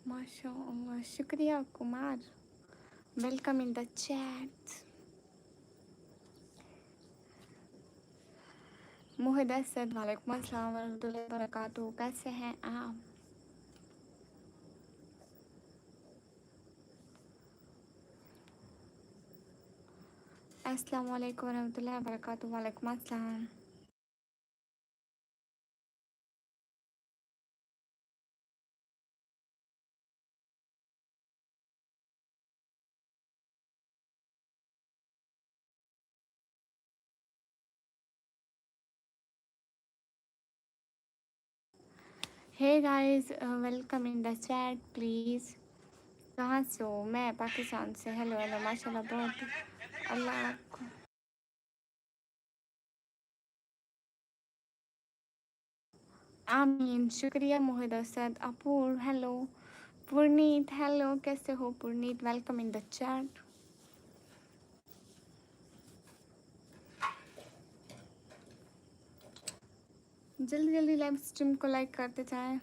माशाअल्लाह, शुक्रिया Kumar. Welcome in the chat. Muhid Asad, वालेकुम अस्सलाम वरहमतुल्लाहि वबरकातुहू। कैसे हैं आप? अस्सलाम वालेकुम वरहमतुल्लाहि वबरकातुहू। वालेकुम अस्सलाम। Hey guys, welcome in the chat please. कहाँ से हो? मैं पाकिस्तान से। हेलो हेलो, माशाल्लाह बहुत। अल्लाह आपको। आमीन, शुक्रिया मुहिद असद। अपूर हेलो। पुरनीत हेलो, कैसे हो Purneet? Welcome in the chat. जल्दी जल्दी लाइव स्ट्रीम को लाइक करते जाएं।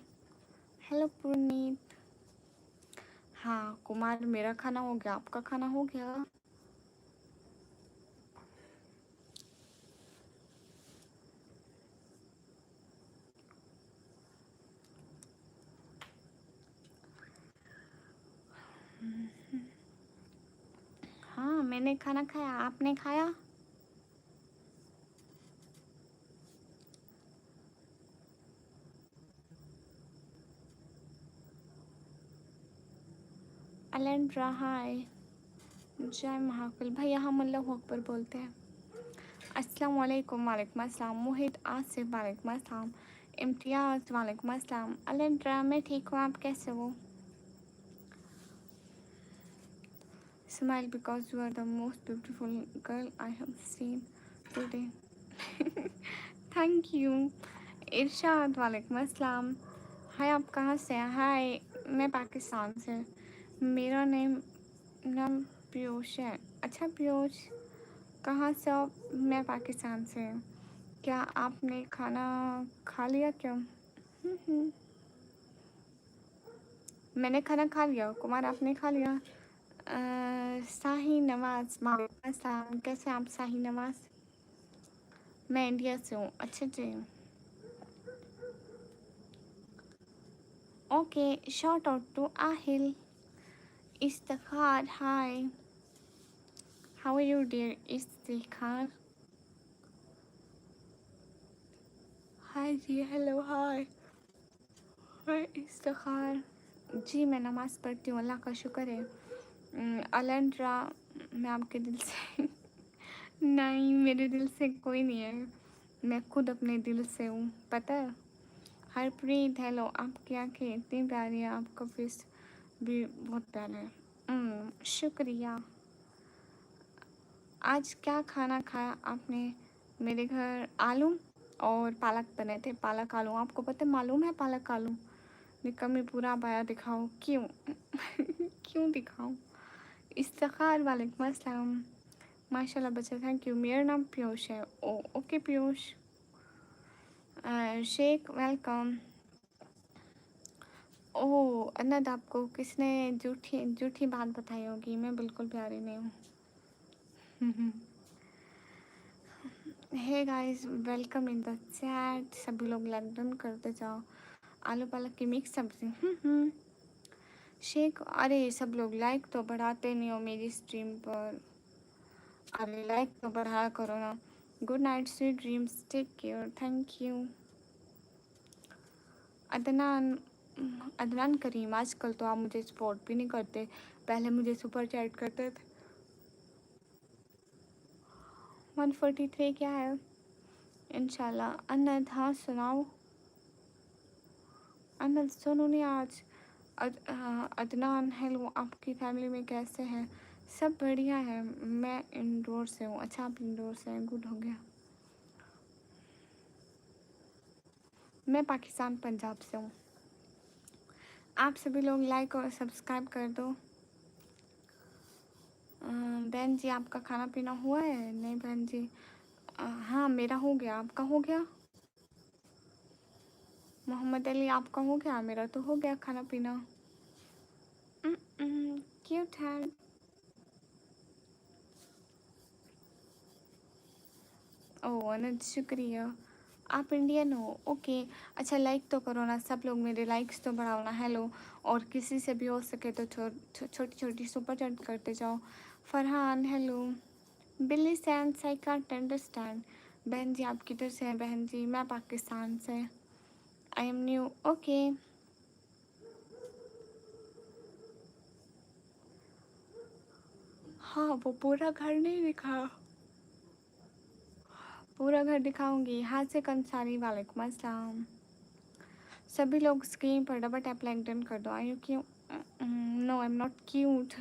हेलो पुरनीत। हाँ कुमार, मेरा खाना हो गया, आपका खाना हो गया? हाँ मैंने खाना खाया, आपने खाया? अलेंड्रा हाय। जय महाकुल भैया, हम अल्लाह अकबर बोलते हैं। अस्सलाम वालेकुम। वालेकुम अस्सलाम। मोहित आसिफ, वालेकुम अस्सलाम। इम्तियाज़, वालेकुम अस्सलाम। अलेंड्रा, मैं ठीक हूँ, आप कैसे हो? Smile because you are the most beautiful girl I have seen today. Thank you. Irshad, वालेकुम अस्सलाम। हाय, आप कहाँ से हैं? हाय, मैं पाकिस्तान से। मेरा नाम पीयूष है। अच्छा पीयूष, कहाँ से आप? मैं पाकिस्तान से। क्या आपने खाना खा लिया क्या? मैंने खाना खा लिया। कुमार, आपने खा लिया? शाही नवाज, वालेकुम अस्सलाम। कैसे आप शाही नवाज? मैं इंडिया से हूँ। अच्छा जी। Okay, shout out to Aahil. Iftikhar hi, how are you dear Iftikhar? Hi जी, hello hi. Hi Iftikhar ji, मैं नमाज़ पढ़ती हूँ, अल्लाह का शुक्र है। अलेंड्रा, मैं आपके दिल से नहीं, मेरे दिल से कोई नहीं है, मैं खुद अपने दिल से हूँ, पता है। हरप्रीत हेलो, आपकी आंखें इतनी प्यारी है, आपका फेस भी बहुत प्यारा है। शुक्रिया। आज क्या खाना खाया आपने? मेरे घर आलू और पालक बने थे। पालक आलू, आपको पता है, मालूम है पालक आलू? निका में पूरा बाया दिखाओ क्यों? क्यों दिखाऊं? इफ्तिखार, वालेकुम अस्सलाम। माशाल्लाह बच्चा, थैंक यू। मेरा नाम पीयूष है। ओके पीयूष। शेख, वेलकम। ओह अनद, आपको किसने झूठी झूठी बात बताई होगी? मैं बिल्कुल प्यारी नहीं हूँ। Hey guys, welcome in the chat. सभी लोग लंदन करते जाओ। आलू पालक की मिक्स सब्जी। शेख, अरे सब लोग लाइक तो बढ़ाते नहीं हो मेरी स्ट्रीम पर। अरे लाइक तो बढ़ाया करो ना। Good night, sweet dreams, take care, thank you. Adnan, Adnan Karim, आजकल तो आप मुझे सपोर्ट भी नहीं करते, पहले मुझे सुपर चैट करते थे। 143 क्या है? इंशाल्लाह। अनद, हाँ सुनाओ। अनद सुनो नहीं आज। अदनान हेलो, आपकी फैमिली में कैसे हैं? सब बढ़िया है। मैं इंडोर से हूँ। अच्छा आप इंडोर से हैं, गुड हो गया। मैं पाकिस्तान पंजाब से हूँ। आप सभी लोग लाइक और सब्सक्राइब कर दो। बहन जी, आपका खाना पीना हुआ है? नहीं बहन जी। हाँ मेरा हो गया, आपका हो गया? मोहम्मद अली, आपका हो गया? मेरा तो हो गया खाना पीना। क्यूट है। ओह अनंत शुक्रिया। आप इंडियन हो? ओके। अच्छा लाइक तो करो ना, सब लोग मेरे लाइक्स तो बढ़ाओ ना। हेलो। और किसी से भी हो सके तो छोटी छोटी सुपर चैट करते जाओ। फरहान हेलो। बिल्ली सैंस आई कांट अंडरस्टैंड। बहन जी आप किधर से हैं? बहन जी मैं पाकिस्तान से। I M new. ओके। हाँ वो पूरा घर नहीं दिखा। पूरा घर दिखाऊंगी। हासिक अंसारी वालेकुम अस्सलाम। सभी लोग स्क्रीन पर डबल टैप लाइक डन कर दो। आर यू क्यों? No I am not cute.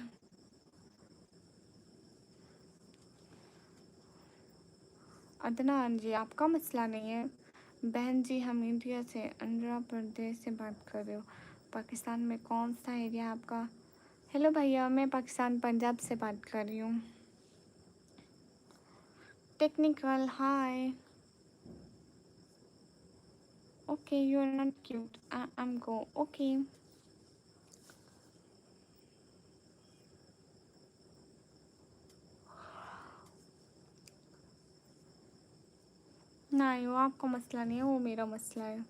Adnan ji आपका मसला नहीं है। बहन जी हम इंडिया से आंध्र प्रदेश से बात कर रहे हो। पाकिस्तान में कौन सा एरिया आपका? हेलो भैया मैं पाकिस्तान पंजाब से बात कर रही हूँ। Technical hi. Okay you are not cute. I am go. Okay. नहीं वो आपका मसला नहीं है, वो मेरा मसला है।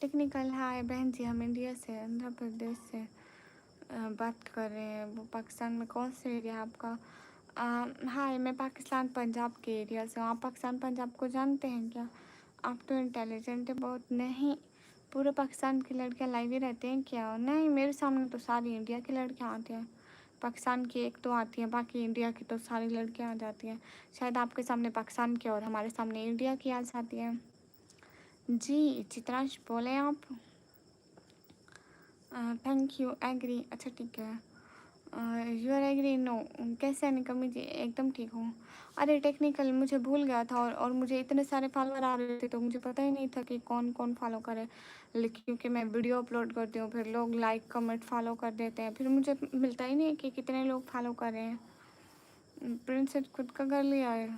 टेक्निकल हाय। बहन जी हम इंडिया से आंध्र प्रदेश से बात कर रहे हैं। वो पाकिस्तान में कौन सा एरिया है आपका? हाय मैं पाकिस्तान पंजाब के एरिया से हूँ। आप पाकिस्तान पंजाब को जानते हैं क्या? आप तो इंटेलिजेंट है बहुत। नहीं पूरे पाकिस्तान की लड़कियाँ लाइव ही रहती हैं क्या? नहीं मेरे सामने तो सारी इंडिया की लड़कियाँ आती हैं। पाकिस्तान की एक तो आती है, बाकी इंडिया की तो सारी लड़कियाँ आ जाती हैं। शायद आपके सामने पाकिस्तान की और हमारे सामने इंडिया की आ जाती है। जी चित्रांश बोले आप? Thank you agree. अच्छा ठीक है। You are agree? नो। कैसे है निकम्मी जी? एकदम ठीक हूँ। अरे टेक्निकल मुझे भूल गया था और मुझे इतने सारे फॉलोअर आ रहे थे तो मुझे पता ही नहीं था कि कौन कौन फॉलो करे। लेकिन क्योंकि मैं वीडियो अपलोड करती हूँ फिर लोग लाइक कमेंट फॉलो कर देते हैं, फिर मुझे मिलता ही नहीं है कि कितने लोग फॉलो कर रहे हैं। प्रिंसेस खुद का घर लिया है?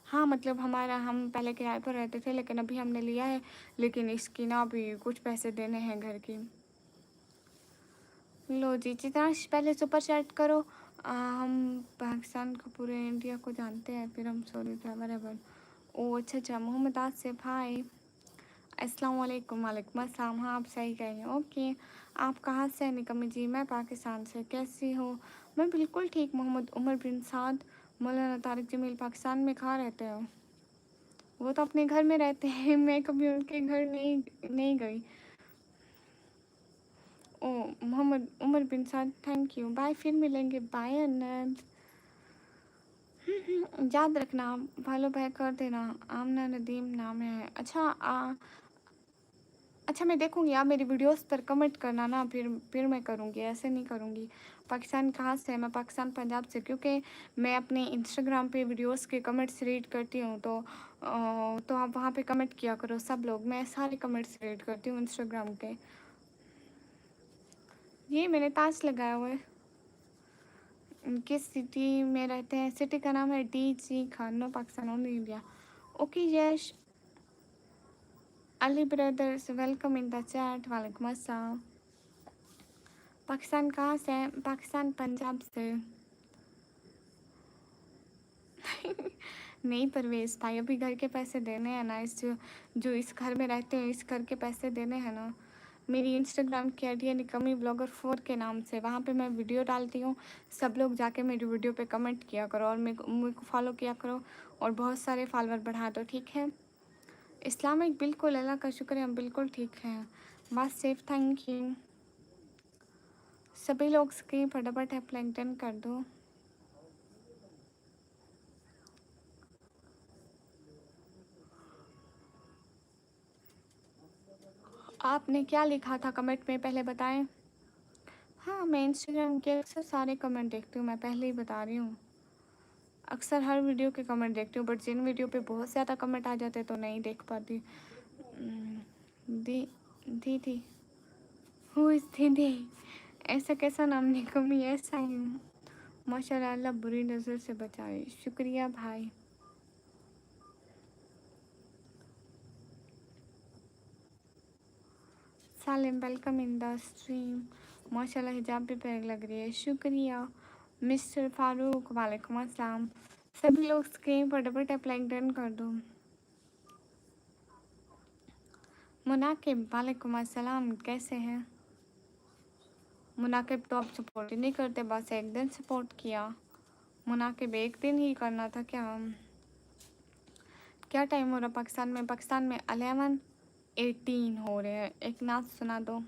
हाँ मतलब हमारा, हम पहले किराए पर रहते थे लेकिन अभी हमने लिया है। लेकिन इसकी ना अभी कुछ पैसे देने हैं घर की। लो जी चित्रांश पहले सुपर चैट करो। हम पाकिस्तान को पूरे इंडिया को जानते हैं फिर हम सॉरी बराबर। ओ अच्छा अच्छा मोहम्मद आसिफ हाय। अस्सलाम वालेकुम। वालेकुम अस्सलाम। हाँ आप सही कह रहे हैं। ओके। आप कहाँ से हैं निकम्मी जी? मैं पाकिस्तान से। कैसी हो? मैं बिल्कुल ठीक। मोहम्मद उमर बिन साद। मौलाना तारिक जमील पाकिस्तान में कहाँ रहते हो? वो तो अपने घर में रहते हैं। मैं कभी उनके घर नहीं नहीं गई। ओ मोहम्मद उमर बिन साद थैंक यू। बाय फिर मिलेंगे। बाय अनंत। याद रखना फॉलो बैक कर देना। आमना नदीम नाम है। अच्छा अच्छा मैं देखूंगी। आप मेरी वीडियोस पर कमेंट करना ना, फिर मैं करूँगी, ऐसे नहीं करूँगी। पाकिस्तान कहाँ से है? मैं पाकिस्तान पंजाब से। क्योंकि मैं अपने इंस्टाग्राम पे वीडियोस के कमेंट्स रीड करती हूँ तो आप वहाँ पे कमेंट किया करो सब लोग। मैं सारे कमेंट्स रीड करती हूँ इंस्टाग्राम के। ये मैंने ताज लगाया हुआ है। किस सिटी में रहते हैं? सिटी का नाम है DG खानो Pakistan only India. Okay Yash Ali brothers welcome in the chat. वालेकुम अस्सलाम। पाकिस्तान कहाँ से है? पाकिस्तान पंजाब से। नहीं परवेज भाई अभी घर के पैसे देने हैं ना, इस जो इस घर में रहते हैं इस घर के पैसे देने हैं ना। मेरी इंस्टाग्राम की आईडी है निकम्मी ब्लॉगर 4 के नाम से। वहाँ पे मैं वीडियो डालती हूँ। सब लोग जाके मेरी वीडियो पे कमेंट किया करो और मेरे को फॉलो किया करो और बहुत सारे फॉलोअर बढ़ा दो ठीक है। इस्लामिक बिल्कुल अल्लाह का शुक्र है हम बिल्कुल ठीक हैं। बस सेफ थैंक यू। सभी लोग स्क्रीन पर डबल टैप लाइक डन कर दो। आपने क्या लिखा था कमेंट में पहले बताएं। हाँ मैं इंस्टाग्राम के अक्सर सारे कमेंट देखती हूँ, मैं पहले ही बता रही हूँ। अक्सर हर वीडियो के कमेंट देखती हूँ बट जिन वीडियो पे बहुत ज़्यादा कमेंट आ जाते तो नहीं देख पाती। दी दीदी हु इज़ दीदी? ऐसा कैसा नाम निकम्मी? ऐसा ही हूँ माशाल्लाह। अल्लाह बुरी नज़र से बचाए। शुक्रिया भाई। सालिम वेलकम इन द स्ट्रीम। माशाल्लाह हिजाब भी प्यारी लग रही है, शुक्रिया। मिस्टर फारूक वालेकुम अस्सलाम। सभी लोग स्क्रीन पर डबल टैप लाइक डन कर दो। मुनाकिब वालेकुम अस्सलाम, कैसे हैं? मुनाकिब तो आप सपोर्ट ही नहीं करते, बस एक दिन सपोर्ट किया। मुनाकिब एक दिन ही करना था क्या? क्या टाइम हो रहा पाकिस्तान में? पाकिस्तान में 11:18 हो रहे हैं। एक नाच सुना दो।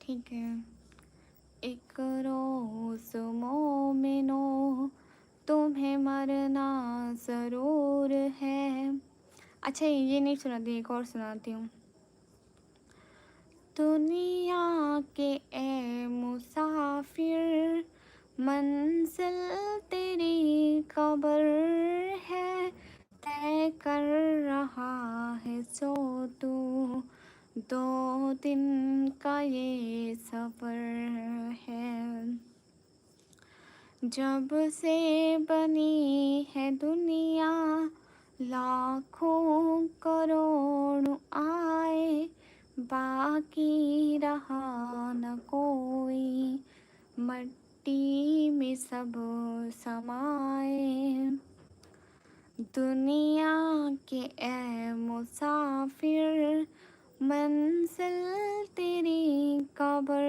ठीक है। एक रोज़ मोमिनो तुम्हें मरना ज़रूर है। अच्छा ये नहीं सुनाती, एक और सुनाती हूँ। दुनिया के ए मुसाफिर मंजिल तेरी कब्र है, तय कर रहा है सो तू, 2 दिन का ये सफ़र है। जब से बनी है दुनिया लाखों करोड़ों आए, बाकी रहा न कोई, मट्टी में सब समाए। दुनिया के ए मुसाफिर मंजिल तेरी कब्र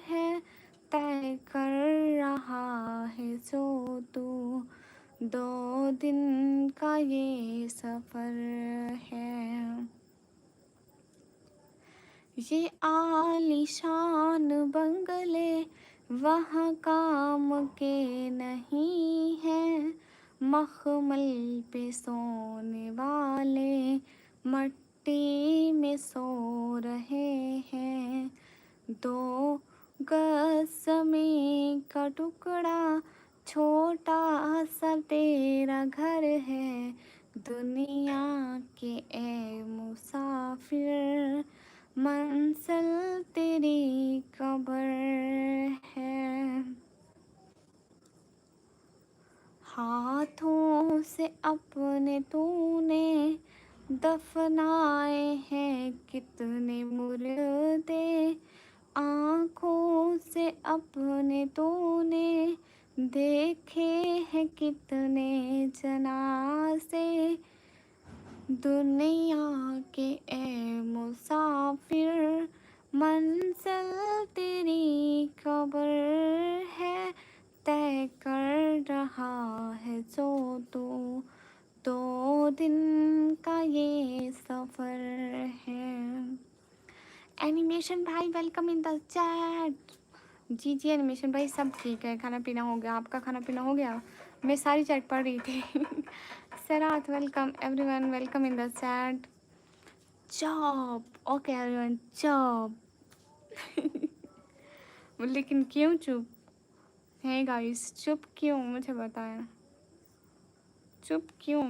है, तय कर रहा है सो तू, 2 दिन का ये सफ़र है। ये आलीशान बंगले वहाँ काम के नहीं हैं, मखमल पे सोने वाले मट्टी में सो रहे हैं। 2 गज ज़मीन का टुकड़ा छोटा सा तेरा घर है, दुनिया के ए मुसाफिर मंजिल तेरी कब्र है। हाथों से अपने तूने दफनाए हैं कितने मुर्दे, आँखों से अपने तूने देखे हैं कितने जनाज़े। दुनिया के ए मुसाफिर मंजिल तेरी कब्र है, तय कर रहा है सो तू, 2 दिन का ये सफ़र है। एनिमेशन भाई वेलकम इन द चैट। जी एनिमेशन भाई सब ठीक है, खाना पीना हो गया? आपका खाना पीना हो गया? मैं सारी चैट पढ़ रही थी। Sarat welcome everyone, welcome in the chat. Job okay everyone, job. लेकिन क्यों चुप है गाइस? चुप क्यों, मुझे बताएं, चुप क्यों?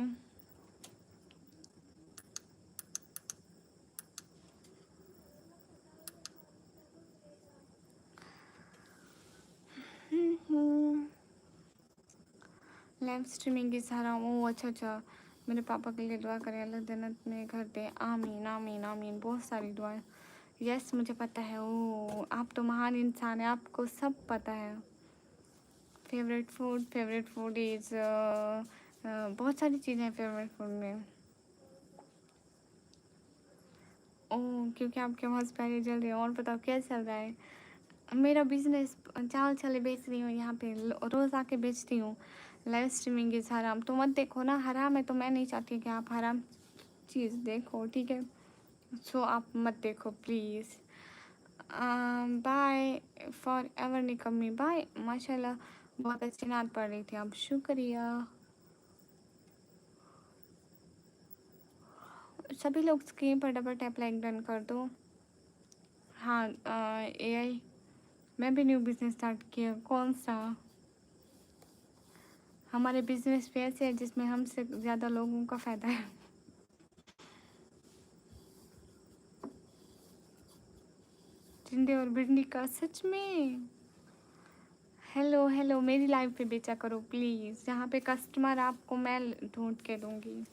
लाइव स्ट्रीमिंग की सारा ओ अच्छा मेरे पापा के लिए दुआ करें, अल्लाह जन्नत में घर दे, आमीन आमीन आमीन। बहुत सारी दुआएं। यस मुझे पता है। ओ आप तो महान इंसान हैं, आपको सब पता है। फेवरेट फूड इज़ बहुत सारी चीज़ें हैं फेवरेट फूड में। ओह क्योंकि आपके आवाज़ प्यारी जल रही है। और बताओ क्या चल रहा है? मेरा बिजनेस चावल छले बेच रही हूँ, यहाँ पे रोज़ आके बेचती हूँ। लाइव स्ट्रीमिंग इज़ हराम, तो मत देखो ना, हराम है तो मैं नहीं चाहती कि आप हराम चीज़ देखो, ठीक है? सो आप मत देखो प्लीज़। बाय फॉर एवर निकम्मी, बाय। माशाल्लाह बहुत अच्छी नात पढ़ रही थी आप, शुक्रिया। सभी लोग स्क्रीन पर डबल टैप लाइक डन कर दो। हाँ एआई, मैं भी न्यू बिजनेस स्टार्ट किया। कौन सा? हमारे बिजनेस पे ऐसे है जिसमें हमसे ज़्यादा लोगों का फ़ायदा है। टिंडे और भिंडी का सच में? हेलो हेलो, मेरी लाइफ पे बेचा करो प्लीज़, जहाँ पे कस्टमर आपको मैं ढूंढ के दूँगी।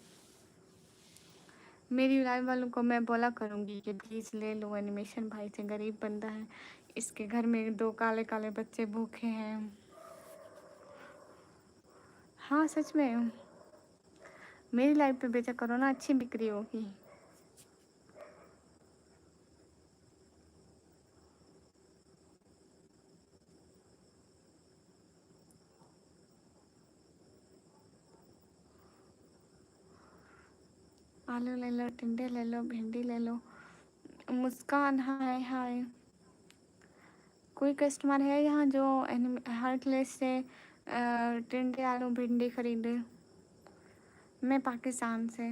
मेरी लाइव वालों को मैं बोला करूँगी कि प्लीज़ ले लो, एनिमेशन भाई से, गरीब बंदा है, इसके घर में 2 काले-काले बच्चे भूखे हैं। हाँ, सच में। मेरी लाइव पे बेचा करो ना, अच्छी बिक्री होगी। आलू ले लो, टिंडे ले लो, भिंडी ले लो। मुस्कान, हाय हाय। कोई कस्टमर है यहाँ जो हार्टलेस से टिंडे आलू भिंडी खरीदे? मैं पाकिस्तान से।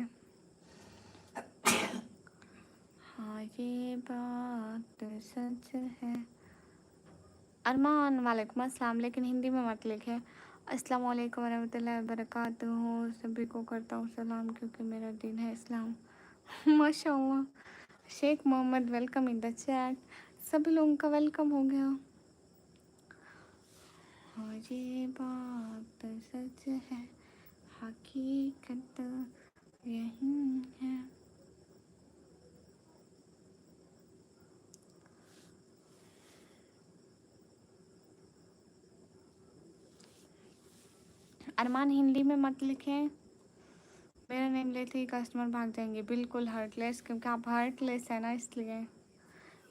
हाँ ये बात सच है। अरमान, वालेकुम अस्सलाम, लेकिन हिंदी में मत लिखे। अस्सलाम वालेकुम वरहमतुल्लाहि वबरकातुहू। सभी को करता हूँ सलाम क्योंकि मेरा दीन है इस्लाम। माशाअल्लाह। Sheikh Mohammad, welcome in the chat. सभी लोगों का वेलकम हो गया। हाँ ये बात सच है, हकीकत यही है। अरमान, हिंदी में मत लिखें, मेरा नेम लेते ही कस्टमर भाग जाएंगे। बिल्कुल हार्टलेस, क्योंकि आप हार्टलेस है ना, इसलिए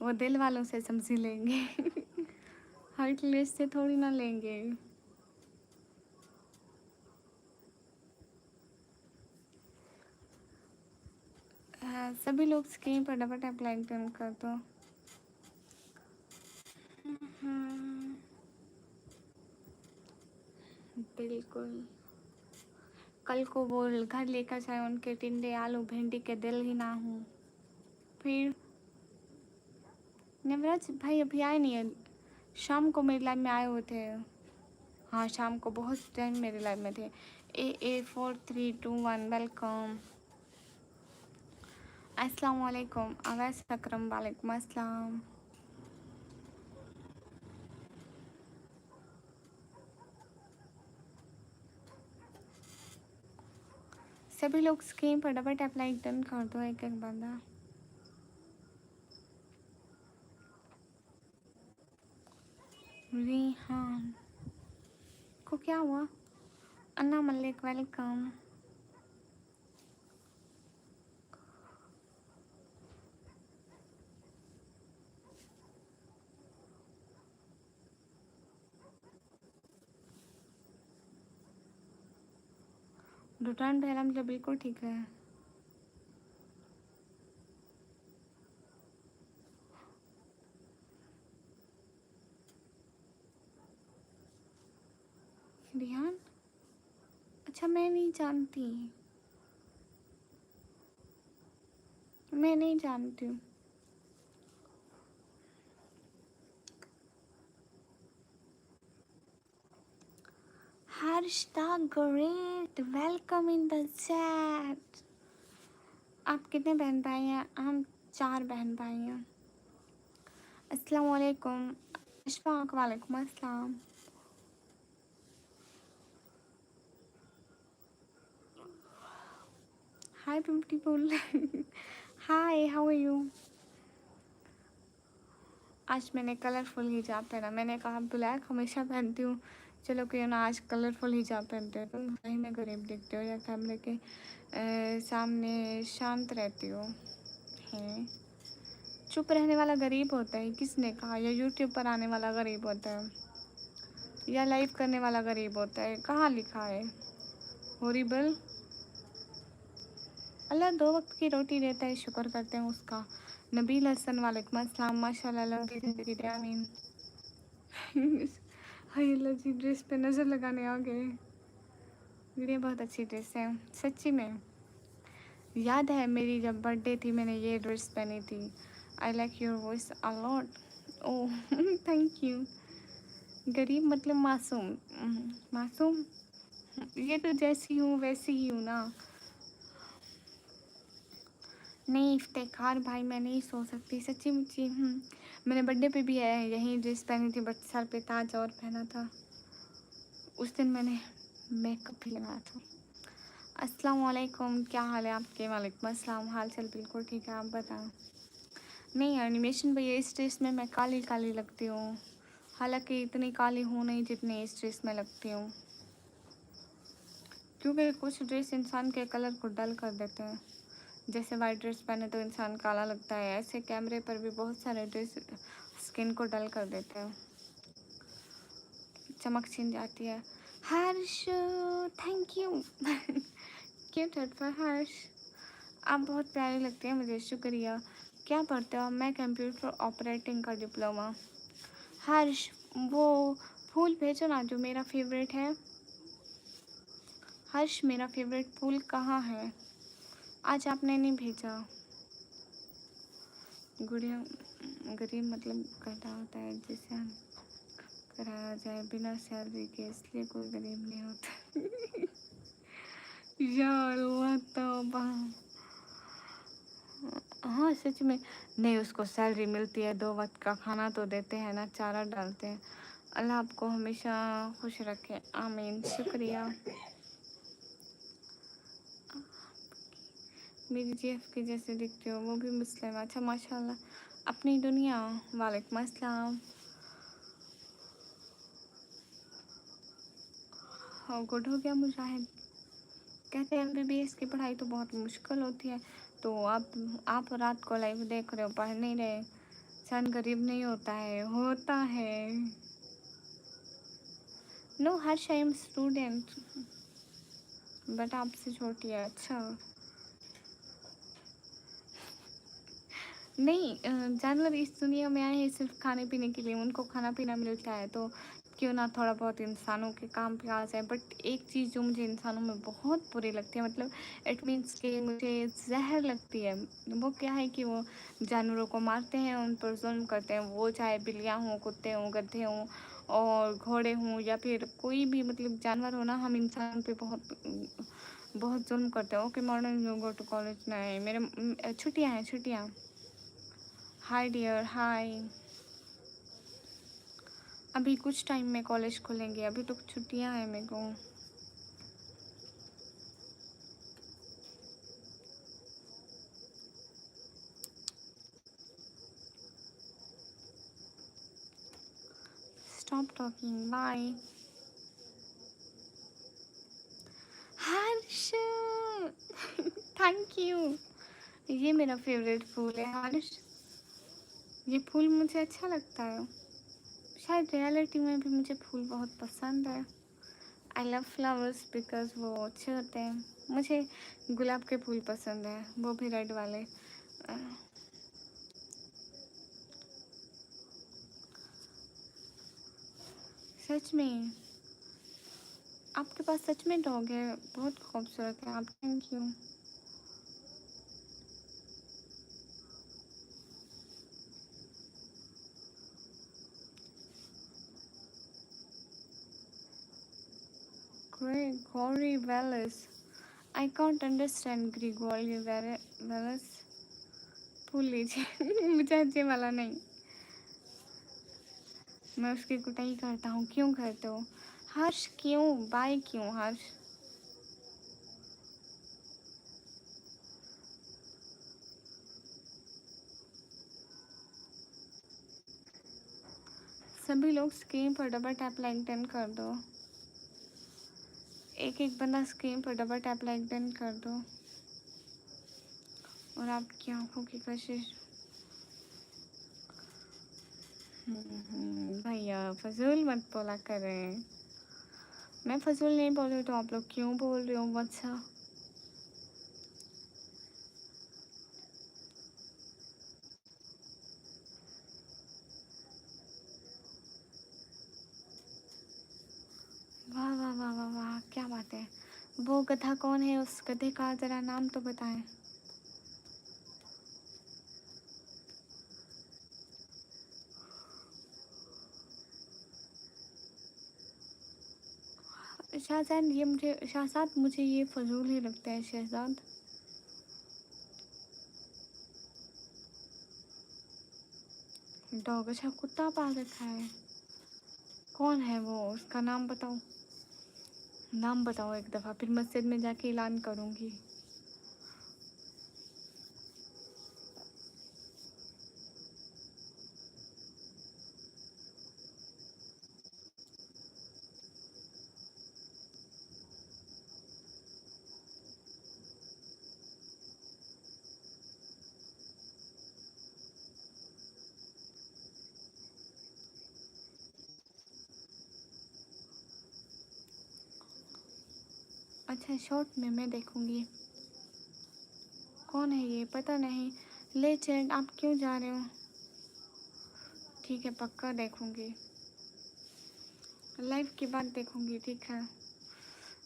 वो दिल वालों से समझी लेंगे। हार्टलेस से थोड़ी ना लेंगे। हाँ, सभी लोग स्क्रीन पर डबल टैप लाइक डन कर दो। बिल्कुल। कल को वो घर लेकर जाए, उनके टिंडे आलू भिंडी के दिल ही ना हूँ। फिर नवराज भाई अभी आए नहीं है, शाम को मेरी लाइफ में आए हुए थे। हाँ शाम को बहुत टाइम मेरी लाइफ में थे। AA4321 welcome. अस्सलाम वालेकुम। अवैस अकरम, वालेकुम अस्सलाम। सभी लोग स्क्रीन पर डबल टैप लाइक डन कर दो, एक एक बंदा। रिहान को क्या हुआ? अन्ना मलिक, वेलकम। रुटान बहरा मतलब बिल्कुल ठीक है। रिहान, अच्छा मैं नहीं जानती, मैं नहीं जानती हूँ। Harshada great, welcome in the chat. आप कितने बहन भाई हैं? हम 4 बहन भाई हैं। अस्सलाम वालेकुम। अशफाक, वालेकुम अस्सलाम। Hi beautiful. Hi, how are you? आज मैंने कलरफुल हिजाब पहना। मैंने कहा ब्लैक हमेशा पहनती हूँ, चलो क्यों ना आज कलरफुल हिजाब पहनते हो। तुम भाई में गरीब दिखते हो या कैमरे के सामने शांत रहती हो। हैं, चुप रहने वाला गरीब होता है, किसने कहा? या यूट्यूब पर आने वाला गरीब होता है, या लाइव करने वाला गरीब होता है? कहाँ लिखा है? हॉरिबल। अल्लाह 2 वक्त की रोटी देता है, शुक्र करते हैं उसका। नबील हसन, वालेकुम अस्सलाम। माशाल्लाह, लंबी ज़िंदगी दे, आमीन। हाय अल्लाह जी, ड्रेस पे नज़र लगाने आ गए। ये बहुत अच्छी ड्रेस है सच्ची में। याद है मेरी जब बर्थडे थी, मैंने ये ड्रेस पहनी थी। I like your voice a lot. Oh thank you. गरीब मतलब मासूम। मासूम, ये तो जैसी हूँ वैसी ही हूँ ना। नहीं इफ्तिखार भाई, मैं नहीं सो सकती सच्ची मुच्ची। मैंने बर्थडे पे भी है यही ड्रेस पहनी थी, बट सर पे ताज और पहना था। उस दिन मैंने मेकअप भी लगाया था। अस्सलाम वालेकुम, क्या हाल है आपके? वालेकुम अस्सलाम, हाल चाल बिल्कुल ठीक है, आप बताएं। नहीं, एनिमेशन भैया इस ड्रेस में मैं काली काली लगती हूँ। हालांकि इतनी काली हूँ नहीं जितनी इस ड्रेस में लगती हूँ, क्योंकि कुछ ड्रेस इंसान के कलर को डल कर देते हैं। जैसे वाइट ड्रेस पहने तो इंसान काला लगता है, ऐसे कैमरे पर भी बहुत सारे ड्रेस स्किन को डल कर देते हैं, चमक छिन जाती है। हर्ष, थैंक यू। क्यों थर्ड पर हर्ष, आप बहुत प्यारी लगती हैं मुझे, शुक्रिया। क्या पढ़ते हो? मैं कंप्यूटर ऑपरेटिंग का डिप्लोमा। हर्ष, वो फूल भेजो ना जो मेरा फेवरेट है। हर्ष, मेरा फेवरेट फूल कहाँ है? आज आपने नहीं भेजा। गुड़िया, गरीब मतलब कहता होता है जिसे हम कराया जाए बिना सैलरी के, इसलिए कोई गरीब नहीं होता। यार हाँ सच में। नहीं, उसको सैलरी मिलती है, 2 वक्त का खाना तो देते हैं ना, चारा डालते हैं। अल्लाह आपको हमेशा खुश रखे, आमीन, शुक्रिया। मेरी जीएफ के जैसे दिखते हो, वो भी मुस्लिम। अच्छा माशाल्लाह, अपनी दुनिया। वालेकुम अस्सलाम। हाँ, गुड हो गया मुजाहिद। कहते हैं एमबीबीएस की पढ़ाई तो बहुत मुश्किल होती है। तो आप रात को लाइव देख रहे हो, पढ़ नहीं रहे। इंसान गरीब नहीं होता है, होता है। No Harsh, I am student, but आपसे छोटी है। अच्छा, नहीं, जानवर इस दुनिया में आए हैं सिर्फ खाने पीने के लिए, उनको खाना पीना मिलता है तो क्यों ना थोड़ा बहुत इंसानों के काम पे आ जाए। बट एक चीज़ जो मुझे इंसानों में बहुत बुरी लगती है, मतलब इट मीन्स कि मुझे जहर लगती है, वो क्या है कि वो जानवरों को मारते हैं, उन पर जुल्म करते हैं। वो चाहे बिल्लियाँ हों, कुत्ते हों, गधे हों और घोड़े हों, या फिर कोई भी मतलब जानवर हो ना, हम इंसान पे बहुत बहुत जुल्म करते हैं। Okay morning, you go to college? नहीं, मेरे छुट्टियाँ हैं, छुट्टियाँ। Hi dear, hi. अभी कुछ टाइम में कॉलेज खुलेंगे, अभी तो छुट्टियां हैं मेरे को। Stop talking, bye. Harsh, thank you. ये मेरा फेवरेट फूल है हर्ष, ये फूल मुझे अच्छा लगता है। शायद रियलिटी में भी मुझे फूल बहुत पसंद है। आई लव फ्लावर्स बिकॉज वो अच्छे होते हैं। मुझे गुलाब के फूल पसंद है, वो भी रेड वाले। अ, सच में, आपके पास सच में डॉग है, बहुत खूबसूरत है आप, thank you. Gregory Wallace, I can't understand Gregory Wallace। भूल लीजिए। मुझे अच्छे वाला नहीं, मैं उसकी कुटाई करता हूँ। क्यों करते हो हर्ष? क्यों बाय? क्यों हर्ष? सभी लोग स्क्रीन पर डबल टैप लाइक डन कर दो। एक एक बंदा स्क्रीन पर डबल टैप लाइक डन कर दो, और आपकी आंखों की कशिश। भैया फजूल मत बोला करें। मैं फजूल नहीं बोल रही तो आप लोग क्यों बोल रहे हो? अच्छा, वाह वाह वाह वाह वाह, क्या बात है। वो गधा कौन है? उस गधे का ज़रा नाम तो बताएं। शहजाद, ये मुझे शहजाद, मुझे ये फजूल ही लगता है शहजाद। डॉग? अच्छा, कुत्ता पाल रखा है। कौन है वो? उसका नाम बताओ। नाम बताओ एक दफ़ा, फिर मस्जिद में जाके ऐलान करूँगी। अच्छा, शॉर्ट में मैं देखूँगी। कौन है ये? पता नहीं। ले चैट, आप क्यों जा रहे हो? ठीक है, पक्का देखूँगी। लाइव के बाद देखूँगी, ठीक है।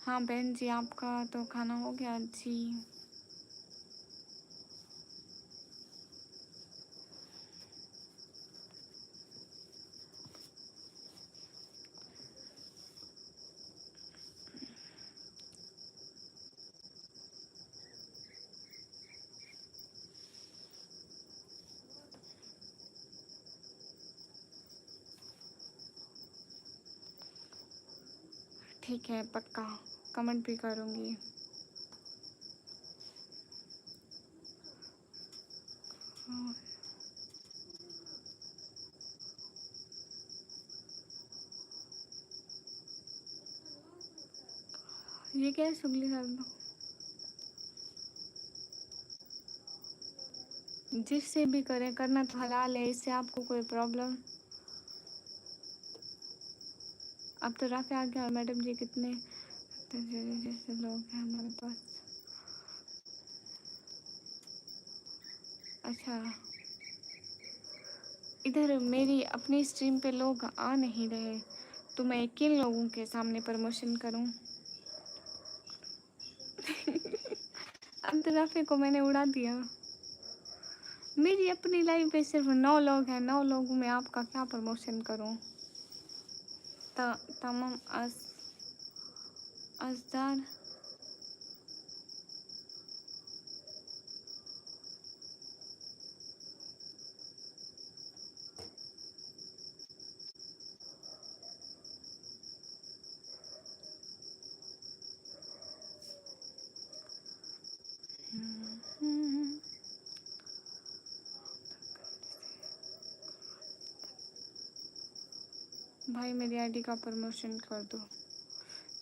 हाँ बहन जी, आपका तो खाना हो गया जी? ठीक है, पक्का कमेंट भी करूँगी। हाँ, ये क्या है सुगली साहब? जिससे भी करें, करना तो हलाल है, इससे आपको कोई प्रॉब्लम? अब तो राफे आ गया। और मैडम जी कितने जैसे लोग हैं हमारे पास? अच्छा, इधर मेरी अपनी स्ट्रीम पे लोग आ नहीं रहे, तो मैं किन लोगों के सामने प्रमोशन करूं? अब तो राफे को मैंने उड़ा दिया। मेरी अपनी लाइफ पे सिर्फ 9 लोग हैं, 9 लोगों में आपका क्या प्रमोशन करूं? तमाम असदार। भाई मेरी आईडी का प्रमोशन कर दो।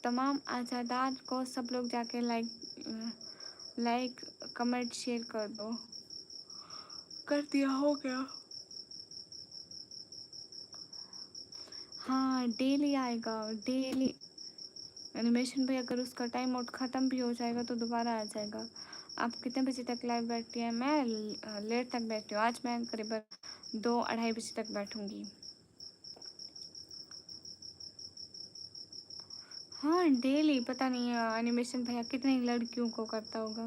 तमाम आज़ादार को सब लोग जाके लाइक कमेंट शेयर कर दो। कर दिया, हो गया। हाँ डेली आएगा, डेली एनिमेशन भाई। अगर उसका टाइम आउट ख़त्म भी हो जाएगा तो दोबारा आ जाएगा। आप कितने बजे तक लाइव बैठती हैं? मैं लेट तक बैठती हूँ। आज मैं करीबन 2-2:30 बजे तक बैठूँगी। हाँ डेली। पता नहीं एनिमेशन भैया कितनी लड़कियों को करता होगा।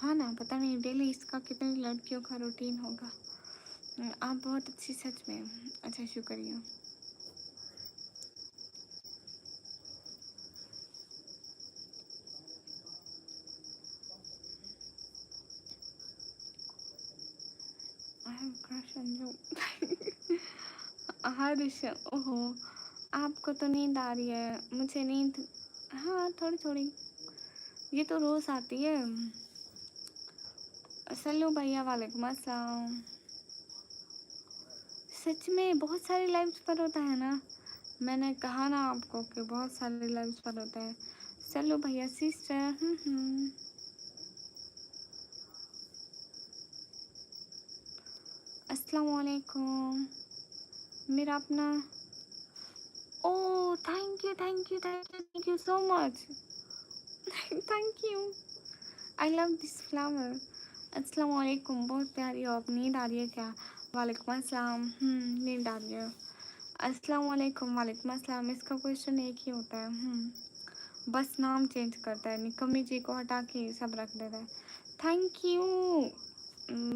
हाँ ना, पता नहीं डेली इसका कितनी लड़कियों का रूटीन होगा। आप बहुत अच्छी, सच में। अच्छा, शुक्रिया। I have crush on you. Harsh, ओहो, आपको तो नींद आ रही है, मुझे नींद। हाँ थोड़ी थोड़ी, ये तो रोज़ आती है। सल्लू भैया, वालेकुम अस्सलाम। सच में बहुत सारे लाइव्स पर होता है ना? मैंने कहा ना आपको कि बहुत सारे लाइव्स पर होता है। सल्लू भैया, सिस्टर। अस्सलाम वालेकुम। मेरा अपना। Oh thank you, thank you, thank you, thank you so much. Thank you. I love this flower. अस्सलाम वालेकुम। बहुत प्यारी हो आप। नींद आ रही है क्या? वालेकुम अस्सलाम। नींद आ रही है। अस्सलाम वालेकुम। वालेकुम अस्सलाम। इसका क्वेश्चन एक ही होता है। बस नाम चेंज करता है, निकम्मी जी को हटा के सब रख देता है। थैंक यू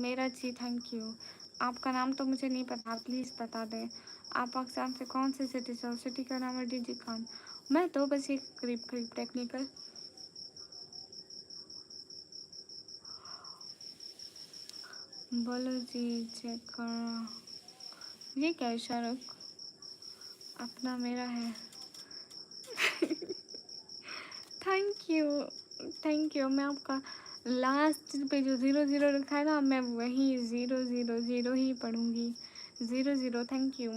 मेरा जी, थैंक यू। आपका नाम तो मुझे नहीं पता, प्लीज़ बता दें। आप पाकिस्तान से कौन से सिटी से हो? सिटी का नाम है डीजी खान। मैं तो बस एक करीब करीब टेक्निकल। बोलो जी, चेक करो। ये क्या है शाहरुख? अपना मेरा है। Thank you, thank you. मैं आपका लास्ट पे जो 0 0 रखा है ना, मैं वही 0 0 0 ही पढ़ूंगी। 0 0। Thank you,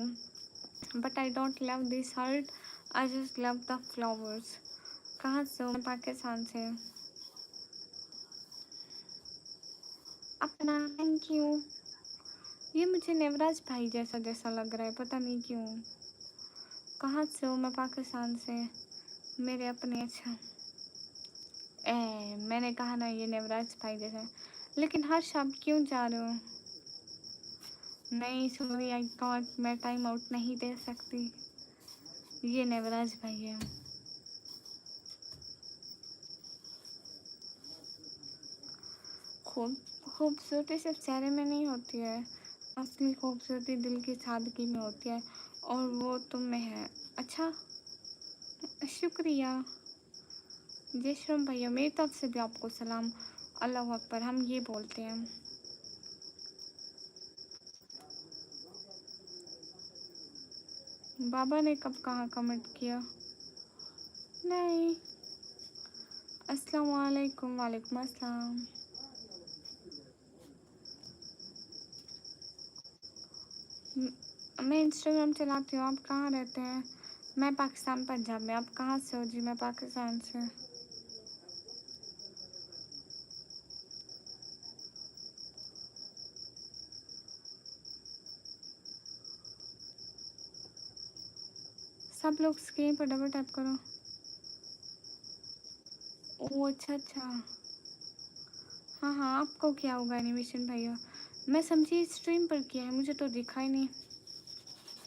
but I don't love this heart, I just love the flowers. कहाँ से हो? मैं पाकिस्तान से। अपना थैंक यू। ये मुझे नेवराज भाई जैसा जैसा लग रहा है, पता नहीं क्यों। कहाँ से हो? मैं पाकिस्तान से। मेरे अपने। अच्छा, मैंने कहा ना ये नेवराज भाई जैसा है। लेकिन हर्ष आप क्यों जा रहे हो? नहीं सॉरी, आई कॉन्ट, मैं टाइम आउट नहीं दे सकती। ये नेवराज भाई है। खूब खूबसूरती सिर्फ चेहरे में नहीं होती है, असली खूबसूरती दिल की सादगी में होती है, और वो तुम में है। अच्छा, शुक्रिया। जय श्रम भैया, मेरी तरफ से भी आपको सलाम। अल्लाह अकबर हम ये बोलते हैं। बाबा ने कब कहाँ कमेंट किया? नहीं। अस्सलाम वालेकुम। वालेकुम अस्सलाम। मैं इंस्टाग्राम चलाती हूँ। आप कहाँ रहते हैं? मैं पाकिस्तान पंजाब में। आप कहाँ से हो? जी मैं पाकिस्तान से। सब लोग स्क्रीन पर डबल टैप करो। ओह अच्छा अच्छा। हाँ हाँ, आपको क्या होगा एनिमेशन भैया? मैं समझी स्ट्रीम पर किया है, मुझे तो दिखा ही नहीं।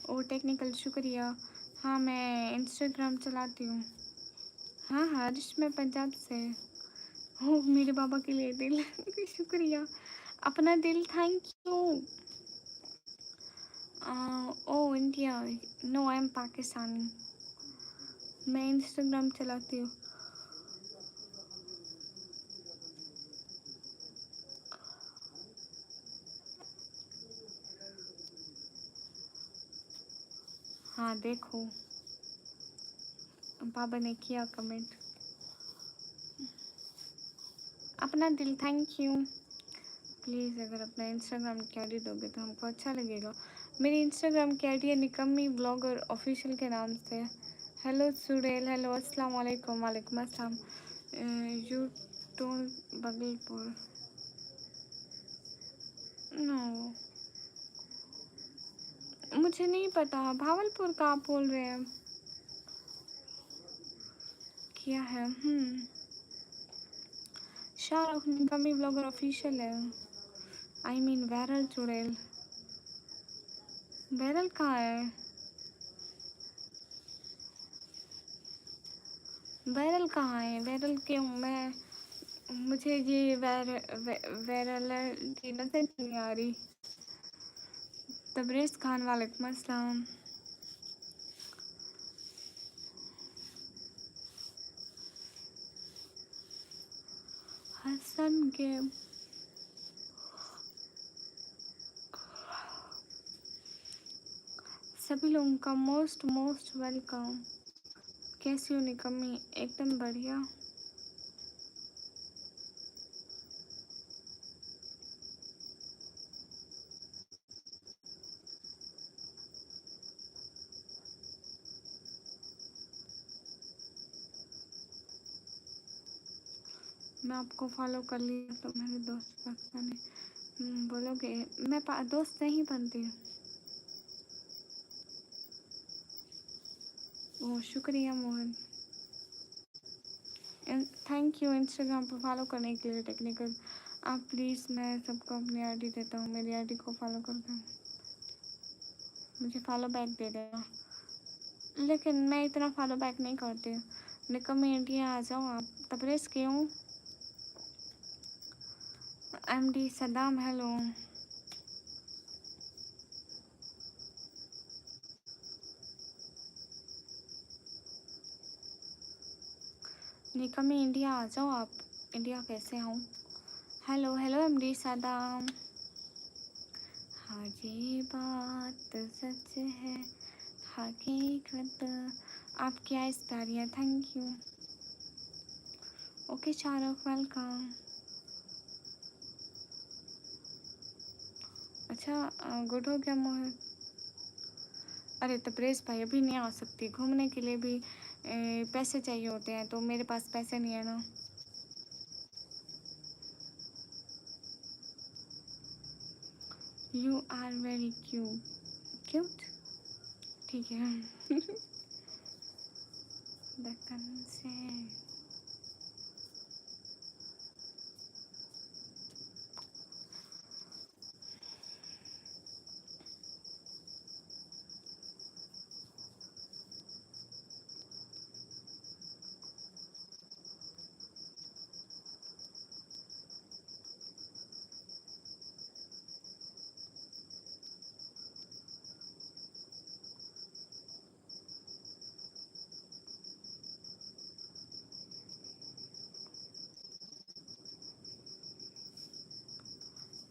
ओ टेक्निकल, शुक्रिया। हाँ मैं इंस्टाग्राम चलाती हूँ। हाँ हाँ, हर्ष मैं पंजाब से। हो मेरे बाबा के लिए दिल। शुक्रिया। अपना दिल, thank you. Oh India. No I am Pakistani. मैं इंस्टाग्राम चलाती हूँ। हाँ देखो, बाबा ने किया कमेंट। अपना दिल, थैंक यू। प्लीज़ अगर अपना इंस्टाग्राम की आईडी दोगे तो हमको अच्छा लगेगा। मेरी इंस्टाग्राम की आईडी है निकम्मी ब्लॉगर ऑफिशियल के नाम से। हेलो सुरेल, हेलो अस्सलाम वालेकुम। वालेकुम अस्सलाम। You to Bhagalpur? नो, मुझे नहीं पता। भावलपुर का आप बोल रहे हैं? क्या है? शाहरुख निकम्मी ब्लॉगर ऑफिशियल है। आई मीन वैरल चुड़ैल। वैरल कहाँ है? वायरल कहाँ है? वायरल क्यों? मैं, मुझे ये वायरलिटी नजर नहीं आ रही। तबरेज़ खान, वालेकुम अस्सलाम। हसन के सभी लोगों का मोस्ट मोस्ट वेलकम। कैसी हो निकम्मी? एकदम बढ़िया। मैं आपको फॉलो कर लिया तो मेरे दोस्त पाकिस्तानी बोलोगे? मैं दोस्त नहीं बनती। ओह शुक्रिया मोहन। थैंक यू इंस्टाग्राम पर फॉलो करने के लिए टेक्निकल। आप प्लीज़, मैं सबको अपनी आईडी देता हूँ, मेरी आईडी को फॉलो कर दो, मुझे फॉलो बैक दे देना। लेकिन मैं इतना फॉलो बैक नहीं करती हूँ। निकम इंडिया आ जाओ आप। तबरेज़ क्यों? MD Saddam, hello. Nikammi India आ जाओ आप। इंडिया कैसे आऊँ? Hello hello MD Saddam. हाँ ये बात सच है, हकीकत आपकी आइस प्यारी है, thank you. Okay Shahrukh welcome. अच्छा गुड हो गया मोहित। अरे तब्रेज़ भाई अभी नहीं आ सकती, घूमने के लिए भी पैसे चाहिए होते हैं, तो मेरे पास पैसे नहीं है ना। You are very cute. ठीक है। दक्कन से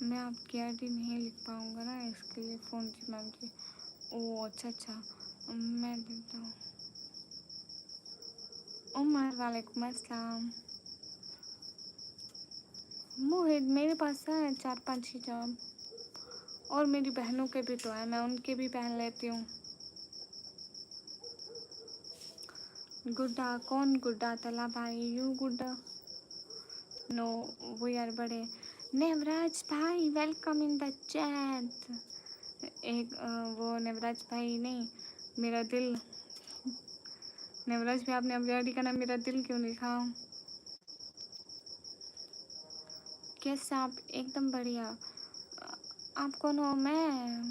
मैं आपकी आईडी नहीं लिख पाऊँगा ना, इसके लिए फ़ोन की मैम जी। ओह अच्छा, मैं देता हूँ। उमर वालेकुम अस्सलाम। मोहित मेरे पास है 4-5 हिजाब, और मेरी बहनों के भी तो है, मैं उनके भी पहन लेती हूँ। गुड्डा कौन गुड्डा? तला भाई यू गुड्डा? नो वी आर बड़े। नेवराज भाई वेलकम इन द चैट। एक वो नेवराज भाई नहीं, मेरा दिल। नेवराज भाई आपने अपनी आईडी का नाम मेरा दिल क्यों लिखा? कैसे आप? एकदम बढ़िया। आप कौन हो? मैं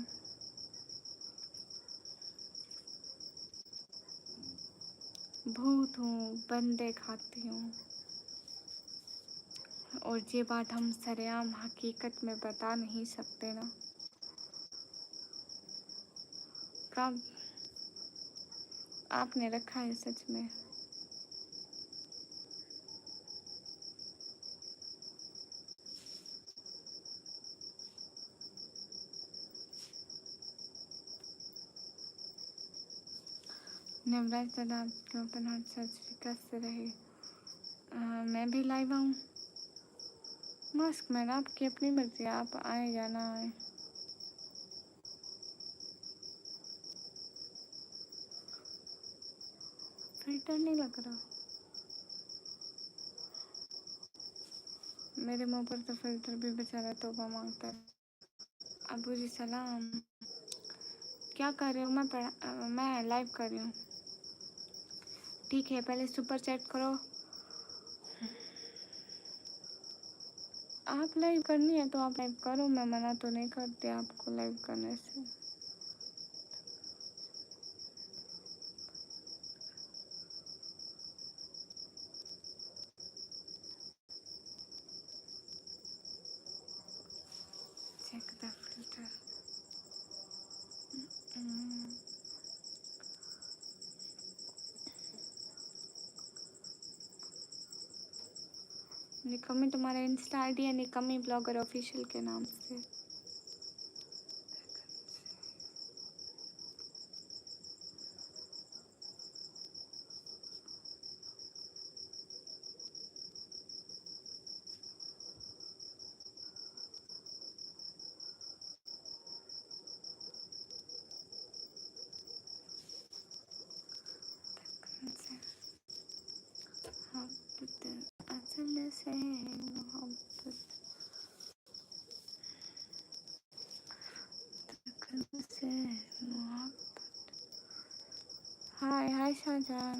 भूत हूँ, बंदे खाती हूँ, और ये बात हम सरेआम हकीकत में बता नहीं सकते ना। कब आपने रखा है सच में? नेवराज दादा आपके ओपन हार्ट सर्जरी कैसे रही? मैं भी लाइव आऊँ? मास्क मैन आपकी अपनी मर्जी, आप आए या ना आए। फिल्टर नहीं लग रहा मेरे मुंह पर, तो फिल्टर भी बेचारा तौबा मांगता है। अबू जी सलाम। क्या कर रहे हो? मैं लाइव कर रही हूँ। ठीक है पहले सुपर चैट करो। आप लाइव करनी है तो आप लाइव करो, मैं मना तो नहीं करती आपको लाइव करने से। Check the filter. निकमी तुम्हारा इंस्टा आईडी है निकमी ब्लॉगर ऑफिशियल के नाम से। असल से मोहब्बत से मोहब्बत। हाय हाय शाहजान।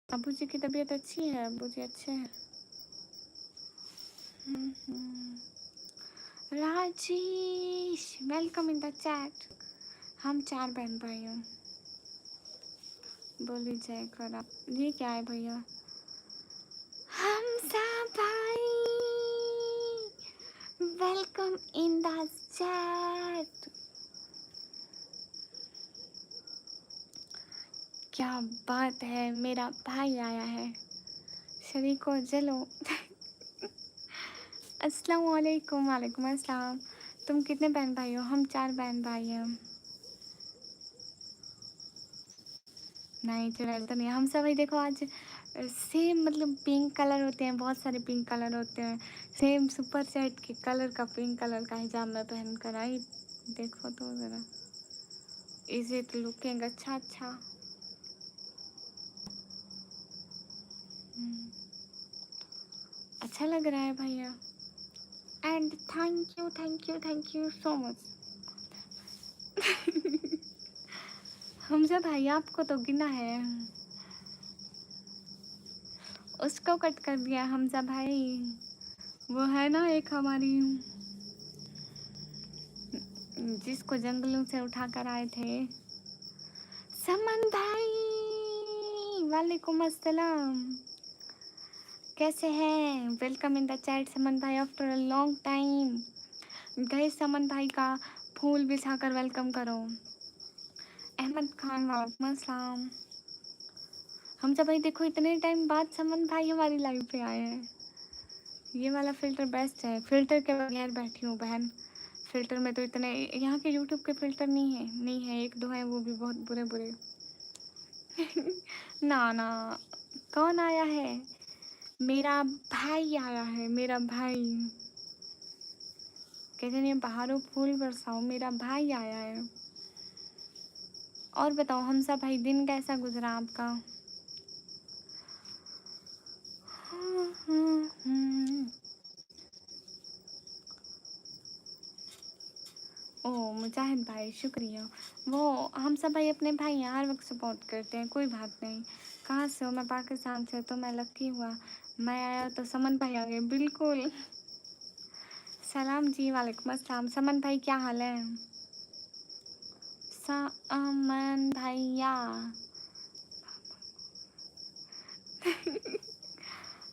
अबू जी की तबीयत अच्छी है? अबू जी अच्छे हैं? Rajesh welcome in the chat. हम 4 बहन भाई हैं। बोली जाए कर आप। ये क्या है भैया? हम सब भाई, वेलकम इन द चैट। क्या बात है, मेरा भाई आया है। शरीको चलो। अस्सलाम वालेकुम। वालेकुम अस्सलाम। तुम कितने बहन भाई हो? हम 4 बहन भाई हैं। नहीं चुड़ैल तो नहीं, हम सब ही देखो आज सेम मतलब पिंक कलर होते हैं, बहुत सारे पिंक कलर होते हैं। सेम सुपर सेट के कलर का पिंक कलर का हिजाब मैं पहन कर आई। देखो तो ज़रा, इज इट लुकिंग अच्छा अच्छा। हम्म, अच्छा लग रहा है भैया। And thank you so much. Hamza भाई आपको तो गिना है, उसको कट कर दिया हमजा भाई। वो है ना एक हमारी, जिसको जंगलों से उठा कर आए थे, समन भाई। वालेकुम अस्सलाम। कैसे हैं? वेलकम इन द चैट समन भाई आफ्टर अ लॉन्ग टाइम। गए समन भाई का फूल बिछाकर वेलकम करो। अहमद खान वालेकुम अस्सलाम। हम सब भाई देखो इतने टाइम बाद समन भाई हमारी लाइव पे आए हैं। ये वाला फ़िल्टर बेस्ट है, फ़िल्टर के बगैर बैठी हूँ बहन। फ़िल्टर में तो इतने यहाँ के यूट्यूब के फ़िल्टर नहीं है, एक दो हैं वो भी बहुत बुरे बुरे। ना ना, कौन आया है? मेरा भाई आया है, मेरा भाई। कहते नहीं बाहरों फूल बरसाओ, मेरा भाई आया है। और बताओ हम सब भाई, दिन कैसा गुजरा आपका? ओह मुजाहिद भाई शुक्रिया। वो हम सब भाई अपने भाई हैं, हर वक्त सपोर्ट करते हैं, कोई बात नहीं। कहाँ से हो? मैं पाकिस्तान से, तो मैं लकी हुआ। मैं आया तो समन भाई आ गए, बिल्कुल। सलाम जी, वालेकुम अस्सलाम। समन भाई क्या हाल है? समन भैया।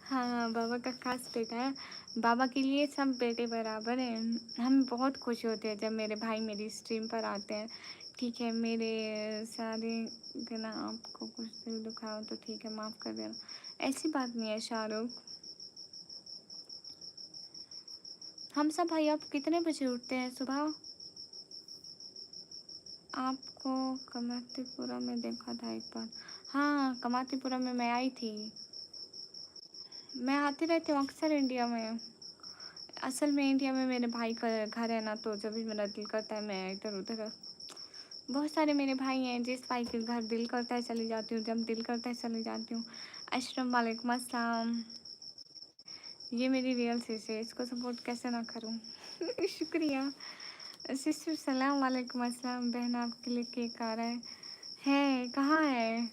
हाँ बाबा का खास बेटा है, बाबा के लिए सब बेटे बराबर हैं। हम बहुत खुश होते हैं जब मेरे भाई मेरी स्ट्रीम पर आते हैं। ठीक है, मेरे सारे गुना आपको कुछ दिल दुखाओ तो ठीक है, माफ़ कर देना। ऐसी बात नहीं है शाहरुख। हम सब भाई आप कितने बजे उठते हैं सुबह? आपको कमातीपुरा में देखा था एक बार। हाँ कमातीपुरा में मैं आई थी। मैं आती रहती हूँ अक्सर इंडिया में। असल में इंडिया में मेरे भाई का घर है ना, तो जब भी मेरा दिल करता है मैं इधर उधर, बहुत सारे मेरे भाई हैं, जिस भाई के घर दिल करता है चली जाती हूँ, जब दिल करता है चली जाती हूँ। अशरम वालेकुम अस्सलाम। ये मेरी रियल सिस है, इसको सपोर्ट कैसे ना करूँ। शुक्रिया सिस्टर। सलाम वालेकुम अस्सलाम। बहन आपके लिए केक आ रहा है कहाँ है?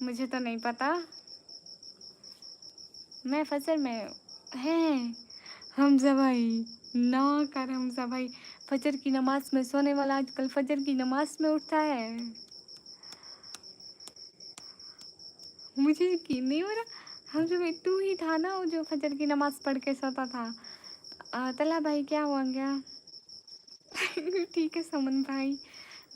मुझे तो नहीं पता, मैं फजर में है। हमजा भाई ना कर, हमजा भाई फजर की नमाज में सोने वाला आजकल फजर की नमाज में उठता है। मुझे यकीन नहीं हो रहा। हमजा भाई तू ही था ना वो जो फजर की नमाज पढ़ के सोता था। तला भाई क्या हुआ गया? ठीक है समन भाई,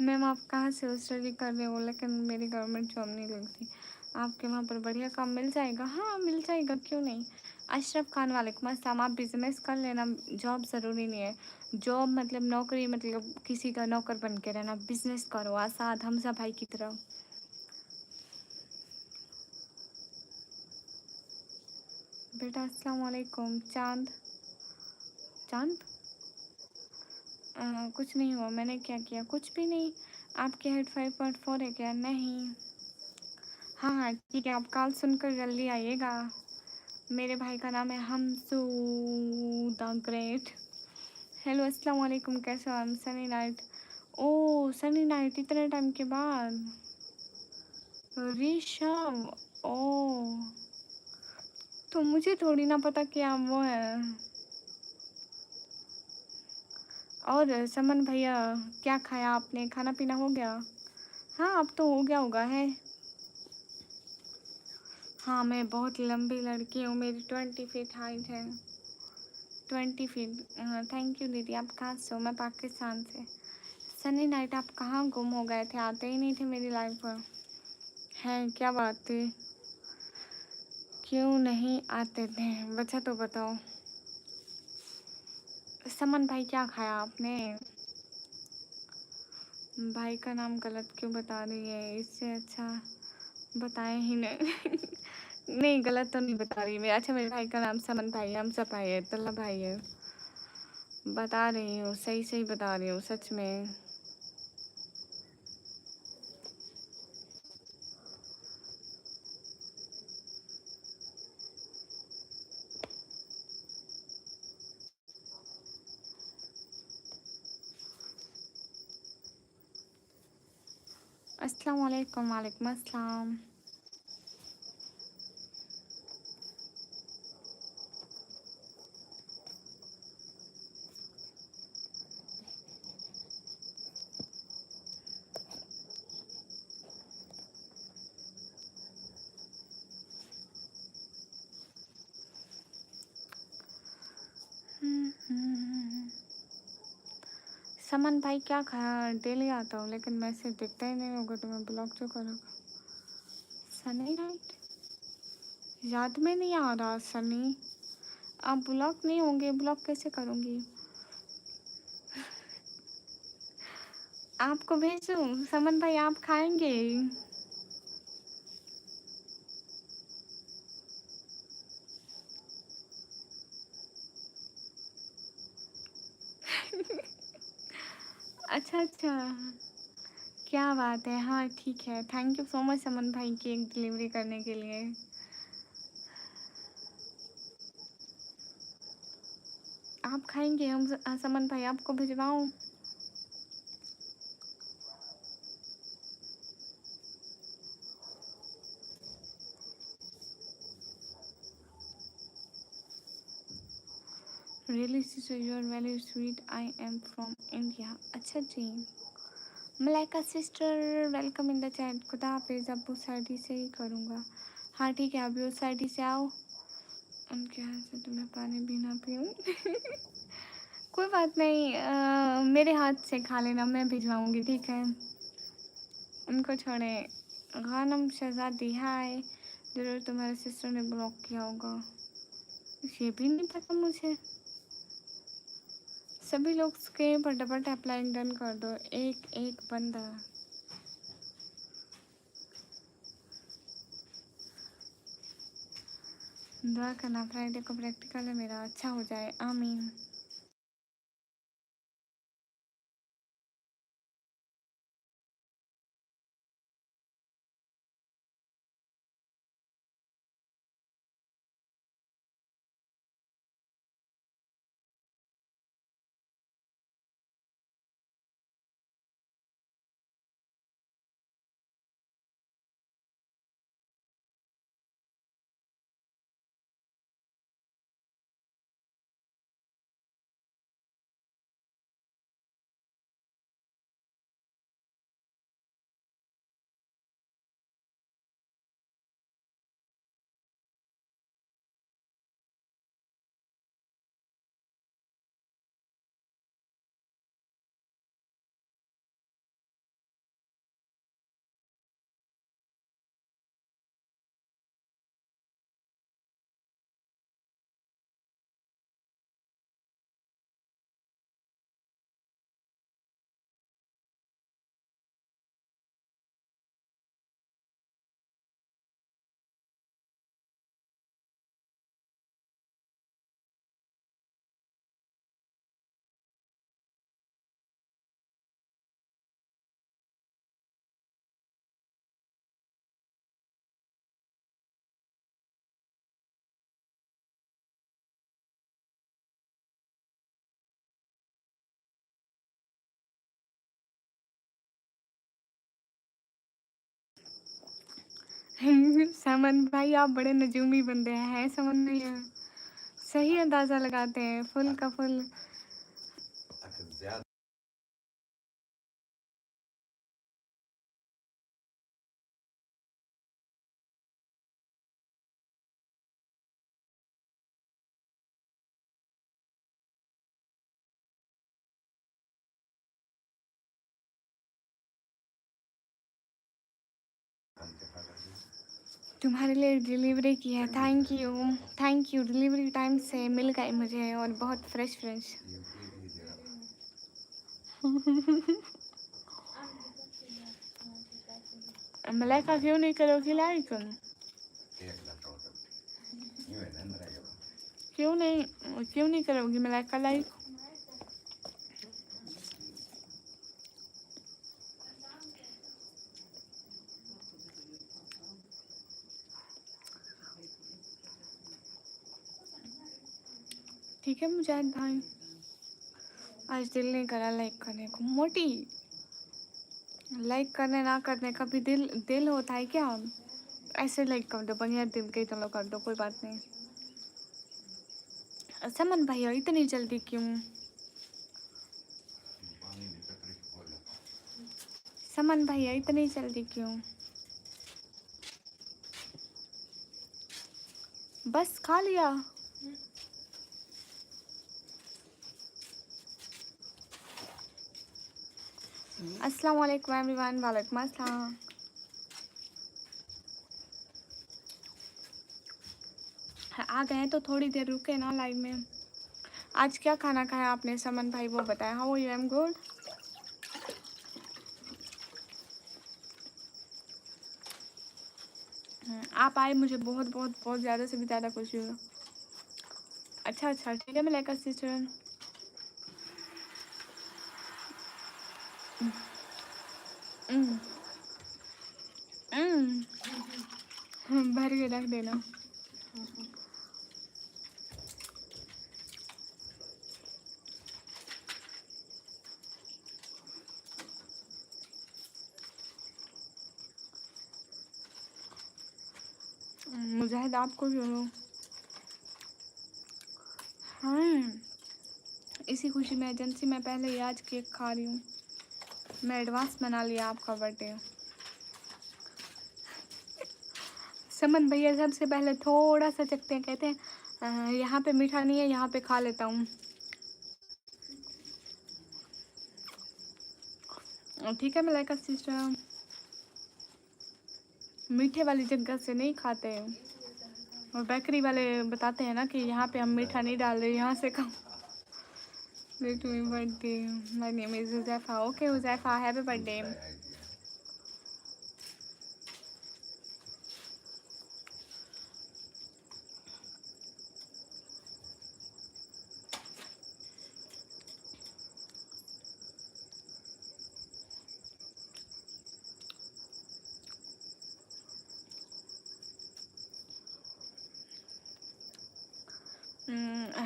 मैम आप कहाँ से स्टडी कर रहे हो? लेकिन मेरी गवर्नमेंट जॉब नहीं लगती, आपके वहाँ पर बढ़िया काम मिल जाएगा। हाँ मिल जाएगा, क्यों नहीं। अशरफ खान वालेकुम अस्सलाम। आप बिजनेस कर लेना, जॉब ज़रूरी नहीं है। जॉब मतलब नौकरी, मतलब किसी का नौकर बन के रहना। बिजनेस करो आसाद हमजा भाई की तरह। बेटा अस्सलाम वालेकुम। चांद चांद कुछ नहीं हुआ, मैंने क्या किया? कुछ भी नहीं। आपके हेड 5.4 है क्या? नहीं। हाँ हाँ ठीक है, आप कॉल सुनकर जल्दी आइएगा। मेरे भाई का नाम है हमसू द ग्रेट। हेलो अस्सलाम वालेकुम, कैसे हो? हम सनी नाइट। ओ सनी नाइट, इतने टाइम के बाद। ऋषभ, ओ तो मुझे थोड़ी ना पता कि आप वो है। और समन भैया क्या खाया आपने? खाना पीना हो गया? हाँ अब तो हो गया होगा है। हाँ मैं बहुत लंबी लड़की हूँ, मेरी 20 फीट हाइट है। 20 फीट। थैंक यू दीदी। आप कहाँ से हो? मैं पाकिस्तान से। सनी नाइट आप कहाँ गुम हो गए थे? आते ही नहीं थे मेरी लाइफ पर। हैं क्या बात थी? क्यों नहीं आते थे? बच्चा तो बताओ। समन भाई क्या खाया आपने? भाई का नाम गलत क्यों बता रही है? इससे अच्छा बताए ही नहीं। नहीं गलत तो नहीं बता रही मैं। अच्छा मेरे भाई का नाम समन भाई है, हमसा भाई है, तल्ला भाई है। बता रही हूँ, सही सही बता रही हूँ सच में। अस्सलाम वालेकुम। वालेकुम अस्सलाम। समन भाई क्या खाया? डेली आता हूँ लेकिन मैसेज दिखता ही नहीं होगा तो मैं ब्लॉक क्यों करूँगा? सनी राइट याद में नहीं आ रहा। सनी आप ब्लॉक नहीं होंगे? ब्लॉक कैसे करूँगी? आपको भेजूँ? समन भाई आप खाएंगे? अच्छा अच्छा, क्या बात है। हाँ ठीक है। थैंक यू सो मच समन भाई केक डिलीवरी करने के लिए। आप खाएंगे? हम समन भाई आपको भिजवाऊँ? Really sister you are very sweet. I am from India. अच्छा जी। Malaika sister welcome in the chat. खुदा हाफिज़। अब उस साइड से ही करूँगा। हाँ ठीक है, अभी उस साइड से आओ। उनके हाथ से तुम्हें पानी भी ना पीऊँ। कोई बात नहीं, मेरे हाथ से खा लेना, मैं भिजवाऊँगी ठीक है। उनको छोड़े। गानम शहजादी हाय। ज़रूर तुम्हारे सिस्टर ने ब्लॉक किया होगा। ये भी नहीं पता मुझे। सभी लोग स्क्रीन पर डबल टैप लाइक डन कर दो। एक एक बंदा। दुआ करना फ्राइडे को प्रैक्टिकल है मेरा, अच्छा हो जाए आमीन। समन भाई आप बड़े नजूमी बंदे हैं। समन भैया सही अंदाजा लगाते हैं, फुल का फुल। तुम्हारे लिए डिलीवरी की है। Thank you. डिलीवरी टाइम से मिल गए मुझे और बहुत फ्रेश फ्रेश। मलाइका क्यों नहीं करोगी लाइक? क्यों नहीं करोगी मलाइका लाइक? ठीक है मुजाहिद भाई, आज दिल नहीं करा लाइक करने को। मोटी, लाइक करने ना करने का भी दिल होता है क्या? ऐसे लाइक कर दो, बढ़िया दिल के चलो कर दो, कोई बात नहीं। समन भैया इतनी जल्दी क्यों? समन भैया इतनी जल्दी क्यों? बस खा लिया? अस्सलाम वालेकुम एवरीवन। वालेकुम अस्सलाम। आ गए तो थोड़ी देर रुके ना लाइव में। आज क्या खाना खाया आपने समन भाई, वो बताया। How you? Am good. आप आए, मुझे बहुत बहुत बहुत ज़्यादा से भी ज़्यादा खुशी हुई। अच्छा ठीक है, मैं लाइक सिस्टर। भर के रख देना। मुजाहिद आपको क्यों लो? हाँ, इसी खुशी में एजेंसी में पहले ही आज केक खा रही हूँ। मैं एडवांस मना लिया आपका बर्थडे। समन भैया सबसे पहले थोड़ा सा चखते हैं, कहते हैं यहाँ पे मीठा नहीं है, यहाँ पे खा लेता हूँ। ठीक है मलाइका सिस्टर, मीठे वाली जगह से नहीं खाते। और बेकरी वाले बताते हैं ना कि यहाँ पे हम मीठा नहीं डाल रहे, यहाँ से खाओ। Let me birthday. My name is Huzafa. Okay, Huzafa, happy birthday.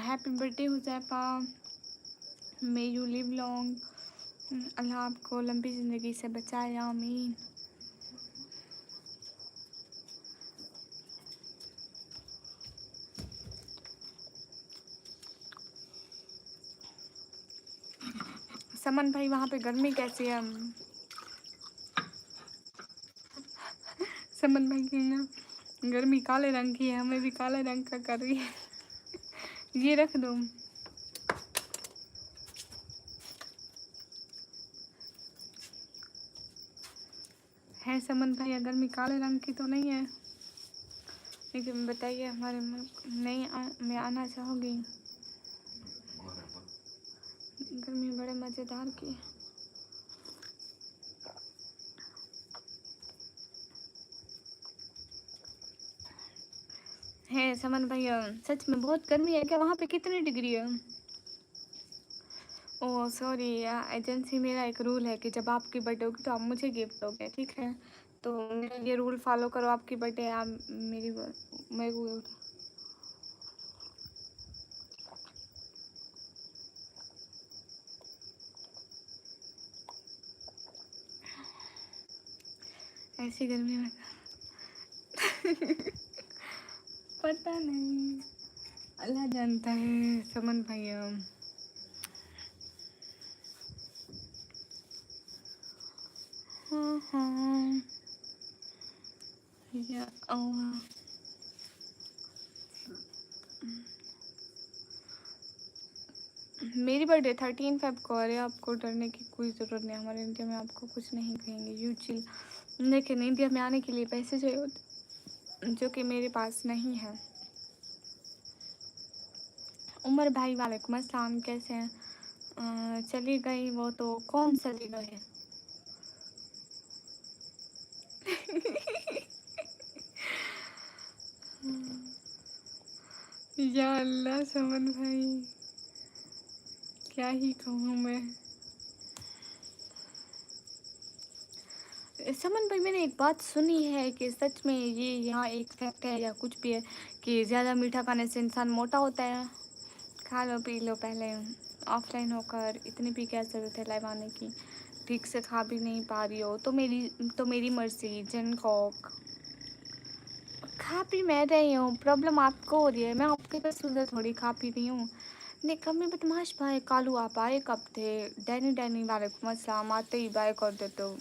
Happy birthday, Huzafa. May you live long. अल्लाह आपको लंबी ज़िंदगी से बचाए, आमीन। समन भाई वहाँ पे गर्मी कैसी है? समन भाई की ना गर्मी काले रंग की है, हमें भी काले रंग का कर रही है। ये रख दो। है समन भैया गर्मी काले रंग की तो नहीं है, लेकिन बताइए हमारे में आना चाहोगी? गर्मी बड़े मज़ेदार की है। समन भैया सच में बहुत गर्मी है क्या? वहाँ पे कितनी डिग्री है? ओह सॉरी, एजेंसी मेरा एक रूल है कि जब आपकी बर्थडे होगी तो आप मुझे गिफ्ट दोगे, ठीक है? तो मेरा ये रूल फॉलो करो, आपकी बर्थडे आप मेरे को ऐसी गर्मी में पता नहीं, अल्लाह जानता है समन भैया। हाँ या मेरी बर्थडे 13 फेब को। अरे आपको डरने की कोई ज़रूरत नहीं, हमारे इंडिया में आपको कुछ नहीं कहेंगे, यू चिल। लेकिन इंडिया में आने के लिए पैसे चाहिए होते, जो कि मेरे पास नहीं है। उमर भाई वालेकुम अस्सलाम, कैसे हैं? चली गई वो तो कौन चली गए? या अल्लाह समन भाई, क्या ही कहूँ मैं। समन भाई, मैंने एक बात सुनी है कि सच में ये यहाँ एक फैक्ट है या कुछ भी है कि ज़्यादा मीठा खाने से इंसान मोटा होता है। खा लो पी लो पहले, ऑफलाइन होकर इतनी भी क्या ज़रूरत है लाइव आने की। ठीक से खा भी नहीं पा रही हो तो मेरी मर्जी। जिन कोक खा पी मैं रही हूँ, प्रॉब्लम आपको हो रही है, मैं आपके पास सुंदर थोड़ी खा पी रही हूँ। ने कम में बदमाश भाई कालू, आप आए कब थे? डैनी डैनी वालेकुम अस्सलाम, आते ही बाय कर देते हो।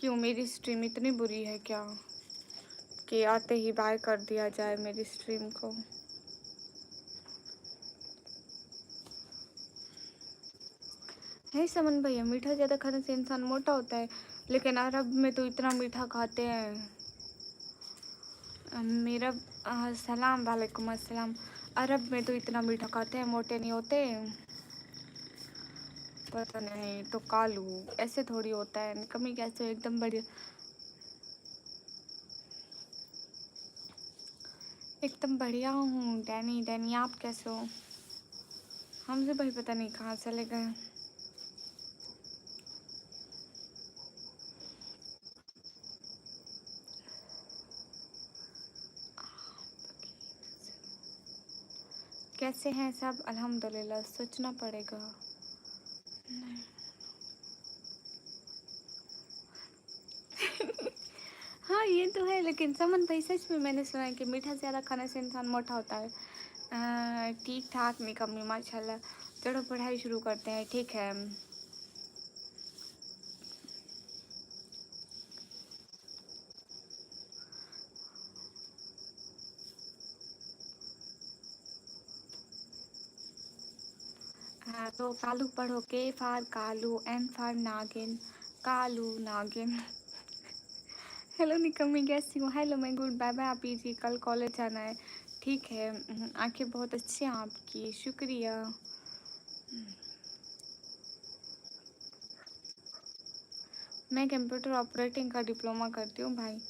क्यों, मेरी स्ट्रीम इतनी बुरी है क्या कि आते ही बाय कर दिया जाए मेरी स्ट्रीम को? है समन भैया, मीठा ज़्यादा खाने से इंसान मोटा होता है, लेकिन अरब में तो इतना मीठा खाते हैं। मेरा सलाम वालेकुम अस्सलाम। अरब में तो इतना मीठा खाते हैं, मोटे नहीं होते। पता नहीं तो कालू ऐसे थोड़ी होता है, कमी कैसे, एकदम बढ़िया, एकदम बढ़िया हूँ। डैनी डैनी आप कैसे हो? हमसे भाई पता नहीं कहाँ चले गए। कैसे हैं सब? अल्हम्दुलिल्लाह, सोचना पड़ेगा। हाँ ये तो है, लेकिन समन भाई सच में मैंने सुना है कि मीठा ज़्यादा खाने से इंसान मोटा होता है। ठीक ठाक निकम्मी माशाल्लाह। चलो पढ़ाई शुरू करते हैं, ठीक है। तो कालू पढ़ो, के फार कालू, एन फार नागिन, कालू नागिन। हेलो निकम्मी, कैसी हो? हेलो मैं गुड, बाय बाय। आप जी कल कॉलेज जाना है, ठीक है। आंखें बहुत अच्छी हैं आपकी, शुक्रिया। मैं कंप्यूटर ऑपरेटिंग का डिप्लोमा करती हूँ भाई।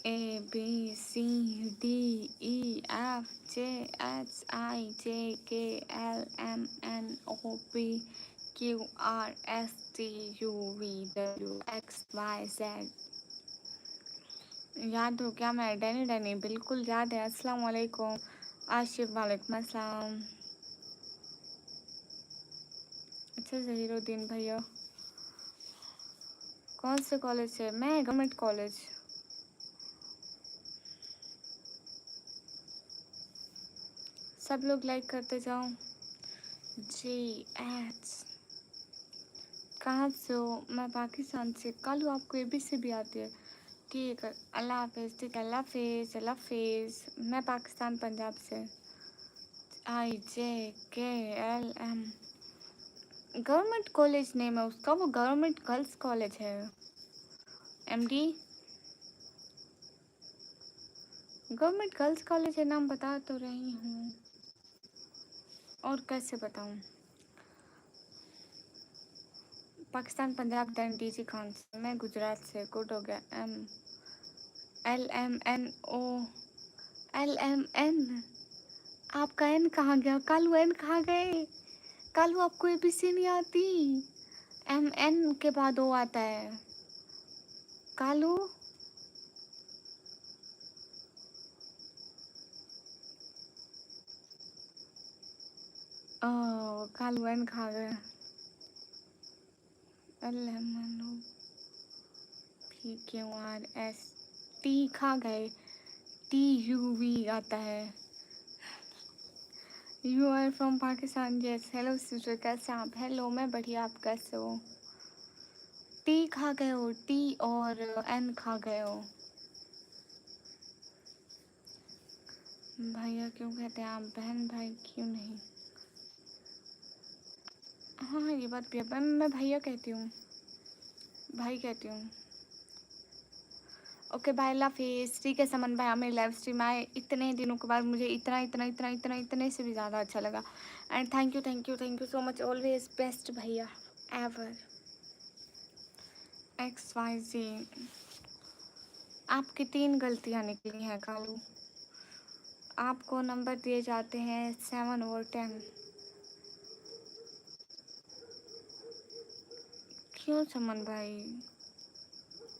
A B C D E F J H I J K L M N O P Q R S T U V W X Y Z. याद हो क्या? मैं डैनी डैनी बिल्कुल याद है। अस्सलाम वालेकुम आशिफ, वालेकुम अस्सलाम। अच्छा जहीरुद्दीन भैया, कौन से कॉलेज से? मैं गवर्नमेंट कॉलेज। सब लोग लाइक करते जाओ। जी एच, कहाँ से हो? मैं पाकिस्तान से। कालू आपको एबीसी भी आती है? ठीक है, अल्लाह हाफिज़। ठीक है, अल्लाह हाफिज़, अल्लाह हाफिज़। मैं पाकिस्तान पंजाब से। I J K L M, government college name है उसका, वो गवर्नमेंट गर्ल्स कॉलेज है। एमडी गवर्नमेंट गर्ल्स कॉलेज है, नाम बता तो रही हूँ, और कैसे बताऊँ? पाकिस्तान पंजाब दैन डीसी खान से। मैं गुजरात से। गुड हो गया। M L M N O, L M N. आपका एन कहाँ गया? कालू एन कहाँ गए? कालू आपको एबीसी नहीं आती? एम एन के बाद ओ आता है। कालू कालू एन कहाँ गया? L M N O P Q R S T कहाँ गए? टी यू वी आता है। You are from Pakistan? Yes. Hello sister, कैसे आप? हेलो मैं बढ़िया, आप कैसे हो? टी खा गए हो? टी और एन खा गए हो? भैया क्यों कहते हैं आप? बहन भाई क्यों नहीं? हाँ हाँ ये बात भी है, मैं भैया कहती हूँ, भाई कहती हूँ। ओके बाय, अल्लाह हाफिज़। ठीक है समन भाई, आप मेरी लाइव स्ट्रीम आए इतने दिनों के बाद, मुझे इतना इतना इतना इतना इतने से भी ज़्यादा अच्छा लगा। And thank you thank you thank you so much, always best भैया एवर। XYZ, आपकी 3 गलतियाँ निकली हैं कालू। आपको नंबर दिए जाते हैं 7 और 10। क्यों समन भाई,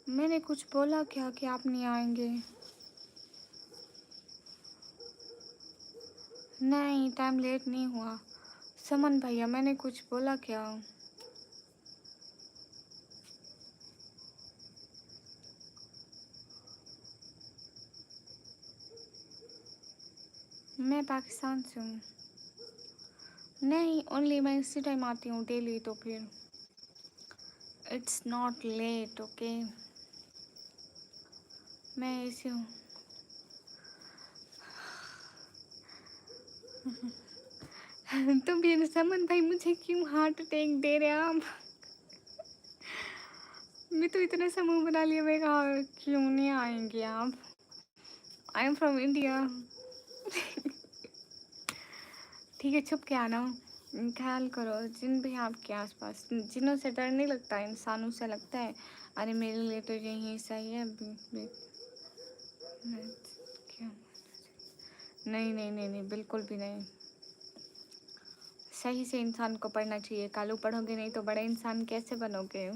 मैंने कुछ बोला क्या कि आप नहीं आएंगे? नहीं, टाइम लेट नहीं हुआ समन भैया, मैंने कुछ बोला क्या? मैं पाकिस्तान से हूँ। नहीं, ओनली मैं इसी टाइम आती हूँ डेली, तो फिर इट्स नॉट लेट। ओके, मैं ऐसी हूँ। तो फिर समन भाई मुझे क्यों हार्ट अटैक दे रहे हैं आप? मैं तो इतना समूह बना लिया, मैं कहा क्यों नहीं आएंगे आप? आई एम फ्रॉम इंडिया। ठीक है, छुप के आना। ख्याल करो जिन भी आपके आसपास, जिनों से डर नहीं लगता, इंसानों से लगता है। अरे मेरे लिए तो यही सही है क्या? नहीं नहीं नहीं नहीं, बिल्कुल भी नहीं। सही से इंसान को पढ़ना चाहिए, कालू पढ़ोगे नहीं तो बड़े इंसान कैसे बनोगे?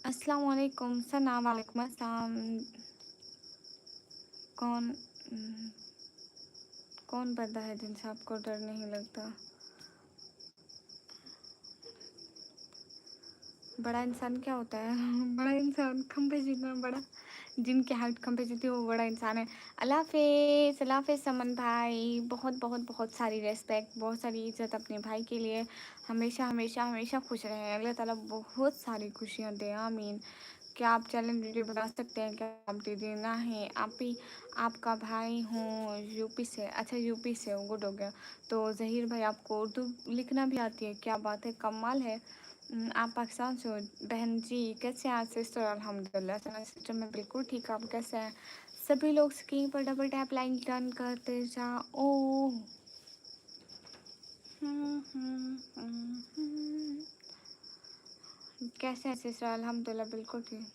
अस्सलाम वालेकुम सना, वालेकुम अस्सलाम। कौन कौन बंदा है जिनसे आपको डर नहीं लगता? बड़ा इंसान क्या होता है? बड़ा इंसान खंभे जितना बड़ा, जिनकी हाइट खंभे जितनी, वो बड़ा इंसान है। अल्लाह हाफिज़, अल्लाह हाफिज़ समन भाई, बहुत बहुत बहुत सारी रेस्पेक्ट, बहुत सारी इज्जत अपने भाई के लिए। हमेशा हमेशा हमेशा खुश रहें, अल्लाह ताला बहुत सारी खुशियाँ दे, आमीन। क्या आप चैलेंज वीडियो बना सकते हैं? क्या आप दीदी? ना है, आप ही आपका भाई हूँ यूपी से। अच्छा यूपी से हो, गुड हो गया। तो ज़हीर भाई आपको उर्दू लिखना भी आती है? क्या बात है, कमाल है। आप पाकिस्तान से हो? बहन जी कैसे हैं सिस्टर? अल्हम्दुलिल्लाह सिस्टर, मैं बिल्कुल ठीक। आप कैसे हैं? सभी लोग स्क्रीन पर डबल टैप लाइक डन करते जाओ। कैसे हैं सिस्टर? अल्हम्दुलिल्लाह बिल्कुल ठीक।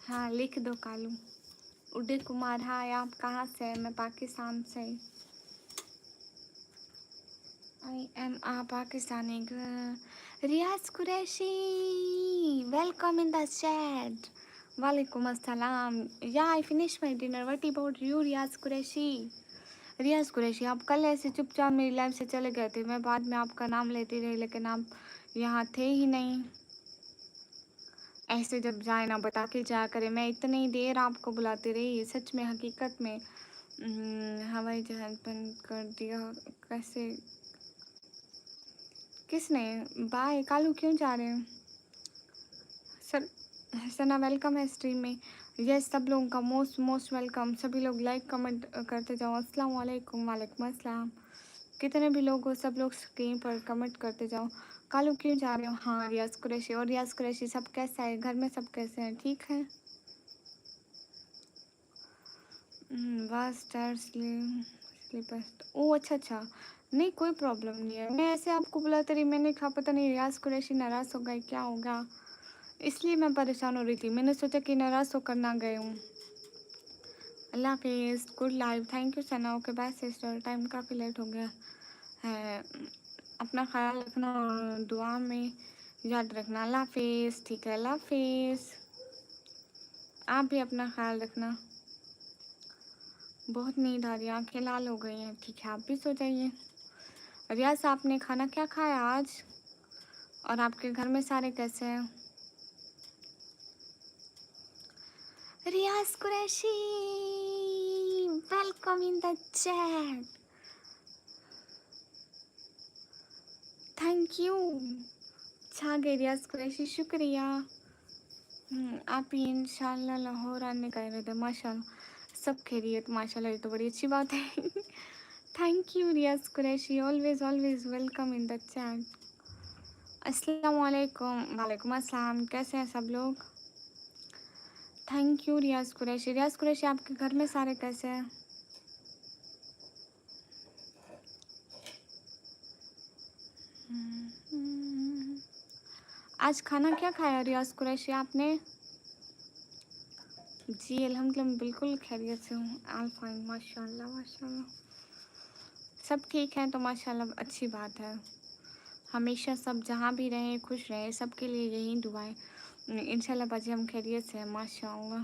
हाँ लिख दो कालू। उदय कुमार, हाय, आप कहाँ से हैं? मैं पाकिस्तान से। I am a Pakistani girl. Riaz Qureshi, welcome in the chat. वालेकुम अस्सलाम। Yeah I finish my dinner, what about you रियाज कुरैशी? रियाज कुरैशी, आप कल ऐसे चुपचाप मेरी लाइफ से चले गए थे, मैं बाद में आपका नाम लेती रही लेकिन आप यहाँ थे ही नहीं। ऐसे जब जाए ना बता के जाया करे, मैं इतनी देर आपको बुलाती रही, सच में हकीकत में। हवाई जहाज बंद कर दिया कैसे? किसने? बाय कालू, क्यों जा रहे हैं? सर सना वेलकम है स्ट्रीम में। यस, सब लोगों का मोस्ट मोस्ट वेलकम। सभी लोग लाइक कमेंट करते जाओ। अस्सलाम वालेकुम, वालेकुम अस्सलाम। कितने भी लोग हो, सब लोग स्क्रीन पर कमेंट करते जाओ। कालू क्यों जा रहे हो? हाँ रियाज कुरैशी, और रियाज कुरैशी सब कैसा है? घर में सब कैसे हैं? ठीक है। Bus sleeper. ओ अच्छा अच्छा, नहीं कोई प्रॉब्लम नहीं है। मैं ऐसे आपको बुलाते रही, मैंने कहा पता नहीं रियाज कुरैशी नाराज़ हो गए, क्या होगा, इसलिए मैं परेशान हो रही थी। मैंने सोचा कि नाराज़ होकर ना गए हूँ। अल्लाह हाफिज़, good life, thank you Sana. Okay bye sister, time काफ़ी लेट हो गया है। अपना ख्याल रखना और दुआ में याद रखना। अल्लाह हाफिज़। ठीक है, अल्लाह हाफिज़। आप भी अपना ख्याल रखना। बहुत नींद आ रही है, आँखें लाल हो गई हैं। ठीक है, आप भी सो जाइए। रियाज, आपने खाना क्या खाया आज? और आपके घर में सारे कैसे हैं? Riaz Qureshi, welcome in the chat. Thank you. छा गए रियाज कुरैशी, शुक्रिया। आप ही इंशाल्लाह लाहौर आने का इरादा, माशाल्लाह सब खैरियत माशाल्लाह, ये तो बड़ी अच्छी बात है। Thank you Riyaz Qureshi, always always welcome in the chat. अस्सलाम वालेकुम। वालेकुम अस्सलाम, कैसे हैं सब लोग? थैंक यू रियाज कुरैशी। रियाज कुरैशी, आपके घर में सारे कैसे हैं? आज खाना क्या खाया रियाज कुरैशी आपने? जी अल्हम्दुलिल्लाह मैं बिल्कुल खैरियत से हूँ, ऑल फाइन माशाल्लाह माशाल्लाह। सब ठीक है तो माशाल्लाह अच्छी बात है। हमेशा सब जहाँ भी रहें खुश रहें, सबके लिए यही दुआएं। इंशाल्लाह बाजी हम खैरियत से हैं माशाल्लाह।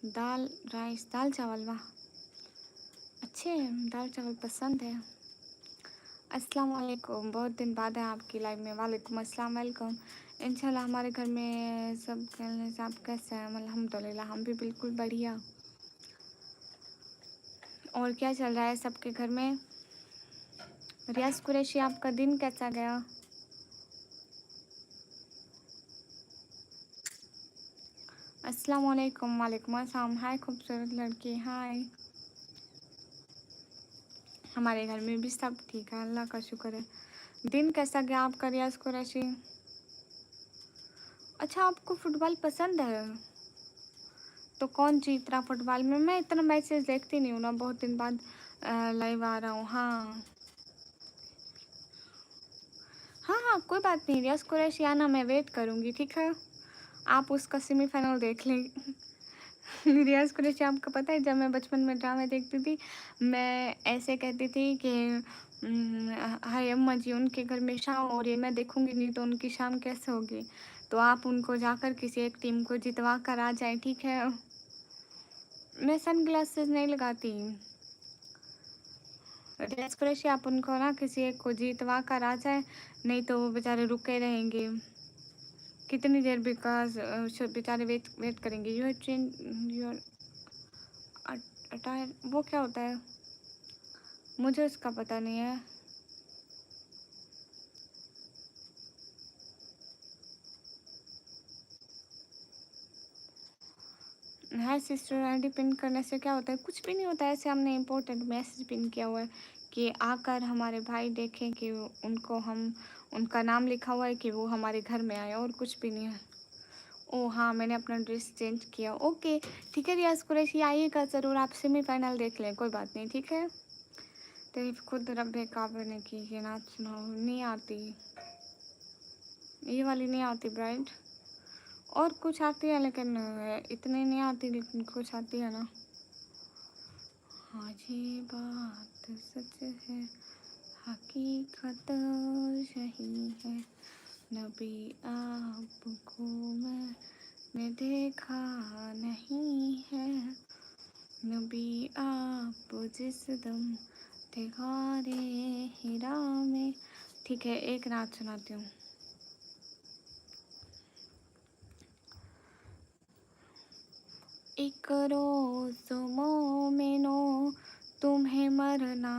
दाल राइस, दाल चावल, वाह अच्छे हैं, दाल चावल पसंद है। अस्सलाम वालेकुम, बहुत दिन बाद है आपकी लाइव में। वालेकुम अस्सलाम, वेलकम। इंशाल्लाह हमारे घर में सब कहने से आप कैसे हैं? अल्हम्दुलिल्लाह हम भी बिल्कुल बढ़िया। और क्या चल रहा है सबके घर में? रियाज कुरैशी, आपका दिन कैसा गया? अस्सलाम वालेकुम। वालेकुम अस्सलाम। हाय खूबसूरत लड़की, हाय। हमारे घर में भी सब ठीक है, अल्लाह का शुक्र है। दिन कैसा गया आपका रियाज कुरैशी? अच्छा, आपको फुटबॉल पसंद है? तो कौन जीत रहा फुटबॉल में? मैं इतना मैसेज देखती नहीं हूँ ना, बहुत दिन बाद लाइव आ रहा हूँ। हाँ हाँ हाँ, कोई बात नहीं रियाज कुरैशी, आना, मैं वेट करूँगी, ठीक है? आप उसका सेमीफाइनल देख लें। रियाज कुरैशी, आपको पता है जब मैं बचपन में ड्रामे देखती थी, मैं ऐसे कहती थी कि हाय अम्मा जी, उनके घर में शाम हो रही है, मैं देखूंगी नहीं तो उनकी शाम कैसे होगी। तो आप उनको जाकर किसी एक टीम को जितवा कर आ जाए, ठीक है? मैं सन ग्लासेस नहीं लगाती। रियाज कुरैशी, आप उनको ना किसी एक को जितवा कर आ जाए, नहीं तो वो बेचारे रुके रहेंगे कितनी देर, बिकॉज बेचारे वेट वेट करेंगे। यू ट्रेन योर अटायर, वो क्या होता है? मुझे उसका पता नहीं है। है सिस्टर, आईडी पिन करने से क्या होता है? कुछ भी नहीं होता है, ऐसे हमने इम्पोर्टेंट मैसेज पिन किया हुआ है कि आकर हमारे भाई देखें कि उनको हम, उनका नाम लिखा हुआ है कि वो हमारे घर में आए, और कुछ भी नहीं है। ओ हाँ, मैंने अपना ड्रेस चेंज किया, ओके ठीक है। रियाज कुरैशी आइएगा ज़रूर, आप सेमीफाइनल देख लें, कोई बात नहीं, ठीक है? तारीफ खुद रब्बे काबे ने की, ये नाच सुनाओ, नहीं आती, ये वाली नहीं आती ब्राइड। और कुछ आती है लेकिन इतनी नहीं आती, लेकिन कुछ आती है ना। हाँ ये बात सच है, हकीकत यही है, नबी आपको मैंने देखा नहीं है, नबी आप जिस दम थे गारे हिरा में। ठीक है, एक रात सुनाती हूँ। एक रोज़ मोमिनो तुम्हें मरना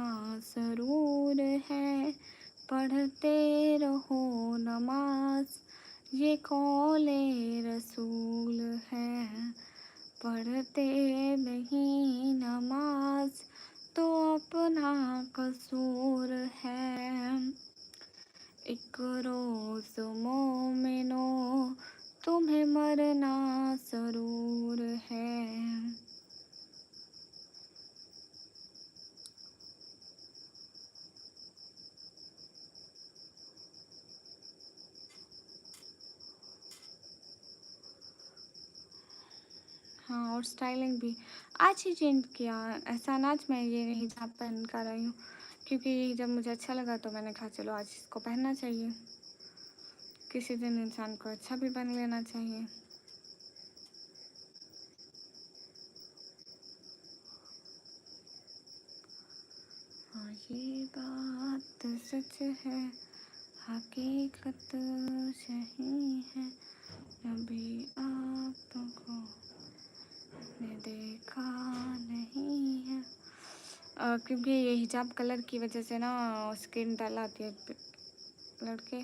ज़रूर है, पढ़ते रहो नमाज, ये कौले रसूल है। पढ़ते नहीं नमाज तो अपना कसूर है। एक रोज़ मोमिनो तुम्हें मरना ज़रूर है। हाँ, और स्टाइलिंग भी आज ही चेंज किया। ऐसा ना आज मैं ये हिजाब पहन कर आई हूँ, क्योंकि ये हिजाब मुझे अच्छा लगा तो मैंने कहा चलो आज इसको पहनना चाहिए। किसी दिन इंसान को अच्छा भी पहन लेना चाहिए। हाँ ये बात सच है, हकीकत सही है, अभी आपको ने देखा नहीं है। क्योंकि ये हिजाब कलर की वजह से ना स्किन डल आती है लड़के।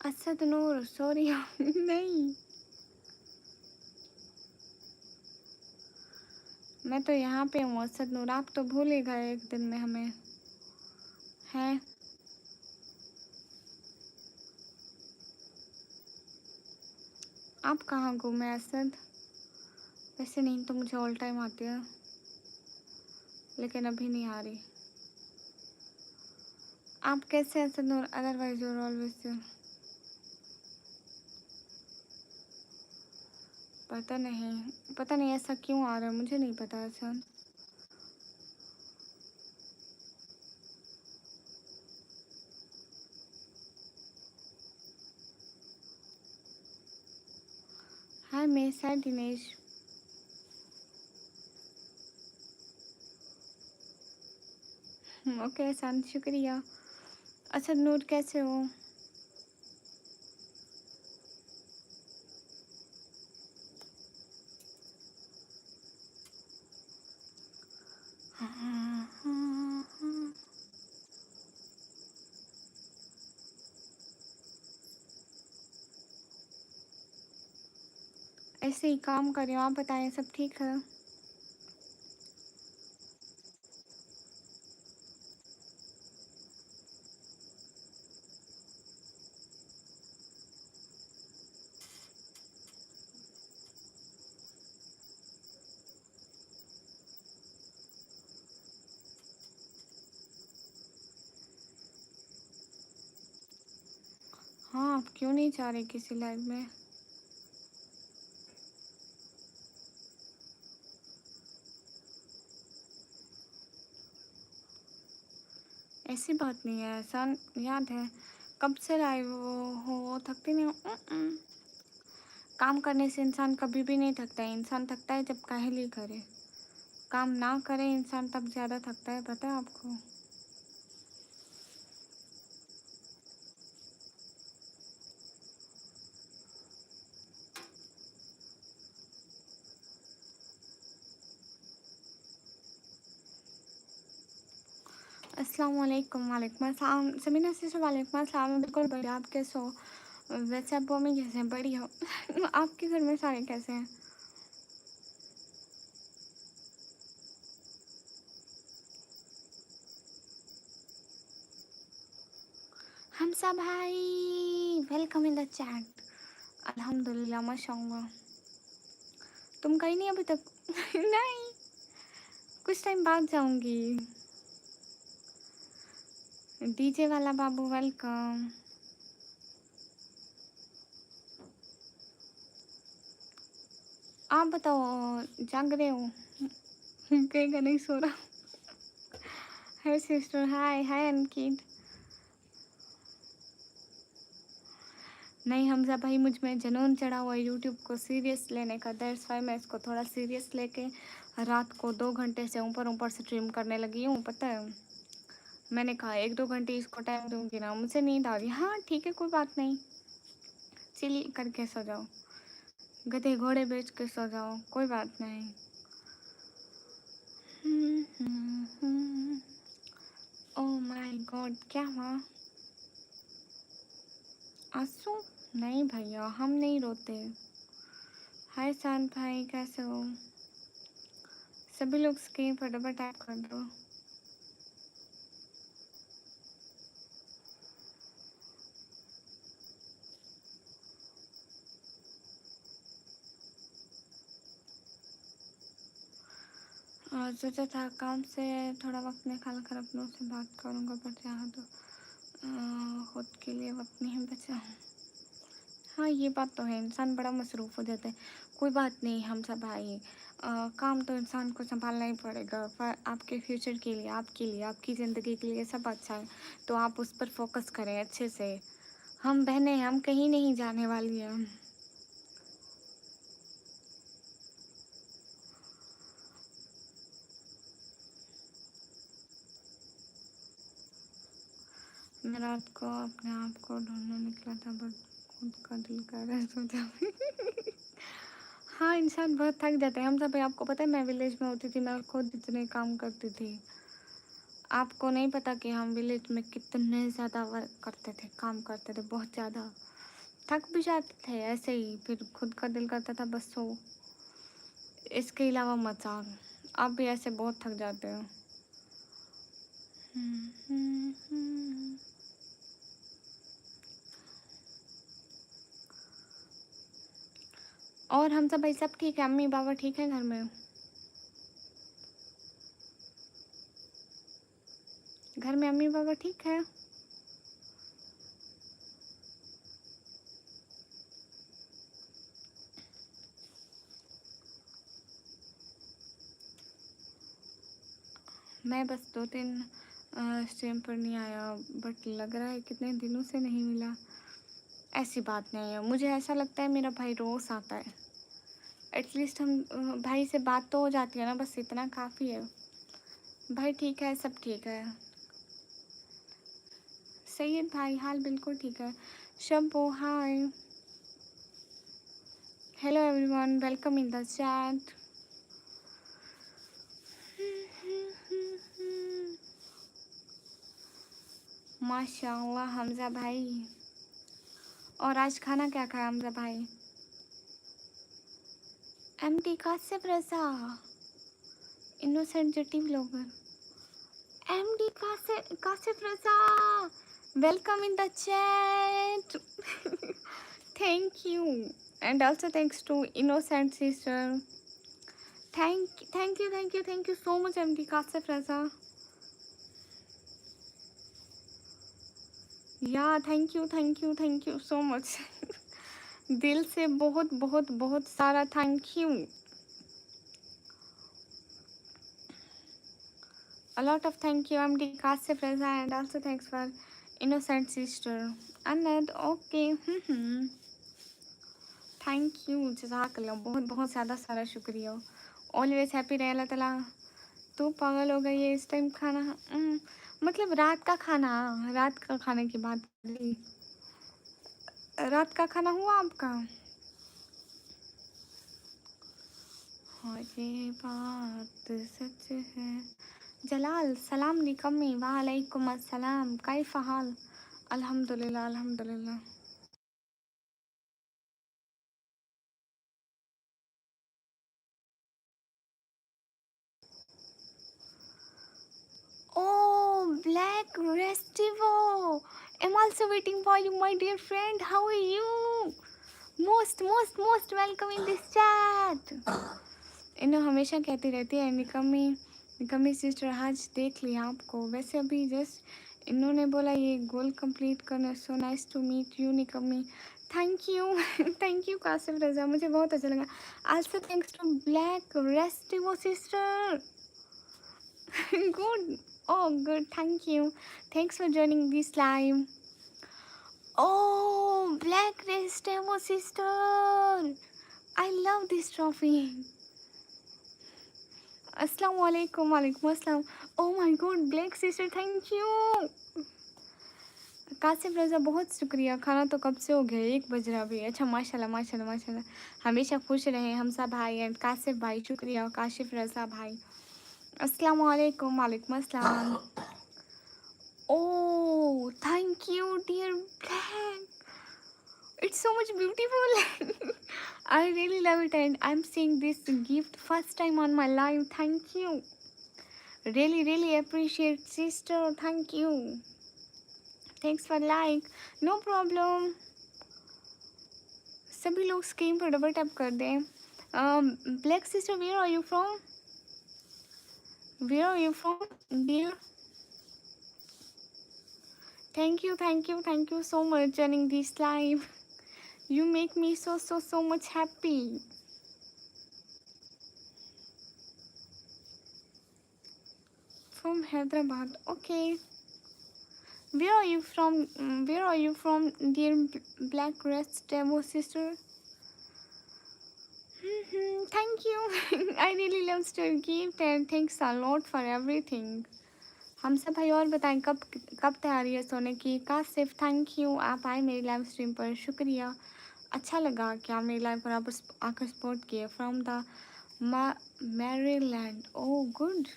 असद नूर सॉरी नहीं, मैं तो यहाँ पे हूँ असद नूर। आप तो भूल ही गए एक दिन में हमें। हैं आप कहाँ घूमे असद? वैसे नींद तो मुझे ऑल टाइम आती है, लेकिन अभी नहीं आ रही। आप कैसे हैं Asad Noor? Otherwise your always. पता नहीं ऐसा क्यों आ रहा है, मुझे नहीं पता असद। हाय मेसा दिनेश। ओके एहसान शुक्रिया। असद नूर कैसे हो? ऐसे ही काम कर रही हूँ, आप बताएं सब ठीक है? हाँ आप क्यों नहीं जा रहे किसी लाइव में? ऐसी बात नहीं है एहसान, याद है कब से लाइव हो थकती नहीं हो। काम करने से इंसान कभी भी नहीं थकता है। इंसान थकता है जब काहली करे। काम ना करे इंसान तब ज़्यादा थकता है, पता है आपको? अस्सलाम वालेकुम। वालेकुम अस्सलाम समीना से। वालेकुम अस्सलाम। बिल्कुल बढ़िया, आप कैसे हो? वैसे आप मम्मी कैसे हैं? बढ़िया। आपके घर में सारे कैसे हैं? हमसा भाई वेलकम इन द चैट। अल्हम्दुलिल्लाह माशाअल्लाह। तुम गई नहीं अभी तक? नहीं, कुछ टाइम बाद जाऊंगी। डीजे वाला बाबू वेलकम। आप बताओ, जाग रहे हो? कहेगा नहीं सो रहा। Hi sister. Hi hi Ankit. नहीं हमजा भाई, मुझ में जुनून चढ़ा हुआ है यूट्यूब को सीरियस लेने का। दैट्स वाई मैं इसको थोड़ा सीरियस लेके रात को 2 घंटे से ऊपर ऊपर स्ट्रीम करने लगी हूँ, पता है? मैंने कहा 1-2 घंटे इसको टाइम दूंगी ना, मुझे नींद आ रही। हाँ ठीक है, कोई बात नहीं, चिल करके सो जाओ, गधे घोड़े बेच के सो जाओ, कोई बात नहीं। ओह माय गॉड, क्या हुआ? आंसू? नहीं भैया हम नहीं रोते। हाय शांत भाई, कैसे हो? सभी लोग स्क्रीन फटाफट टाइप कर दो। और सोचा था काम से थोड़ा वक्त निकाल कर अपनों से बात करूँगा, बट यहाँ तो खुद के लिए वक्त नहीं बचा। हाँ, ये बात तो है, इंसान बड़ा मसरूफ़ हो जाता है। कोई बात नहीं, हम सब भाई। काम तो इंसान को संभालना ही पड़ेगा, पर आपके फ्यूचर के लिए, आपके लिए, आपकी ज़िंदगी के लिए सब अच्छा है, तो आप उस पर फोकस करें अच्छे से। हम बहनें, हम कहीं नहीं जाने वाली हैं। मैं रात को अपने आप को ढूंढने निकला था, बट खुद का दिल कर रहा है, सोचा। हाँ, इंसान बहुत थक जाता है। हम सब, आपको पता है, मैं विलेज में होती थी, मैं खुद इतने काम करती थी। आपको नहीं पता कि हम विलेज में कितने ज़्यादा वर्क करते थे, काम करते थे, बहुत ज़्यादा। थक भी जाते थे ऐसे ही, फिर खुद का दिल करता था बस सो। इसके अलावा मजाक। आप भी ऐसे बहुत थक जाते हो। हम्म, हम्म, हम्म। और हम सब भाई सब ठीक है? अम्मी बाबा ठीक है घर में? घर में अम्मी बाबा ठीक है? मैं बस 2-3 स्ट्रीम पर नहीं आया, बट लग रहा है कितने दिनों से नहीं मिला। ऐसी बात नहीं है, मुझे ऐसा लगता है मेरा भाई रोज़ आता है। एटलीस्ट हम भाई से बात तो हो जाती है ना, बस इतना काफ़ी है। भाई ठीक है, सब ठीक है। सैयद भाई हाल बिल्कुल ठीक है। Shampu hi, hello everyone, welcome in the chat. माशाल्लाह हमजा भाई। और आज खाना क्या खाया हमजा भाई? MD Kashif Raza, innocent Jatti blogger. MD Kashif Raza, welcome in the chat. Thank you, and also thanks to innocent sister. Thank you so much MD Kashif Raza. Yeah thank you so much. दिल से बहुत बहुत बहुत सारा thank you. A lot of thank you, MD Kasif Reza, and also thanks for innocent sister. Anand, okay. Thank you, जज़ाकल्लाह, बहुत बहुत ज़्यादा सारा शुक्रिया। ऑलवेज हैप्पी रहे अल्लाह ताला। तू पागल हो गई है इस टाइम खाना? मतलब रात का खाना, रात का खाने की बात कर रही। रात का खाना हुआ आपका? हाँ, ये बात सच है। जलाल सलाम निकम्मी, वालेकुम अस्सलाम, कैफ हाल? अल्हम्दुलिल्लाह अल्हम्दुलिल्लाह। Oh, Black Restivo! I'm also waiting for you, my dear friend. How are you? Most welcome in this chat. इन्हें हमेशा कहती रहती है निकम्मी, निकम्मी सिस्टर। आज देख लिया आपको। वैसे अभी जस्ट इन्होंने बोला ये गोल कंप्लीट करना। So nice to meet you Nikammi. Thank you. Thank you Kashif Raza, मुझे बहुत अच्छा लगा। Also thanks to black Restivo sister. Good. Oh, good. Thank you. Thanks for joining this live. Oh, Black Race Demo sister. I love this trophy. Assalamu alaikum. Walaikum assalam. Oh my God, Black sister, thank you. Kashif Raza बहुत शुक्रिया। खाना तो कब से हो गया, 1 बज रहा भी। अच्छा, माशाल्लाह माशाल्लाह माशाल्लाह। हमेशा खुश रहें हम सब भाई। एंड कासिफ भाई शुक्रिया, काशिफ रज़ा भाई। अस्सलाम वालेकुम। वालेकुम अस्सलाम। Oh, thank you, dear Black. It's so much beautiful. I really love it, and I'm seeing this gift first time on my live. Thank you. Really, really appreciate, sister. Thank you. Thanks for like. No problem. सभी लोग screen पर double tap कर दें. Black sister, where are you from? Where are you from, dear? Thank you, thank you, thank you so much joining this live. You make me so much happy. From Hyderabad. Okay. Where are you from? Where are you from, dear Black Rest Demo sister? Thank you. I really love your gift and thanks a lot for everything. हम सब भाई और बताएं कब कब तैयारी है सोने की. कासिफ थैंक यू, आप आए मेरी लाइव स्ट्रीम पर, शुक्रिया. अच्छा लगा कि आप मेरी लाइव पर आप आकर सपोर्ट किए. From the Maryland. Oh good.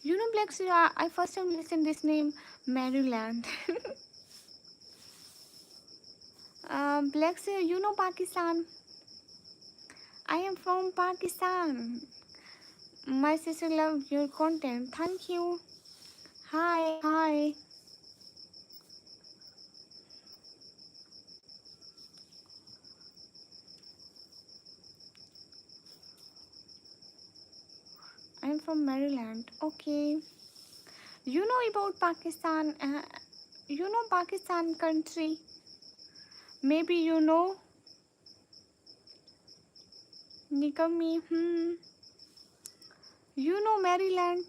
You know, Black Sir, I first time listened this name, Maryland. Black Sir, you know Pakistan. I am from Pakistan. My sister loves your content. Thank you. Hi, hi. I am from Maryland. Okay. You know about Pakistan. You know Pakistan country. Maybe you know. Nikami. You know Maryland.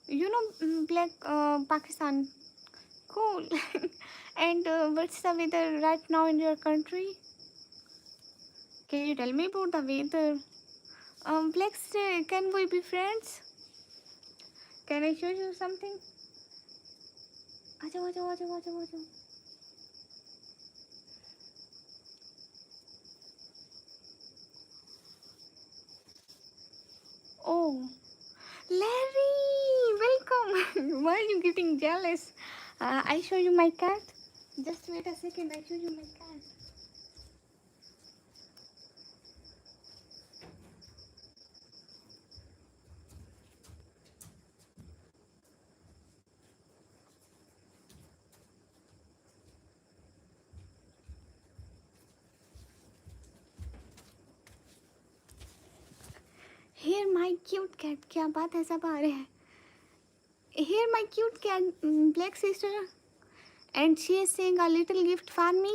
You know Black Pakistan. Cool. And what's the weather right now in your country? Can you tell me about the weather? Black, can we be friends? Can I show you something? आजाओ आजाओ आजाओ आजाओ आजाओ. Oh, Larry, welcome. Why are you getting jealous? I show you my cat. Just wait a second. I show you my cat. Here my cute cat. क्या बात है सब आ रहे हैं. Here my cute cat, Black sister, and she is saying a little gift for me.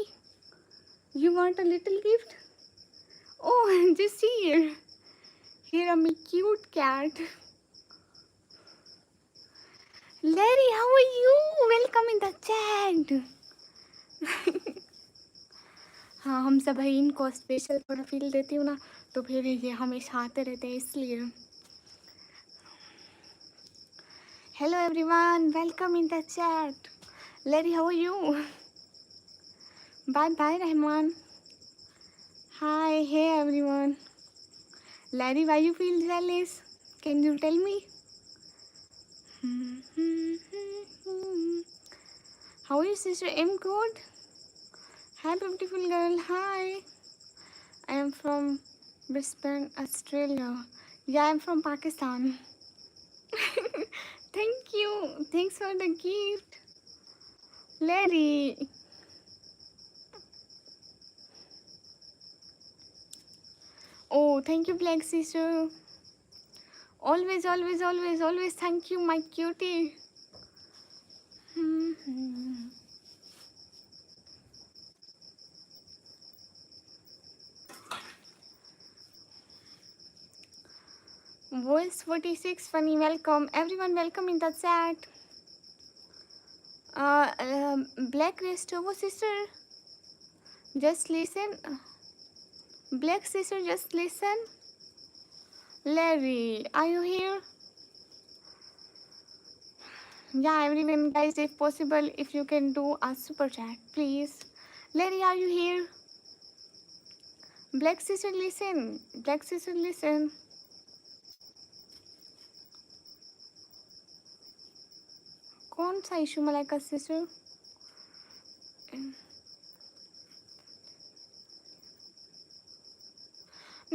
You want a little gift? Oh, just here. Here are my cute cat. Larry, how are you? Welcome in the chat. हाँ, हम सब भाई इनको special थोड़ा feel देती हूँ ना, तो फिर ये हमेशा आते रहते हैं इसलिए. Hello everyone, welcome in the chat. Larry, how are you? Bye bye Rahman. Hi, hey everyone. Larry, why you feel jealous? Can you tell me? How are you, sister? I'm good. Hi, beautiful girl. Hi. I am from Brisbane, Australia. Yeah, I'm from Pakistan. Thank you. Thanks for the gift. Larry. Oh, thank you, Black sister. Always, always, always, always thank you, my cutie. Voice 46 funny, welcome. Everyone, welcome in the chat. Black Restovo sister, just listen. Black sister, just listen. Larry, are you here? Yeah, everyone, guys, if possible, if you can do a super chat, please. Larry, are you here? Black sister, listen. Black sister, listen. कौन सा issue Malaika sister?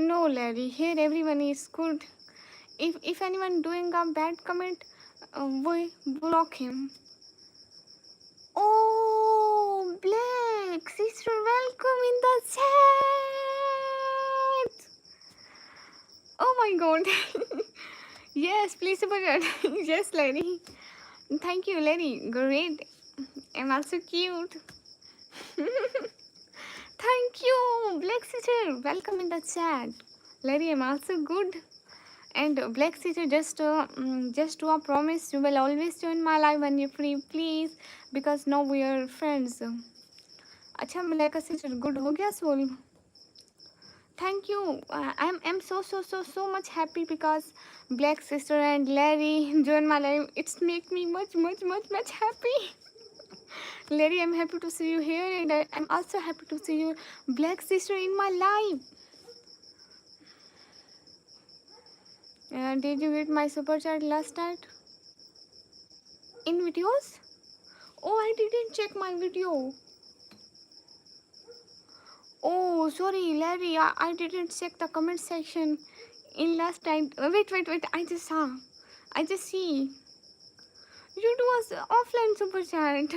No, Larry. Here everyone is good. If anyone doing a bad comment, we block him. Oh, Black sister, welcome in the chat. Oh my God. Yes, please support her. Yes, Larry. Thank you, Larry. Great. I'm also cute. Thank you, Black sister. Welcome in the chat. Larry, I'm also good. And Black sister, just do a promise. You will always join my live when you're free, please. Because now we are friends. अच्छा Black sister, good हो गया soul. Thank you. I'm so much happy because Black sister and Larry join my live. It's make me much happy. Larry, I'm happy to see you here, and I'm also happy to see you, Black sister, in my live. Did you get my super chat last night? In videos? Oh, I didn't check my video. Oh, sorry, Larry. I didn't check the comment section in last night. Wait. I just saw. I just see. You do us offline super chat.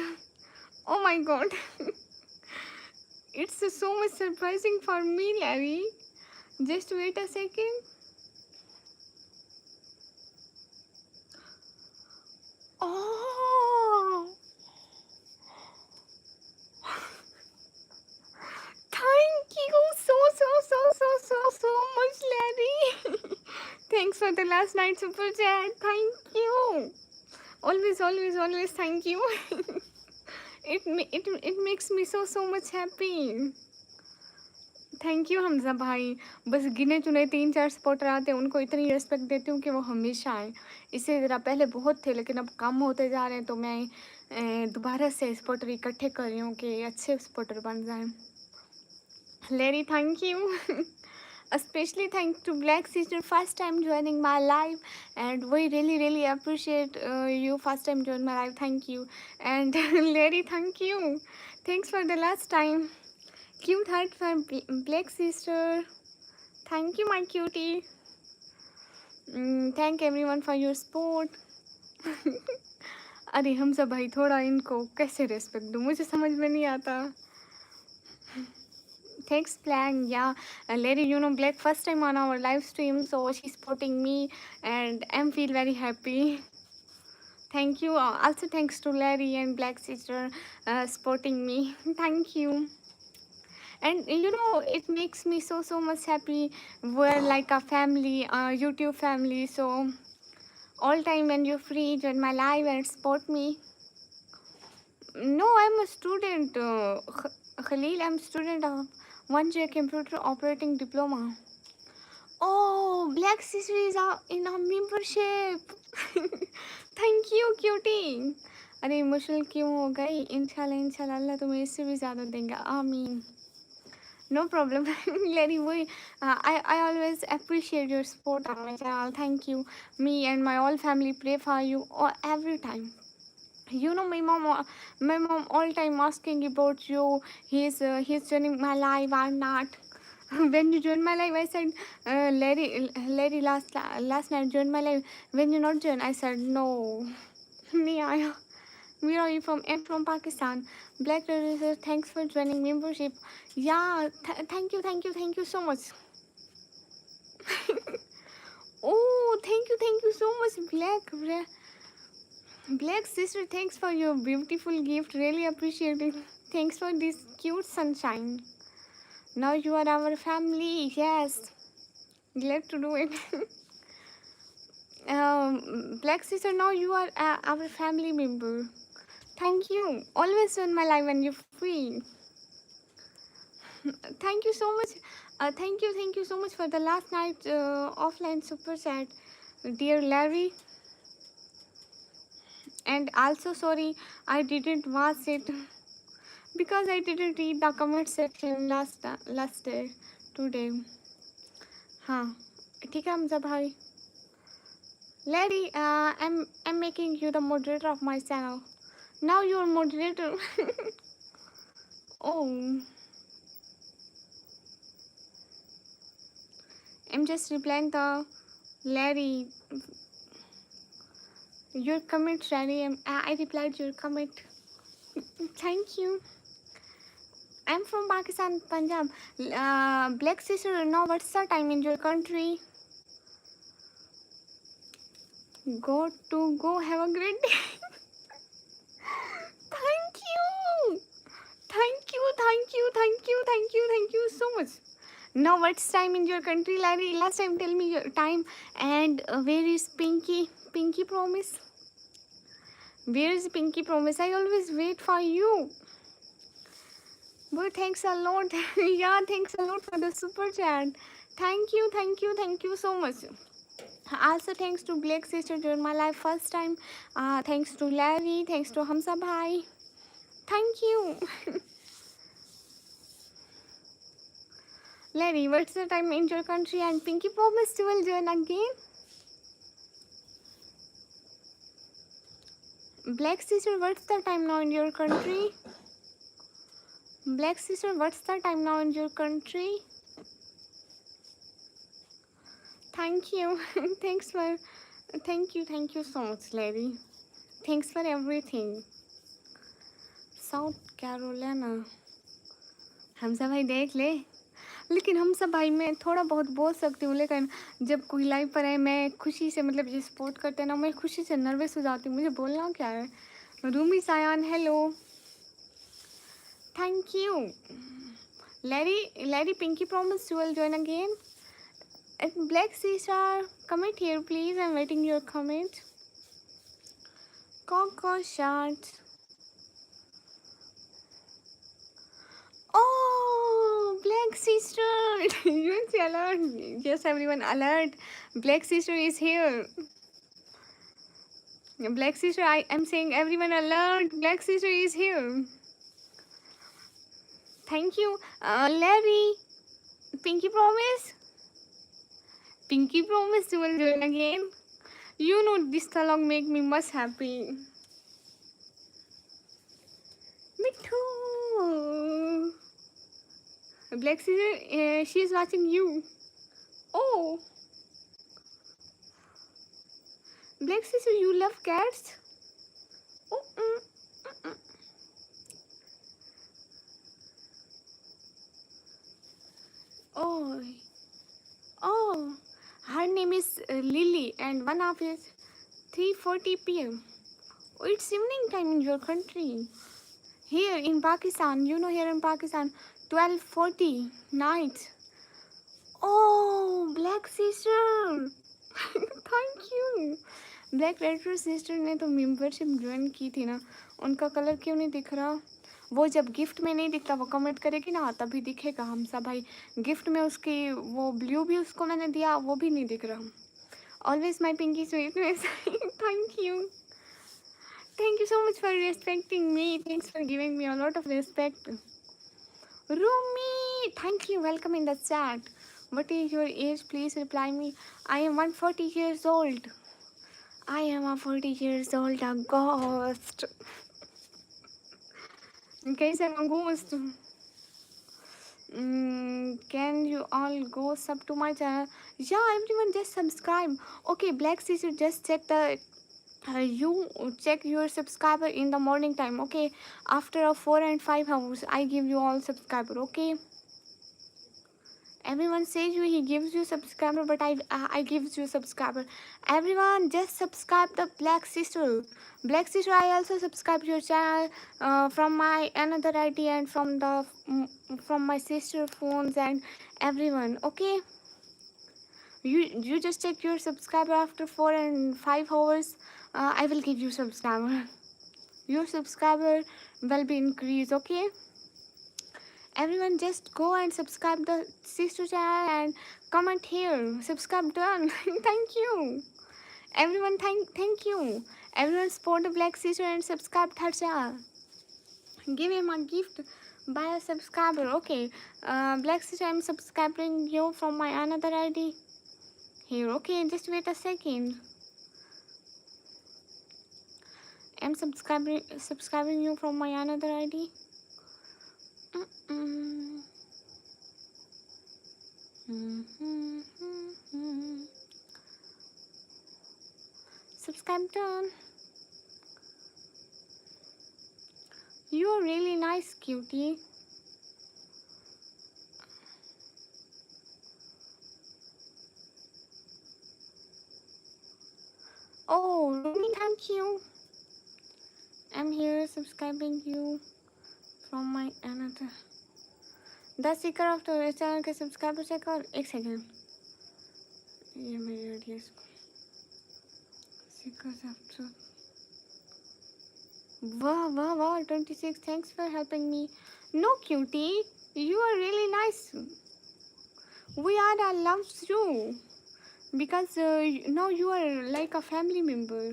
Oh my God. It's so much surprising for me, Larry. Just wait a second. Oh. Thank you so much, Larry. Thanks for the last night super chat. Thank you. Always thank you. it makes me so much happy. Thank you Hamza भाई. बस गिने चुने 3-4 supporter आते हैं, उनको इतनी respect देती हूँ कि वो हमेशा आए. इससे ज़रा पहले बहुत थे, लेकिन अब कम होते जा रहे हैं, तो मैं दोबारा से सपोर्टर इकट्ठे कर रही हूँ कि अच्छे सपोर्टर बन जाएं. Larry, thank you. Especially thanks to Black sister, first time joining my live, and we really appreciate you first time join my live. Thank you. And Larry, thank you. Thanks for the last time. Cute heart for Black sister. Thank you, my cutie. Thank everyone for your support. अरे हम सब भाई, थोड़ा इनको कैसे respect दूँ, मुझे समझ में नहीं आता. Thanks, Black. Yeah, Larry, you know, Black first time on our live stream, so she's supporting me, and I'm feel very happy. Thank you. Also, thanks to Larry and Black sister supporting me. Thank you. And you know, it makes me so much happy. We're like a family, YouTube family. So all time when you're free, join my live and support me. No, I'm a student. Khalil, I'm a student of 1J Computer Operating Diploma. Oh, Black sister is in our membership. Thank you, cutie. अरे मुश्किल क्यों हो गई. इंशाल्लाह अल्लाह तुम्हें इससे भी ज़्यादा देंगे. आमीन. No problem. Larry, I always appreciate your support on my channel. Thank you. Me and my whole family pray for you every time. You know, my mom all time asking about you. He's joining my live or not. When you join my live, I said, Larry last night joined my live. When you not join, I said no. Yeah. Where are you from? I'm from Pakistan. Black Roses, thanks for joining membership. Yeah, thank you so much. Oh, thank you so much, Black sister. Thanks for your beautiful gift. Really appreciate it. Thanks for this cute sunshine. Now you are our family. Yes, glad to do it. Black sister, now you are our family member. Thank you. Always on my live when you're free. Thank you so much. Thank you so much for the last night offline super chat, dear Larry. And also sorry I didn't watch it because I didn't read the comment section last day today. हाँ ठीक है हमजा भाई. Larry, I'm making you the moderator of my channel. Now you're moderator. Oh. I'm just replying the Larry. Your comment, Larry. I replied your comment. Thank you. I'm from Pakistan, Punjab. Black sister, now what's the time in your country? Go have a great day. Thank you. Thank you so much. Now what's time in your country, Larry? Last time tell me your time. And where is Pinky? Pinky promise? Where is Pinky promise? I always wait for you. But thanks a lot. Yeah, thanks a lot for the super chat. Thank you so much. Also thanks to Black sister during my life first time. Thanks to Larry, thanks to Hamza bhai. Thank you. Larry, what's the time in your country? And Pinky promised you will join again. Black sister, what's the time now in your country? Black sister, what's the time now in your country? Thank you. Thank you so much, Larry. Thanks for everything. South Carolina. हमसा भाई देख ले, लेकिन हमसा भाई मैं थोड़ा बहुत बोल सकती हूँ, लेकिन जब कोई लाइव पर है मैं खुशी से मतलब जो सपोर्ट करते हैं ना, मैं खुशी से नर्वस हो जाती हूँ, मुझे बोलना क्या है. Rumi Sayan hello. Thank you. Larry Pinky promised you will join again. And Black Caesar, comment here please. I'm waiting your comment. Coco shots. Oh, Black sister. You see alert. Yes, everyone alert. Black sister is here. Black sister, I am saying everyone alert. Black sister is here. Thank you. Larry, Pinky promise. Pinky promise you will join again. You know this dialogue make me much happy. Me too. Black sister, she is watching you. Oh, Black sister, you love cats? Oh, oh, oh. Her name is Lily, and 1/2 is 3:40 p.m. Oh, it's evening time in your country. Here in Pakistan, you know, here in Pakistan, 12:40 night. Oh, Black sister. Thank you. Black raider sister ने तो membership join की थी ना, उनका colour क्यों नहीं दिख रहा? वो जब गिफ्ट में नहीं दिखता वो कमेंट करेगी ना, तभी दिखेगा. हमसा भाई गिफ्ट में उसकी वो ब्लू भी उसको मैंने दिया, वो भी नहीं दिख रहा. Always my pinky sweetness. Thank you so much for respecting me. Thanks for giving me a lot of respect. Rumi, thank you. Welcome in the chat. What is your age? Please reply me. I am 140 years old. I am a 40 years old, a ghost. कैसे I'm a ghost? Can you all go sub to my channel? Yeah, everyone just subscribe. Okay, Black sister, just check the you check your subscriber in the morning time. Okay, after 4 and 5 hours I give you all subscriber. Okay, everyone says he gives you subscriber, but I gives you subscriber. Everyone just subscribe the Black sister. Black sister, I also subscribe your channel from my another ID and from my sister phones and everyone. Okay, you just check your subscriber after 4 and 5 hours. I will give you subscriber. Your subscriber will be increased. Okay, everyone just go and subscribe the sister channel and comment here. Subscribe done. Thank you everyone. Thank you everyone. Support the Black sister and subscribe her channel. Give him a gift by a subscriber. Okay, Black sister, I'm subscribing you from my another ID here. Okay, just wait a second. I'm subscribing you from my another ID. subscribe done. You're really nice, cutie. Oh, Rumi, thank you. I'm here subscribing you from my another. The seeker of the channel के subscriber check और एक second ये मेरी ID seekers of truth. Wow, 26. Thanks for helping me. No, cutie, you are really nice. We are, I love you because now you are like a family member.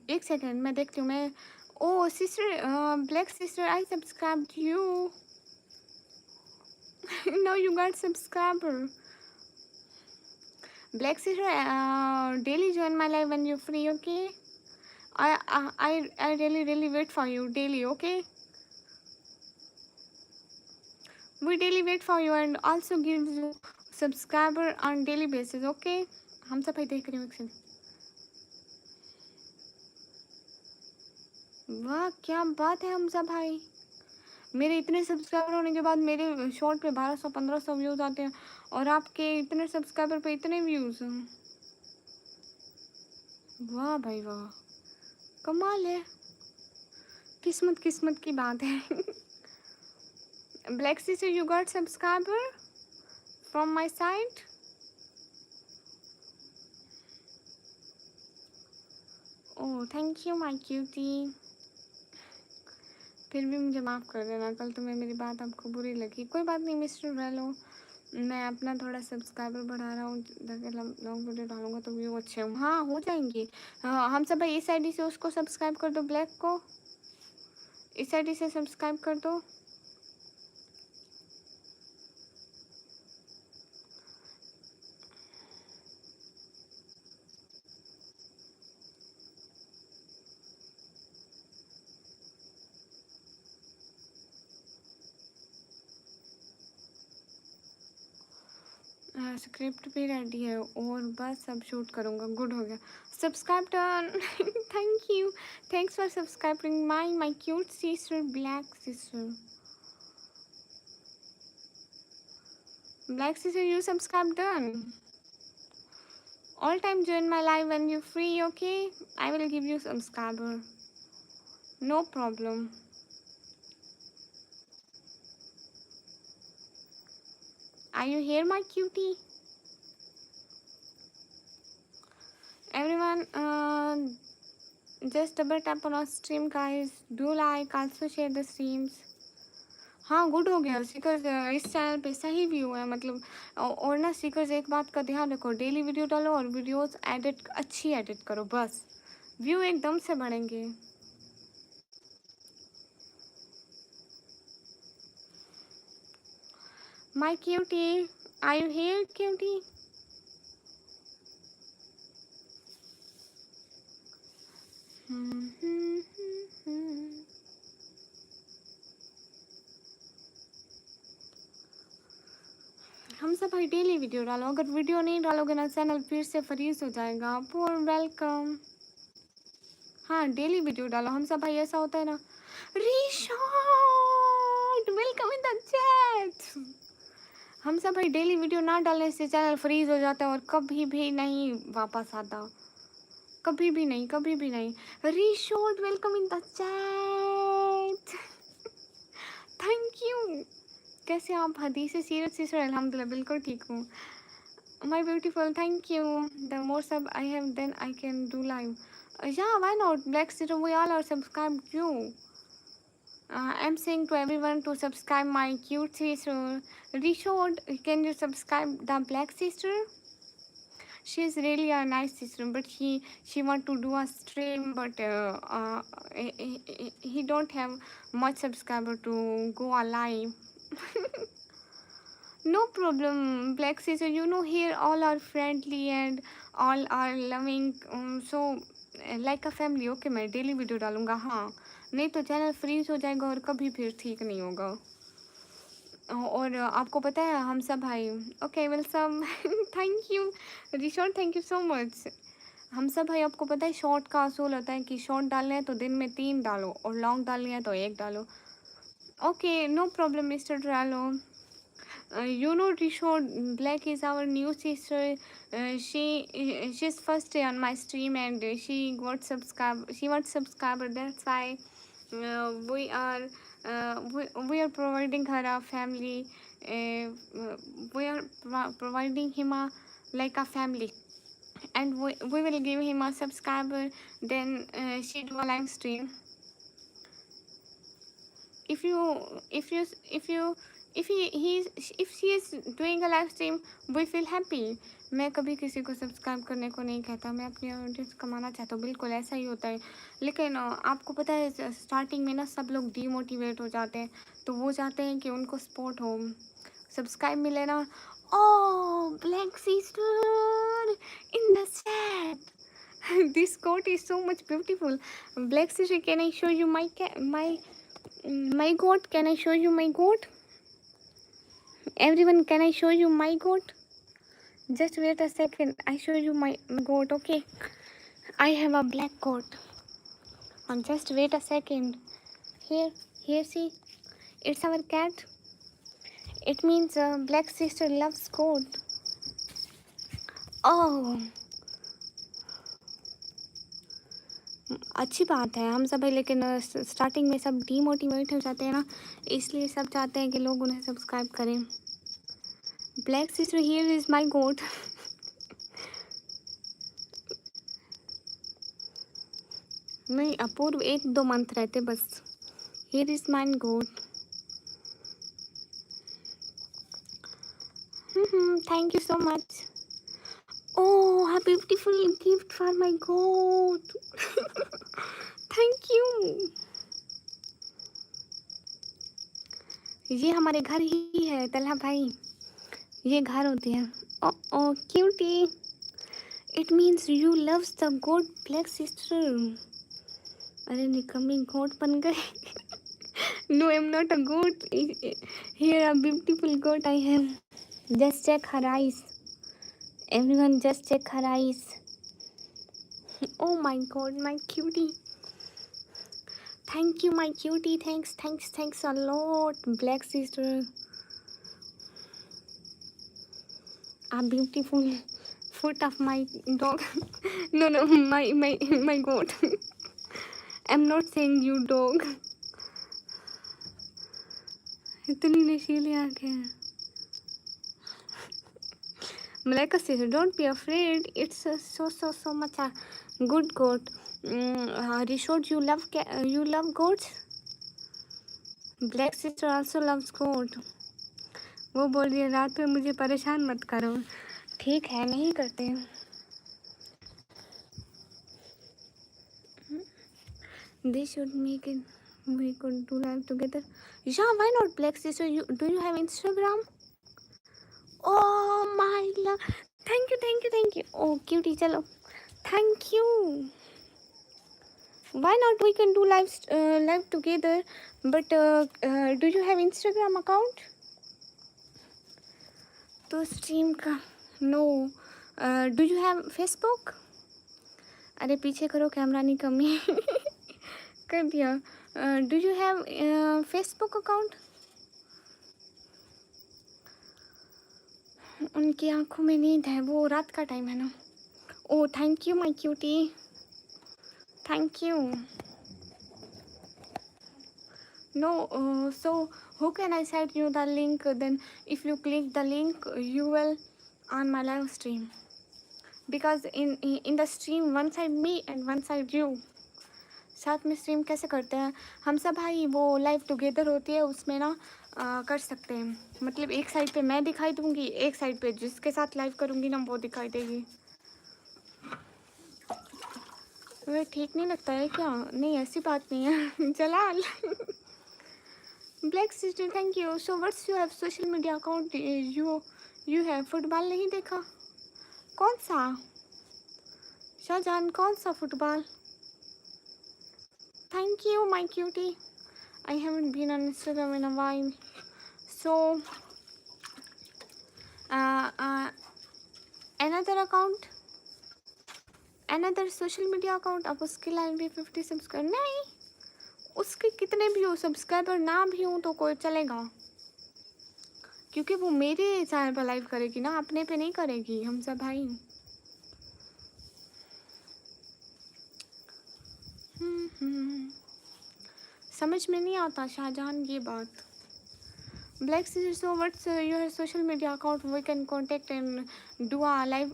एक second मैं देखती हूँ मैं oh sister black sister I subscribe you now you got subscriber black sister daily join my live when you're free okay I really wait for you daily okay we daily wait for you and also give you subscriber on daily basis okay हम सब भाई देख रहे हो एक वाह क्या बात है हमजा भाई मेरे इतने सब्सक्राइबर होने के बाद मेरे शॉर्ट पे 1200-1500 व्यूज़ आते हैं और आपके इतने सब्सक्राइबर पे इतने व्यूज़ हैं वाह भाई वाह कमाल है किस्मत की बात है black sister you got subscriber from my side oh thank you my cutie फिर भी मुझे माफ़ कर देना कल तुम्हें मेरी बात आपको बुरी लगी कोई बात नहीं मिस्टर वेलो मैं अपना थोड़ा सब्सक्राइबर बढ़ा रहा हूँ अगर लॉन्ग वीडियो डालूंगा तो व्यू अच्छे हों हाँ हो जाएंगे हम सब भाई इस आईडी से उसको सब्सक्राइब कर दो ब्लैक को इस आईडी से सब्सक्राइब कर दो स्क्रिप्ट भी रेडी है और बस अब शूट करूँगा गुड हो गया subscribe done thank you thanks for subscribing my cute sister black sister you subscribe done all time join my live when you're free okay I will give you subscriber no problem are you here my cutie everyone just double tap on our stream guys do like also share the streams हाँ good हो गया seekers इस channel पे सही view है मतलब और ना सीकर्स एक बात का ध्यान रखो डेली वीडियो डालो और वीडियोस एडिट अच्छी एडिट करो बस व्यू एकदम से बढ़ेंगे my cutie are you here cutie हम सब भाई डेली वीडियो डालो अगर वीडियो नहीं डालोगे ना चैनल फिर से फ्रीज हो जाएगा पोर वेलकम हाँ डेली वीडियो डालो हम सब भाई ऐसा होता है ना resort welcome in the chat हम सब भाई डेली वीडियो ना डालने से चैनल फ्रीज हो जाता है और कभी भी नहीं वापस आता कभी भी नहीं Rishot welcome in the chat thank you कैसे आप हदीस सीरत सिस्टर अल्हम्दुलिल्लाह बिल्कुल ठीक हूँ my beautiful thank you the more सब I have then I can do live yeah why not black sister we all are subscribed you I'm saying to everyone to subscribe my cute sister Rishod can you subscribe the black sister she is really a nice sister but she want to do a stream but he don't have much subscriber to go alive no problem black sister you know here all are friendly and all are loving so like a family okay मैं daily video डालूंगा हाँ नहीं तो channel freeze हो जाएगा और कभी फिर ठीक नहीं होगा। और आपको पता है हम सब भाई, okay welcome thank you Rishor, thank you so much. हम सब भाई आपको पता है शॉर्ट का असूल होता है कि शॉर्ट डालना है तो दिन में 3 डालो और लॉन्ग डालनी है तो 1 डालो। Okay no problem mister Dralo. You know Rishod Black is our new sister. She's first day on my stream and she wants subscriber, that's why uh, we are we are providing her a family. We are providing him a like a family, and we will give him a subscriber, then she do a live stream. if you if you if you if she is doing a live stream, we feel happy. मैं कभी किसी को subscribe करने को नहीं कहता, मैं अपनी ऑडियंस कमाना चाहता हूँ, बिल्कुल ऐसा ही होता है। लेकिन आपको पता है स्टार्टिंग में ना सब लोग डीमोटिवेट हो जाते हैं, तो वो चाहते हैं कि उनको सपोर्ट हो, सब्सक्राइब मिले ना। Oh black sister in the chat, this quote is so much beautiful. Black sister, can I show you my goat? Can I show you my goat? Everyone, can I show you my goat? Just wait a second, I show you my goat. Okay, I have a black goat. Just wait a second. Here see, it's our cat. It means black sister loves goat. Oh, अच्छी बात है हम सब है, लेकिन starting में सब demotivate हो जाते हैं ना, इसलिए सब चाहते हैं कि लोग उन्हें सब्सक्राइब करें। Black sister, here is my goat. नहीं अपूर्व 1-2 मंथ रहते बस। Here is my goat. Thank you so much. Oh a beautiful gift for my goat। Thank you. ये हमारे घर ही है तलहा भाई, ये घर होते हैं। Oh cutie, it means you loves the goat black sister. अरे निकम्मी गोट बन गए। No I am not a goat, here a beautiful goat I have. Just check her eyes, everyone just check her eyes. Oh my god, my cutie. Thank you, my cutie. Thanks a lot, black sister. A beautiful foot of my dog. No, my goat. I'm not saying you dog. इतनी नशीली आंखें। Malika says, don't be afraid. It's so much a good goat. Rishod, you love goats. Black sister also loves goat. वो बोल रही है रात में मुझे परेशान मत करो। ठीक है, नहीं करते। They should make it. We could do live together. Yeah, why not, Black sister? Do you have Instagram? Oh my love. Thank you. Oh cutie, चलो। Thank you. Why not? We can do live together. But do you have Instagram account? तो stream का no. Do you have Facebook? अरे पीछे करो, camera नहीं कमी कर दिया। Do you have Facebook account? उनकी आंखों में नींद है, वो रात का टाइम है ना। Oh thank you my cutie, thank you. No, so who can I send you the link? Then if you click the link, you will on my live stream. Because in the stream, one side me and one side you. साथ में stream कैसे करते हैं हम सब भाई? वो live together होती है, उसमें ना कर सकते हैं। मतलब एक साइड पे मैं दिखाई दूंगी, एक साइड पे जिसके साथ लाइव करूंगी ना वो दिखाई देगी। वे ठीक नहीं लगता है क्या? नहीं ऐसी बात नहीं है Jalal. Black sister thank you. So what's you have social media account? You have football नहीं देखा? कौन सा शाहजहान, कौन सा football? Thank you, my cutie. I haven't been on Instagram in a while. So, another account, another social media account. अब उसके line भी 50 subscriber नहीं, उसके कितने भी हो सब्सक्राइबर ना भी हो तो कोई चलेगा, क्योंकि वो मेरे चैनल पर लाइव करेगी ना, अपने पे नहीं करेगी। हम सब भाई। समझ में नहीं आता शाहजहान ये बात। Black Sister, so what's your social media account? We can contact and do a live.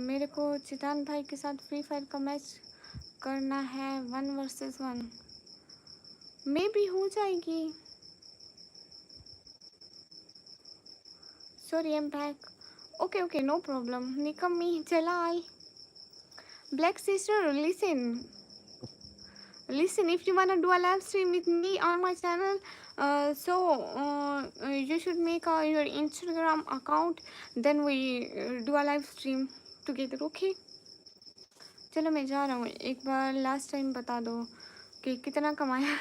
मेरे को चितान भाई के साथ फ्री फायर का मैच करना है 1 वर्सेस 1। मे भी हो जाएगी। Sorry, I'm back. Okay, no problem. Nikami, Jalal. Black Sister, listen, if you wanna do a live stream with me on my channel, you should make your Instagram account, then we do a live stream together, okay? चलो मैं जा रहा हूँ। एक बार last time बता दो कि कितना कमाया।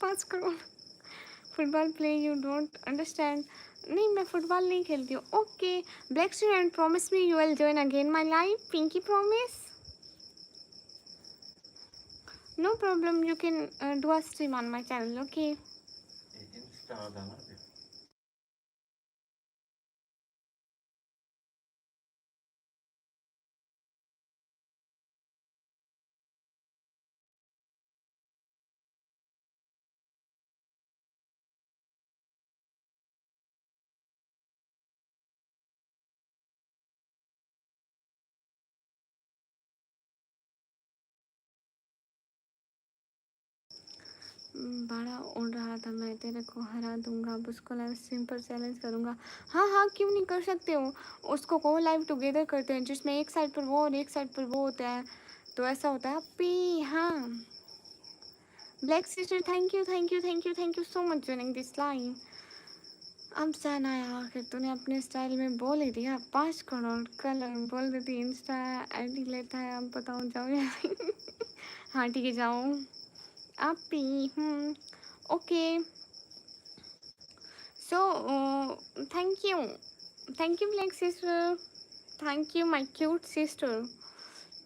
5 crore. Football play you don't understand. नहीं, मैं फुटबॉल नहीं खेलती हूँ। Okay black star and promise me you will join again my life. Pinky promise, no problem, you can do a stream on my channel, okay? बड़ा उड़ रहा था, मैं तेरे को हरा दूंगा, अब उसको लाइव स्ट्रीम पर चैलेंज करूंगा। हाँ, क्यों नहीं कर सकते हो? उसको को लाइव टुगेदर करते हैं, जिसमें एक साइड पर वो और एक साइड पर वो होता है, तो ऐसा होता है पी। हाँ black sister, thank you so much joining this live. अब जाना है आखिर, तूने अपने स्टाइल में बोल ही दिया। 5 करोड़ कल बोल देती इंस्टा आईडी लेता है। अब बताओ जाओ या नहीं? हाँ ठीक है जाओ आप भी। Okay so thank you black sister, thank you my cute sister.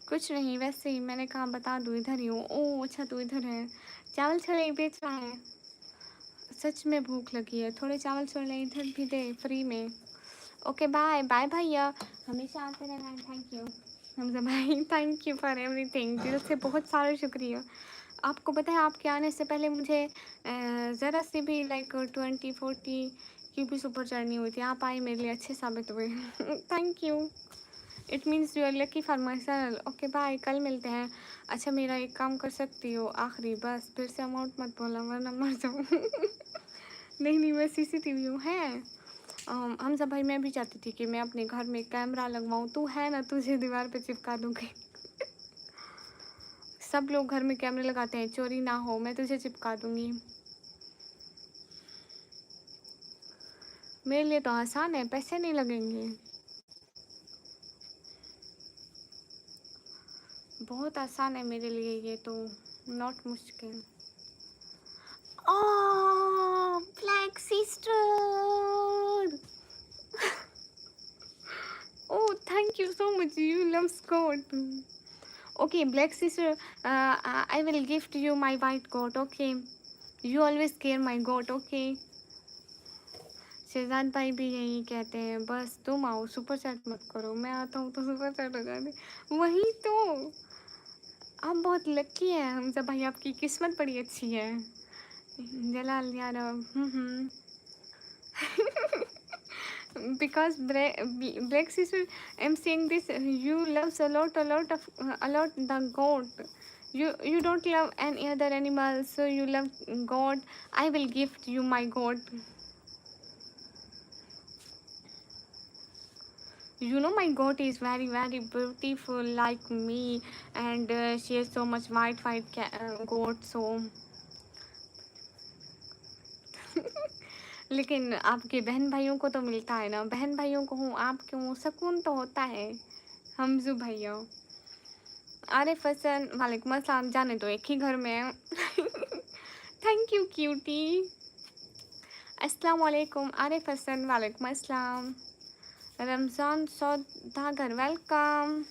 कुछ नहीं, वैसे ही मैंने कहा बता दूँ, इधर ही हूँ। ओह अच्छा तू इधर है, चावल छोले बेच रहा है। सच में भूख लगी है, थोड़े चावल छोले इधर भी दे फ्री में। ओके बाय बाय भैया, हमेशा आते रहना। थैंक यू हमजा भाई, थैंक यू फॉर एवरीथिंग, दिल से बहुत सारा शुक्रिया। आपको पता है आपके आने से पहले मुझे ज़रा सी भी लाइक 20-40 की भी सुपर चढ़नी हुई थी। आप आए मेरे लिए अच्छे साबित हुए। Thank you, it means you are lucky for my channel. Okay bye, कल मिलते हैं। अच्छा मेरा एक काम कर सकती हो आखिरी, बस फिर से अमाउंट मत बोला वरना मर जाऊँ। नहीं मैं CCTV हूँ। है हम सब भाई, मैं भी चाहती थी कि मैं अपने घर में कैमरा लगवाऊँ। तू है ना, तुझे दीवार पे चिपका दूँगी। सब लोग घर में कैमरे लगाते हैं, चोरी ना हो, मैं तुझे चिपका दूँगी। मेरे लिए तो आसान है, पैसे नहीं लगेंगे। बहुत आसान है मेरे लिए ये तो, नॉट मुश्किल। Oh, Black Sister. Oh, thank you so much. You love Scott. Okay, Black Sister, I will gift you my white goat, okay? You always care my goat, okay? Shahzad भाई भी यही कहते हैं, बस तुम आओ, सुपर चैट मत करो। मैं आता हूँ तो सुपर चैट हो जाती। वही तो, आप बहुत लकी हैं हमजा भाई, आपकी किस्मत बड़ी अच्छी है। जलाल यार because Black Sister, I'm saying this, you love a lot the goat. You don't love any other animal, so you love goat. I will gift you my goat. You know my goat is very beautiful like me, and she has so much white goat, so लेकिन आपके बहन भाइयों को तो मिलता है ना, बहन भाइयों को हूँ, आप क्यों, सुकून तो होता है। हमजू भैया, आरिफ हसन वालेकुम अस्सलाम, जाने दो एक ही घर में है। Thank you cutie. अस्सलाम वालेकुम आरिफ हसन वालेकुम अस्सलाम। Ramzan Saudagar welcome.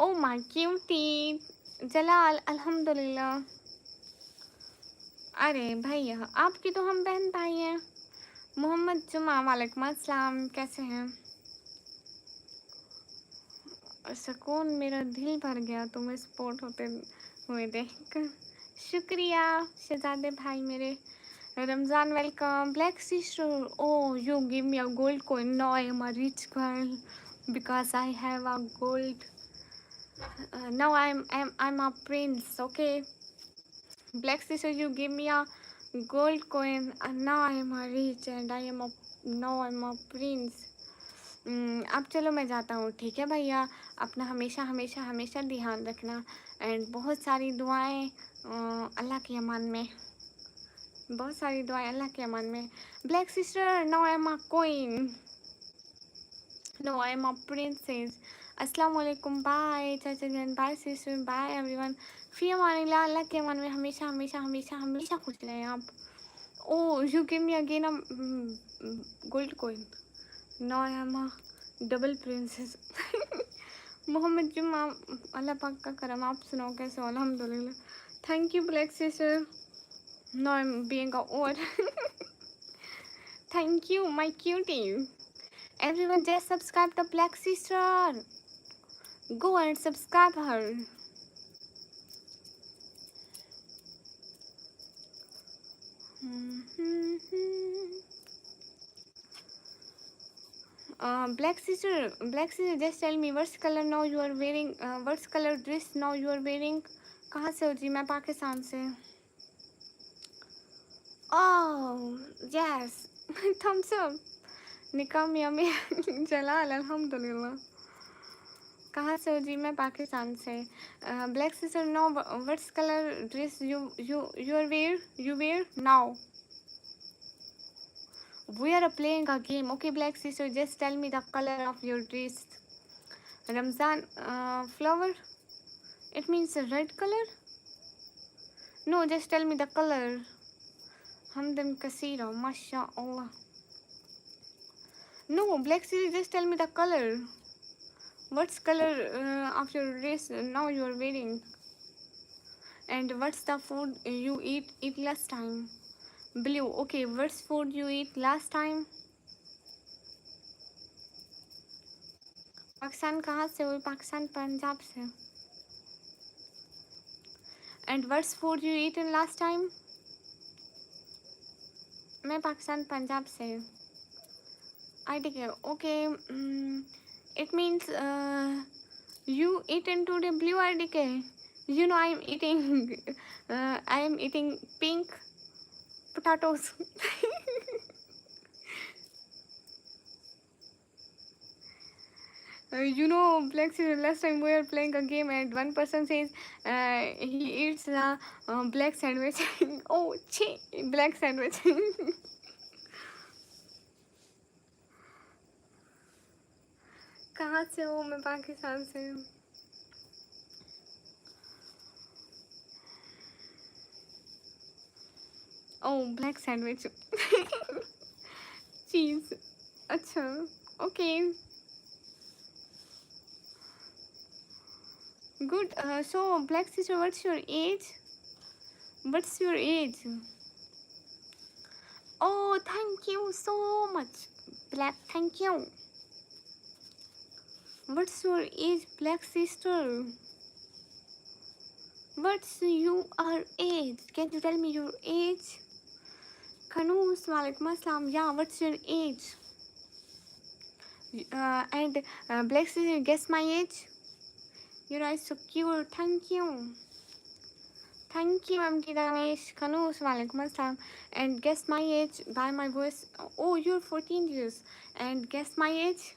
Oh my cutie Jalal अल्हम्दुलिल्लाह। अरे भैया आपकी तो हम बहन भाई हैं। मोहम्मद जुमा वालेकुम अस्सलाम, कैसे हैं? सुकून मेरा दिल भर गया तुम्हें सपोर्ट होते हुए देखकर। शुक्रिया शहजादे भाई मेरे। Ramzan welcome. Black sister, oh you give me a gold coin, now I am a rich girl because I have a gold. Now I'm a prince, okay? Black sister, you give me a gold coin and now I am a rich and now I'm a prince. अब चलो मैं जाता हूँ, ठीक है भैया? अपना हमेशा हमेशा हमेशा ध्यान रखना एंड बहुत सारी दुआएं अल्लाह की अमान में, बहुत सारी दुआएं अल्लाह के अमान में। Black sister, no I am a queen, no I am a princess. अस्सलाम वालेकुम, बाय चाचा जान, बाय सिस्टर, बाय एवरीवन। फी अमानिल्लाह, अल्लाह के अमान में हमेशा हमेशा हमेशा हमेशा खुश रहें आप। Oh you give me again a gold coin, no I am a double princess. Mohammad Jumma, अल्लाह पाक का करम, आप सुनाओ कैसे हो? अल्हम्दुलिल्लाह। Thank you black sister, no I am being a over. Thank you my cutie. Everyone just subscribe the Black Sister. Go and subscribe her. Black Sister, just tell me what's color now you are wearing. What's color dress now you are wearing? कहाँ से हो जी? मैं पाकिस्तान से। Oh yes, thumbs up. Nikammi Jalal अल्हम्दुलिल्लाह। कहाँ से हो जी? मैं पाकिस्तान से। Black sister, no what's colour dress you are wear now? We are playing a game. Okay, black sister, just tell me the color of your dress. Ramzan flower. It means a red color. No, just tell me the color. Hamdan kasira, masha Allah. No, black sister, just tell me the color. What's color of your dress now you are wearing? And what's the food you eat last time? Blue. Okay, what's food you eat last time? Pakistan कहाँ से हो? पाकिस्तान पंजाब से। And what's food you eat in last time? मैं पाकिस्तान पंजाब से। IDK. Okay. It means you eat into the blue IDK. You know I am eating. I am eating pink potatoes. You know, Black Sister, last time we were playing a game and one person says he eats the black sandwich. Oh, chi, black sandwich. कहाँ से हो? मैं पाकिस्तान से हूँ। Oh, black sandwich. Cheese. अच्छा, okay. Good. So, Black Sister, what's your age? What's your age? Oh, thank you so much, Black. Thank you. What's your age, Black Sister? What's your age? Can you tell me your age? Khanous, walaikum assalam. Yeah, what's your age? And Black Sister, guess my age? Your eyes so cute. Thank you. Thank you, MT Danesh. Khanous, walaikum assalam. And guess my age by my voice. Oh, you're 14 years. And guess my age?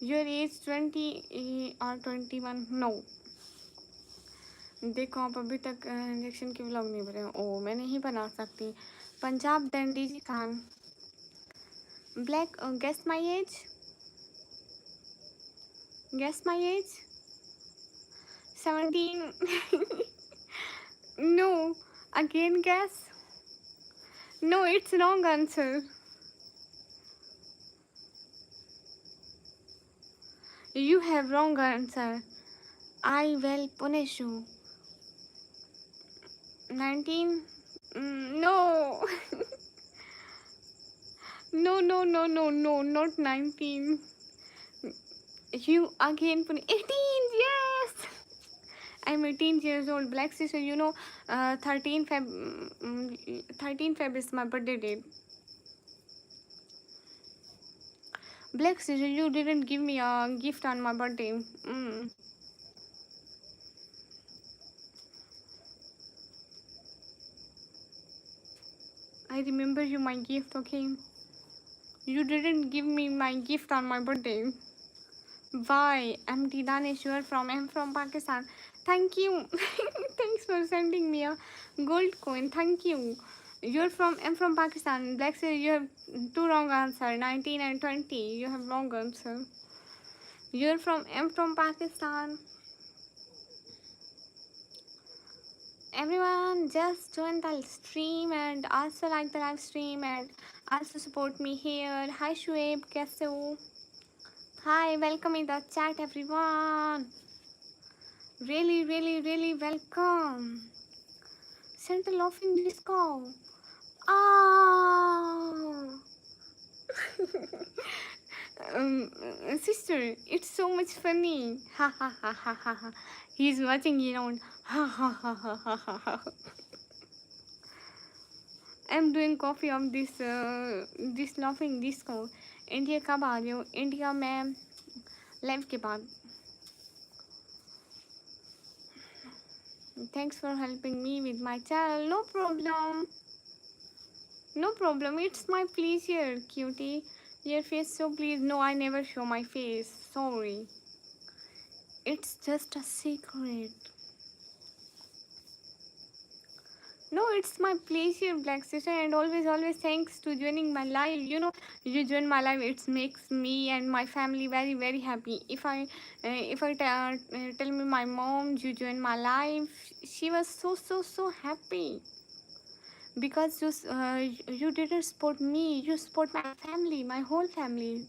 Your age 20 or 21? No. देखो आप अभी तक injection की vlog नहीं बने। ओ मैं नहीं बना सकती। पंजाब डंडी जी Khan, Black, guess my age. Guess my age. 17. No. Again guess. No, it's wrong answer. You have wrong answer. I will punish you. 19. No. No, no, no, no, no, not 19. You again punish. 18. Yes. I'm 18 years old. Black sister, 13 13 Feb is my birthday date. Black sister, you didn't give me a gift on my birthday. I remember you my gift, okay? You didn't give me my gift on my birthday. Why? MT Danish, I'm from Pakistan. Thank you. Thanks for sending me a gold coin. Thank you. I'm from Pakistan. Black says you have two wrong answer. 19 and 20. You have wrong answer. I'm from Pakistan. Everyone just join the stream and also like the live stream and also support me here. Hi Shoaib, kaise ho? Hi, welcome in the chat everyone. Really, really, really welcome. Send a laughing disco. Ah. Sister, it's so much funny. Ha ha ha ha ha ha. He's watching it on. Ha ha ha ha ha ha ha. I'm doing copy of this laughing disco. India कब आ रहे हो? India में live के बाद. Thanks for helping me with my channel. No problem. No problem. It's my pleasure, cutie. Your face so please. No, I never show my face. Sorry. It's just a secret. No, it's my pleasure, Black Sister, and always thanks to joining my live. You join my live. It makes me and my family very happy. If I tell me my mom you join my live, she was so happy because you didn't support me. You support my family, my whole family.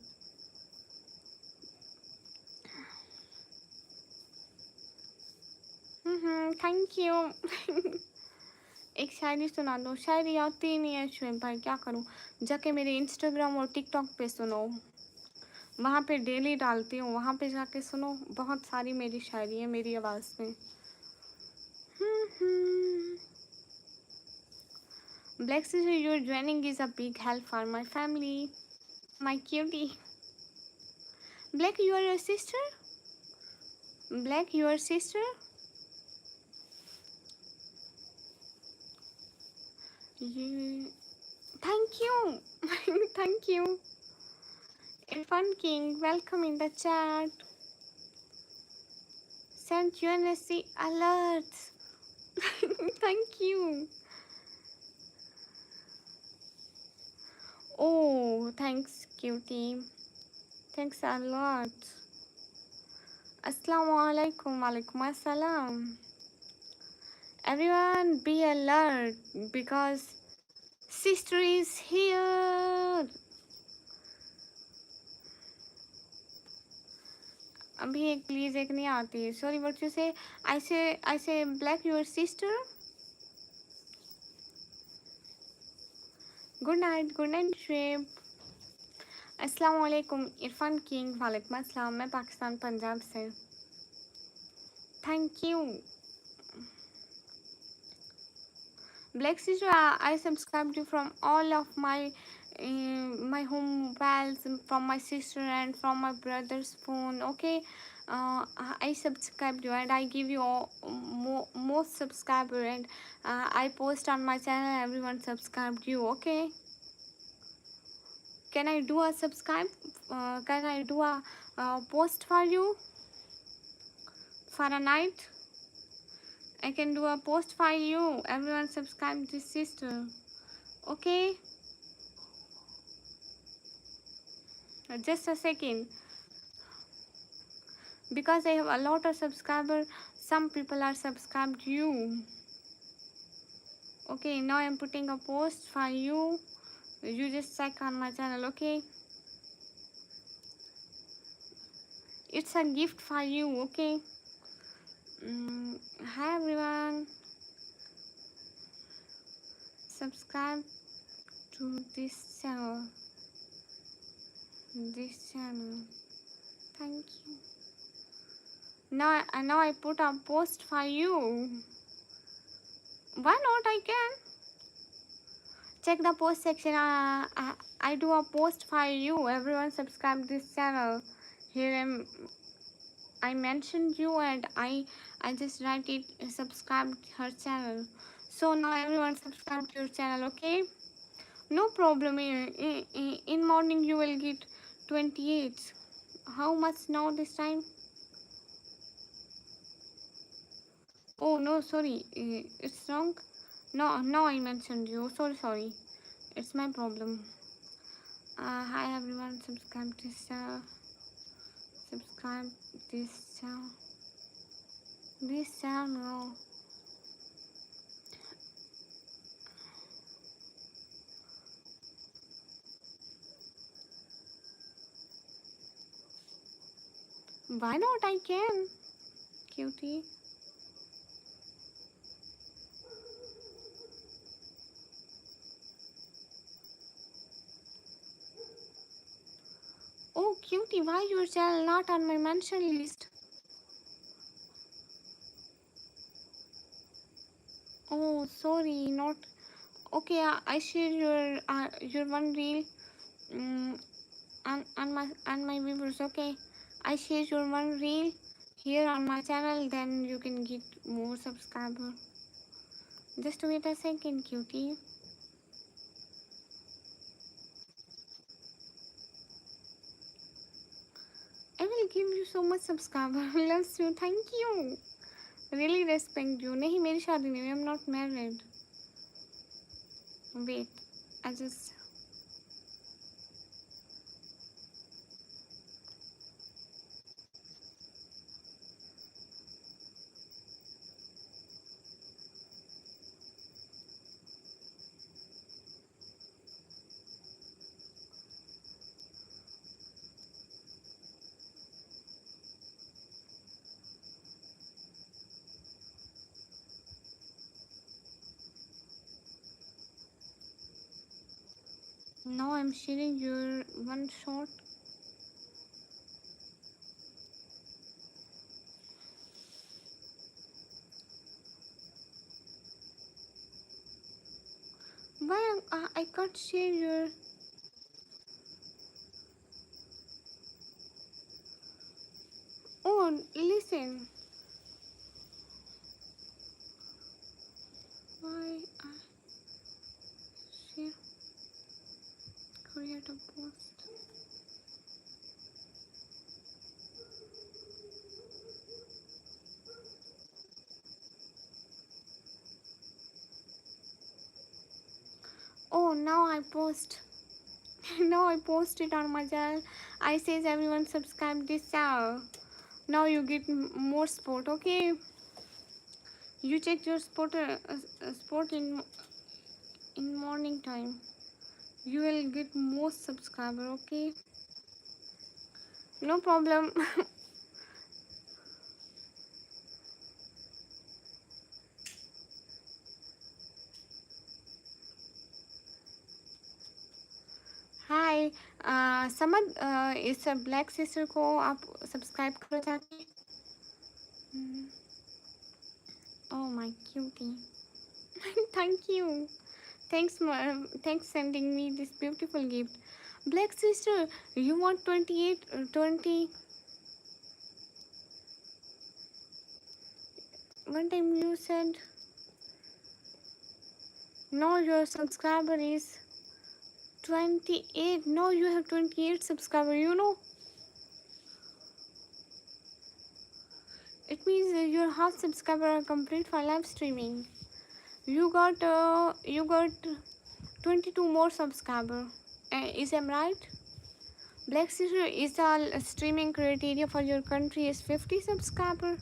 Thank you. एक शायरी सुना दो. शायरी आती नहीं है शुएब भाई, क्या करूँ? जाके मेरे इंस्टाग्राम और टिकटॉक पे सुनो. वहाँ पे डेली डालती हूँ. वहाँ पे जाके सुनो. बहुत सारी मेरी शायरी है मेरी आवाज़ में. Black sister, your joining is a big help for my family. My cutie. Black, you are your sister? Black, your sister? Thank you. Thank you. Irfan King, welcome in the chat. Send UNSC alerts. Thank you. Oh, thanks, cutie. Thanks a lot. Assalamu alaikum. Walaikum assalam. Everyone be alert because sister is here. अभी एक please एक नहीं आती है. Sorry, what you say? I say Black, your sister. Good night Shoaib. अस्सलाम वालेकुम. Irfan king, वालेकुम अस्सलाम. मैं पाकिस्तान पंजाब से. Thank you. Black sister, I subscribed you from all of my home mobiles, from my sister and from my brother's phone. Okay, I subscribed you and I give you most subscriber, and I post on my channel. Everyone subscribed you. Okay, can I do a subscribe? Can I do a post for you for a night? I can do a post for you. Everyone subscribe this sister. Okay. Just a second. Because I have a lot of subscribers, some people are subscribed you. Okay, now I'm putting a post for you. You just check on my channel, okay? It's a gift for you, okay? Hi everyone. Subscribe to this channel. Thank you. Now I put a post for you. Why not? I can check the post section. I do a post for you. Everyone subscribe this channel. Here I mentioned you and I just write it. Subscribe her channel. So now everyone subscribe to your channel. Okay. No problem. In morning you will get 28. How much now this time? Oh no, sorry, it's wrong. No, I mentioned you. Sorry. It's my problem. Hi everyone, subscribe this channel. Subscribe this channel. This channel. Why not? I can, cutie. Oh, cutie, why your channel not on my mention list? Oh, sorry, not. Okay, I share your one reel on my viewers. Okay, I share your one reel here on my channel, then you can get more subscriber. Just wait a second, cutie. I will give you so much subscriber. Loves you. Thank you. Really respect you. नहीं मेरी शादी नहीं हुई. I'm not married. Wait. I just. Now I'm sharing your one shot. Why I can't share your. Oh, listen. Why I share. Create a post. Oh, now I post. Now I post it on my channel. I says everyone subscribe this channel. Now you get more support. Okay, you check your sport in morning time. You will get more subscriber. Okay, no problem. हाय समझ इस black sister को आप subscribe करो जाके. Oh my cutie. Thank you. Thanks sending me this beautiful gift. Black sister, you want 28 20. One time you said no, your subscriber is 28. No, you have 28 subscriber, you know. It means your half subscriber are complete for live streaming. You got 22 more subscriber. Is I'm right? Black Sister, is the streaming criteria for your country is 50 subscriber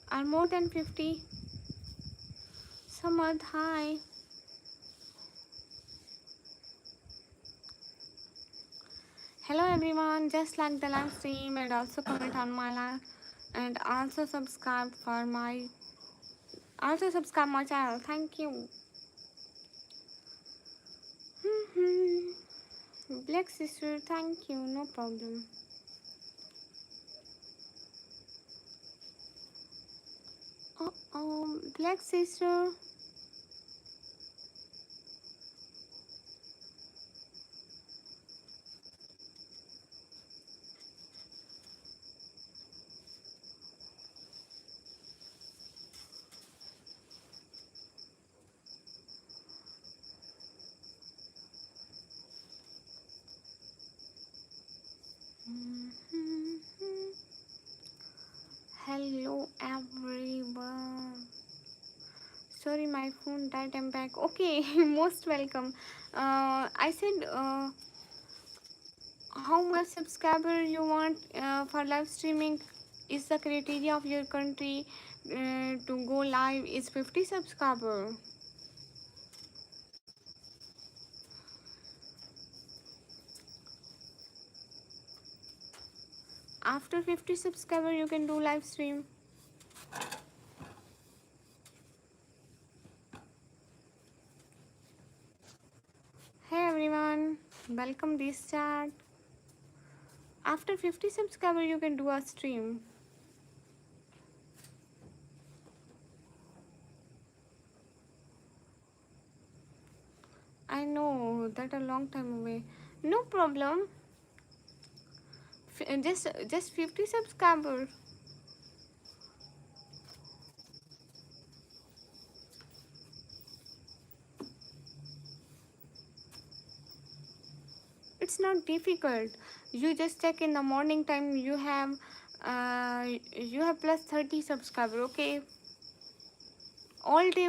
or more than 50? Samad, hi. Hello everyone, just like the live stream and also comment on my live and also subscribe my channel. Thank you. Black Sister, thank you, no problem. Black Sister. Hello everyone. Sorry, my phone died. I'm back. Okay, most welcome. I said, how much subscriber you want for live streaming is the criteria of your country to go live is 50 subscriber. After 50 subscriber, you can do live stream. Hey everyone, welcome this chat. After 50 subscriber, you can do a stream. I know that a long time away. No problem. Just 50 subscriber. It's not difficult. You just check in the morning time. You have plus 30 subscriber. Okay. All day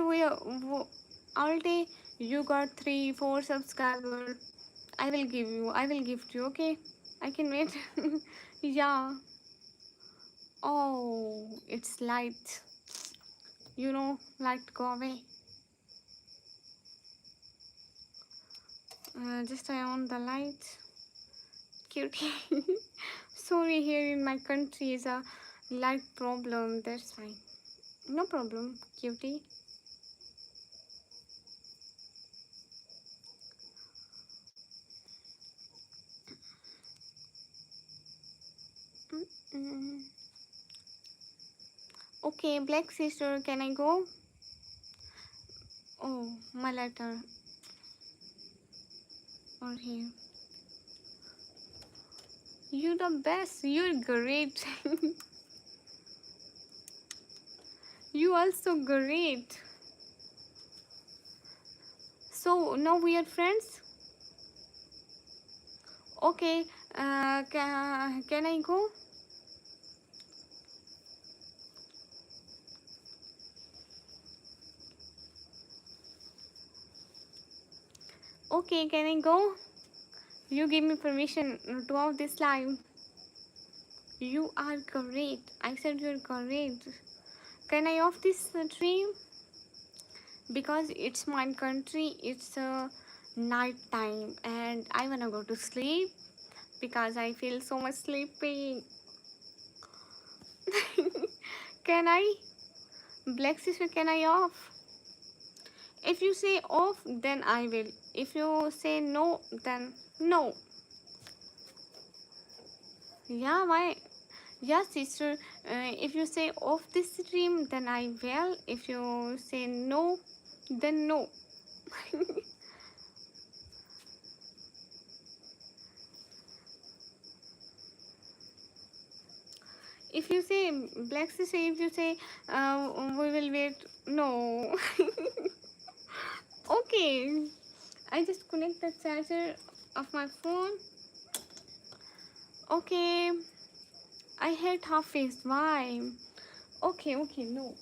all day you got 3 4 subscriber. I will give you. I will gift you. Okay. I can wait. Yeah. Oh, it's light. You know, light go away. Just I on the light. Cutie. Sorry, here in my country is a light problem. That's fine. No problem, cutie. Mm-mm. Okay, Black Sister, can I go? Oh, my letter. Or here. You're the best. You're great. You also great. So now we are friends. Okay. Can I go? Okay, can I go? You give me permission to off this live. You are great. I said you're great. Can I off this stream? Because it's my country. It's night time and I wanna go to sleep because I feel so much sleepy. Can I? Black Sister, can I off? If you say off, then I will. If you say no, then no. Yeah, why? Yeah, sister. If you say off this stream, then I will. If you say no, then no. If you say Black Sister, if you say we will wait, no. Okay. I just connect the charger of my phone. Okay. I hate Hafiz. Why? Okay, no.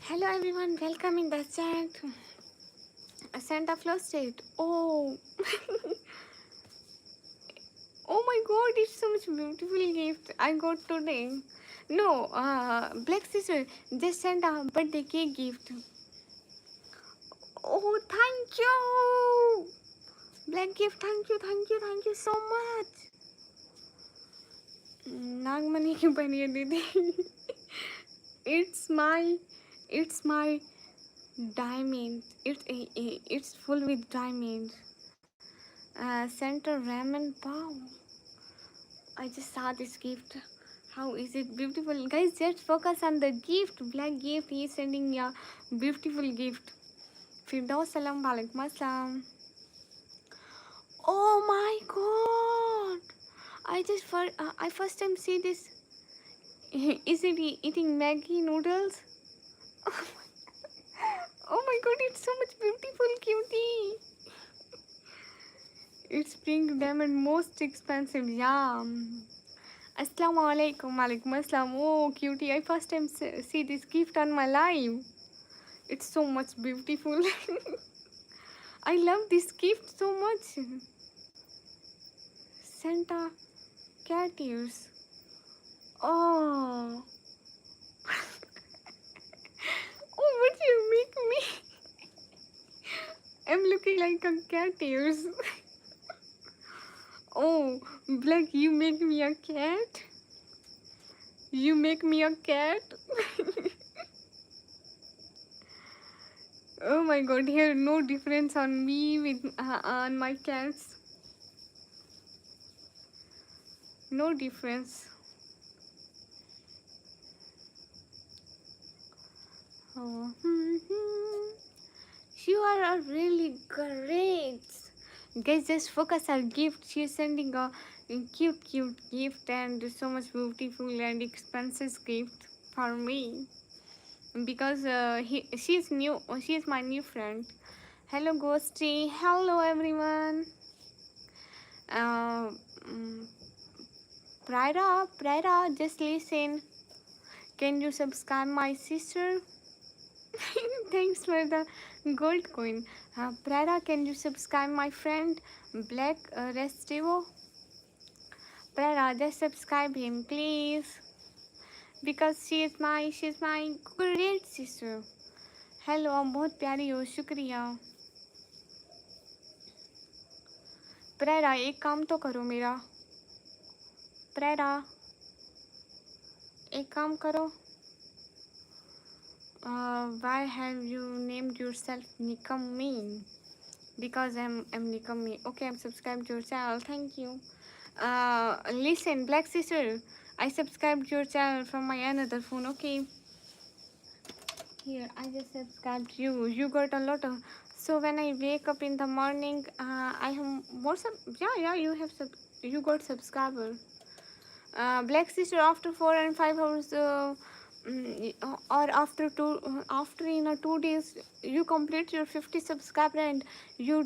Hello everyone, welcome in the chat. Santa Claus state. Oh, oh my God! It's so much beautiful gift I got today. No, Black sister just sent a birthday cake gift. Oh, thank you, Black gift. Thank you so much. नागमणि की बनी है दीदी. it's my it's my diamond. It's full with diamonds. Center ramen. Wow, I just saw this gift. How is it beautiful, guys? Just focus on the gift. Black gift. He is sending a beautiful gift. Firdaus salam walaikum assalam. Oh my God! I first time see this. Is it eating Maggie noodles? Oh my God! It's so much beautiful, cutie. It's pink diamond, most expensive. Yeah. Assalamu alaikum. Walaikum assalam. Oh, cutie. I first time see this gift on my life. It's so much beautiful. I love this gift so much. Santa cat ears. Oh. Oh, what you make me? I'm looking like a cat ears. Oh, Black, you make me a cat? You make me a cat? Oh my God, here no difference on me with on my cats. No difference. Oh. You are a really great. Guys, just focus on gift. She's sending a cute gift and so much beautiful and expensive gift for me because she's new. She's my new friend. Hello, Ghosty. Hello, everyone. Uh, mm, Prida, just listen. Can you subscribe my sister? Thanks for the gold coin. Prada, can you subscribe my friend Black Restivo? Prada, just subscribe him, please. Because she's my great sister. Hello, आप बहुत प्यारी हो, शुक्रिया. Prada, एक काम तो करो मेरा. Prada, एक काम करो. Why have you named yourself Nikami? Because I'm Nikami. Okay, I'm subscribed to your channel. Thank you. Listen, Black sister, I subscribed your channel from my another phone. Okay. Here, I just subscribed you. You got a lot of. So when I wake up in the morning, I have more sub. Yeah. You got subscriber. Black sister, after 4 and 5 hours. Or after in a 2 days you complete your 50 subscriber and you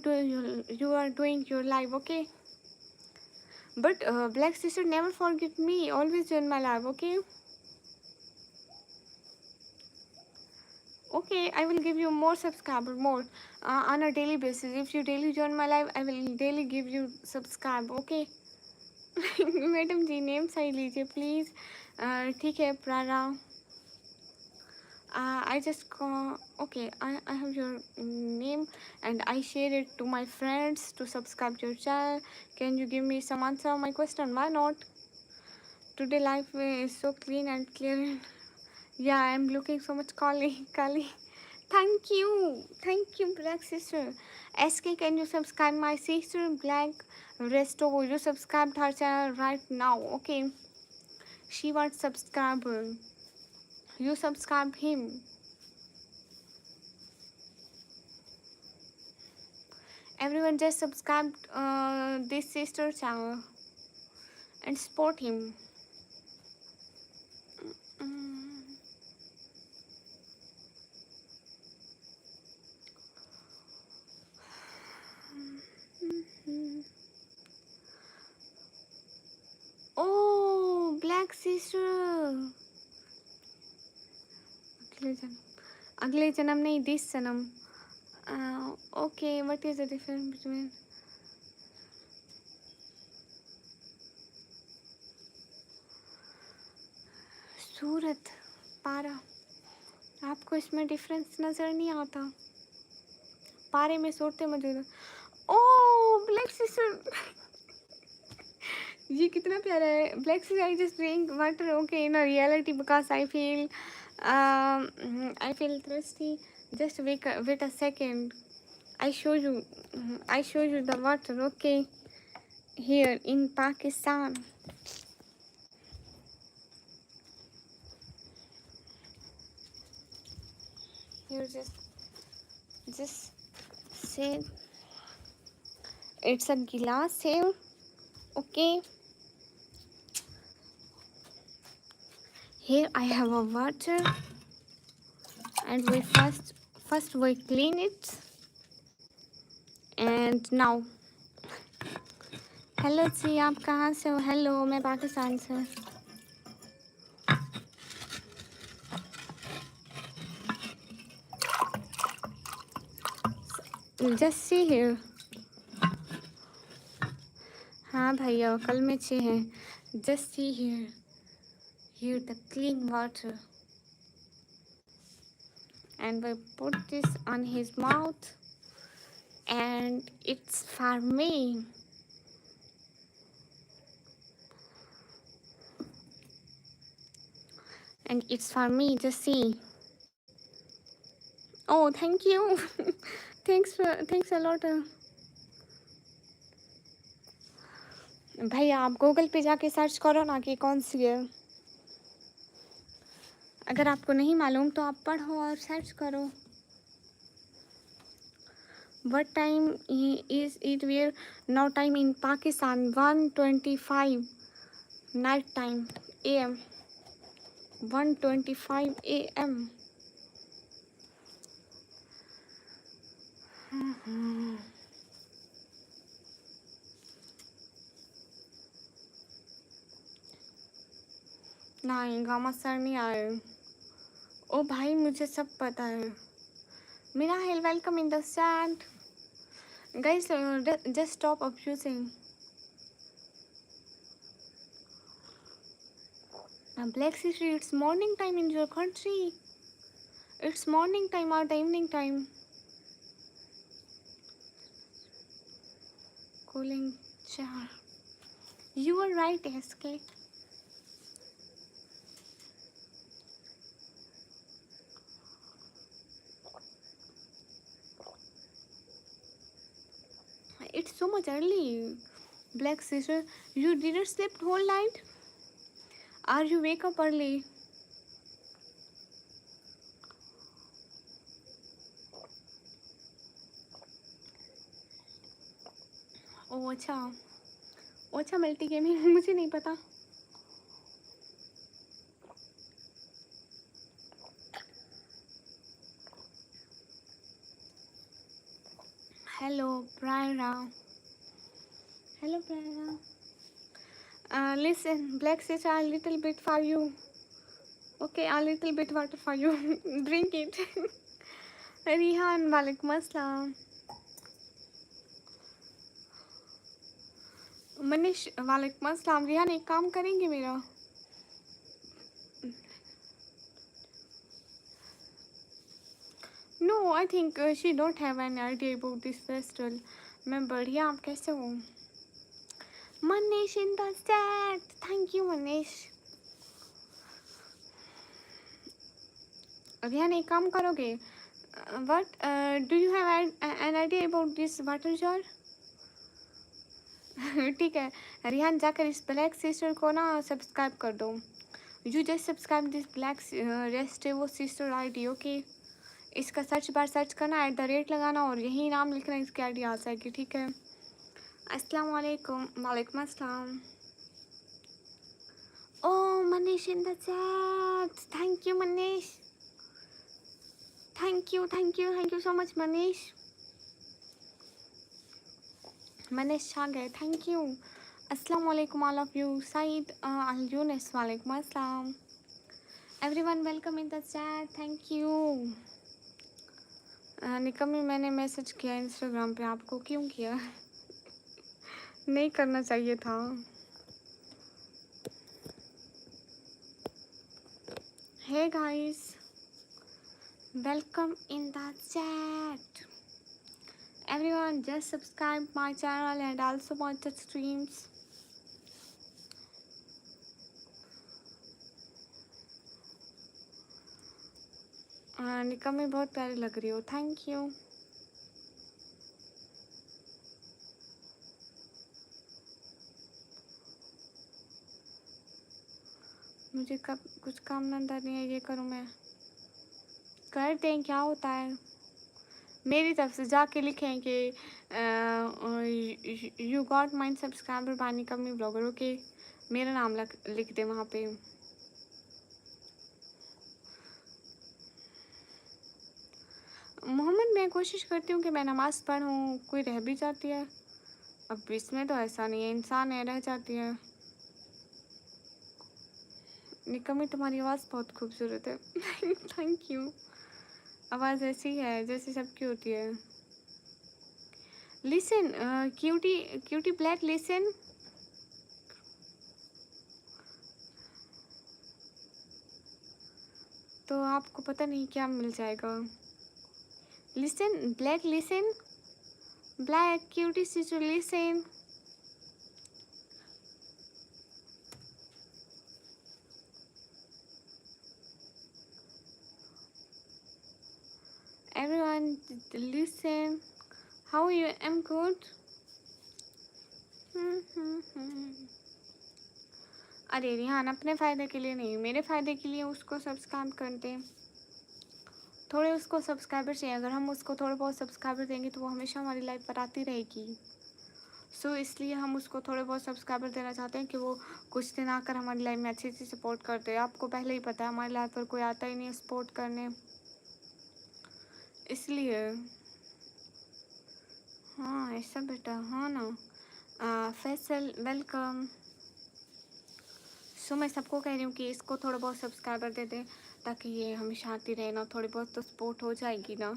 are doing your live, okay? But Black sister, never forget me, always join my live, okay? Okay, I will give you more subscriber, more on a daily basis. If you daily join my live, I will daily give you subscribe, okay? Madam ji name सही लीजिए please. ठीक है प्रारा. I just okay. I have your name and I share it to my friends to subscribe to your channel. Can you give me some answer on my question? Why not? Today life is so clean and clear. Yeah, I'm looking so much Kali. Thank you, Black sister. SK, can you subscribe my sister Black Resto? You subscribed her channel right now. Okay, she wants subscriber. You subscribe him. Everyone just subscribe this sister channel and support him. Oh, Black sister. अगले जन्म नहीं, this जन्म. Okay, what is the difference between सूरत पारा? आपको इसमें difference नज़र नहीं आता? पारे में सूरतें मौजूद हैं. ओह ब्लैक सिस्टर, ये कितना प्यारा है. Black sister, I just drink water. Okay, in reality because I feel thirsty. Just wait a second. I show you. I show you the water. Okay, here in Pakistan. Here, just say it's a glass here. Okay. Here I have a water, and we first we clean it. And now, hello जी, आप कहाँ से हो? Hello, मैं पाकिस्तान से हूँ. Just see here. हाँ भैया, कल में अच्छे हैं. Just see here. Here the clean water. And we put this on his mouth. And it's for me. And it's for me, just see. Oh, thank you. Thanks a lot. भैया आप Google पे जाके search करो ना कि कौन सी है. अगर आपको नहीं मालूम तो आप पढ़ो और सर्च करो. What time is it? Where now? Time in Pakistan 1:25 night time AM. 1:25 AM. नहीं, गामा सर नहीं आए. ओ भाई, मुझे सब पता है. मेरा hello welcome in the chat. Guys, just stop abusing. Black City, it's morning time in your country. It's morning time or the evening time. Cooling jar. You are right, SK. It's so much early. Black sister, you didn't sleep whole night? Or you wake up early? ओह अच्छा multi gaming. मुझे नहीं पता. Hello प्रायरा. Hello, Prerna. Listen, Black sister, a little bit for you. Okay, a little bit water for you. Drink it. Rihan, वालेकुम अस्सलाम. मनीष, वालेकुम अस्सलाम. रिहान, एक काम करेंगे मेरा? No, I think she don't have any idea about this festival. मैं बढ़िया, आप कैसे हो? Manish in the chat. Thank you, Manish. Rihan, एक काम करोगे? What do you have an idea about this water jar? ठीक है रिहान, जाकर इस ब्लैक सिस्टर को ना सब्सक्राइब कर दो. You just subscribe this black Restivo sister ID. Okay, इसका सर्च बार सर्च करना, @ लगाना और यही नाम लिखना, इसकी आईडी आ जाएगी. ठीक है. अस्सलाम वालेकुम. वालेकुम अस्सलाम. Oh Manish in the chat. Thank you Manish. Thank you so much Manish. Manish आ गए. Thank you. अस्सलाम वालेकुम all of you. Saeed Al Younis, वालेकुम अस्सलाम. Everyone welcome in the chat. Thank you. Nikammi, मैंने मैसेज किया इंस्टाग्राम पे, आपको क्यों किया? नहीं करना चाहिए था। Hey guys, welcome in the chat. Everyone just subscribe my channel and also watch the streams. निकम्मी बहुत प्यारी लग रही हो, थैंक यू। मुझे कब कुछ काम धंधा नहीं है, ये करूँ मैं? कर दें, क्या होता है। मेरी तरफ से जाके लिखें कि you got my subscriber by निकम्मी ब्लॉगर, ओके। मेरा नाम लिख दे वहाँ पे। मोहम्मद, मैं कोशिश करती हूँ कि मैं नमाज़ पढ़ूँ, कोई रह भी जाती है। अब इसमें तो ऐसा नहीं है, इंसान है, रह जाती है। निकम्मी, तुम्हारी आवाज़ बहुत खूबसूरत है। Thank you. आवाज़ ऐसी है जैसी सबकी होती है। Listen cutie, cutie black, listen. तो आपको पता नहीं क्या मिल जाएगा। Listen black, listen black, cutie sister, listen. Everyone, listen. How are you? I'm good. अरे रिहान, अपने फ़ायदे के लिए नहीं, मेरे फ़ायदे के लिए उसको सब्सक्राइब करते हैं। थोड़े उसको सब्सक्राइबर चाहिए, अगर हम उसको थोड़े बहुत सब्सक्राइबर देंगे तो वो हमेशा हमारी लाइफ पर आती रहेगी। सो इसलिए हम उसको थोड़े बहुत सब्सक्राइबर देना चाहते हैं कि वो कुछ दिन आकर हमारी लाइफ में अच्छी सी सपोर्ट करते हैं। आपको पहले ही पता है हमारी लाइफ पर कोई आता ही नहीं है सपोर्ट करने, इसलिए। हाँ ऐसा बेटा, हाँ ना। फैसल वेलकम। सो मैं सबको कह रही हूँ कि इसको थोड़ा बहुत सब्सक्राइबर दे दें ताकि ये हमेशा आती रहे ना, थोड़ी बहुत तो सपोर्ट हो जाएगी ना।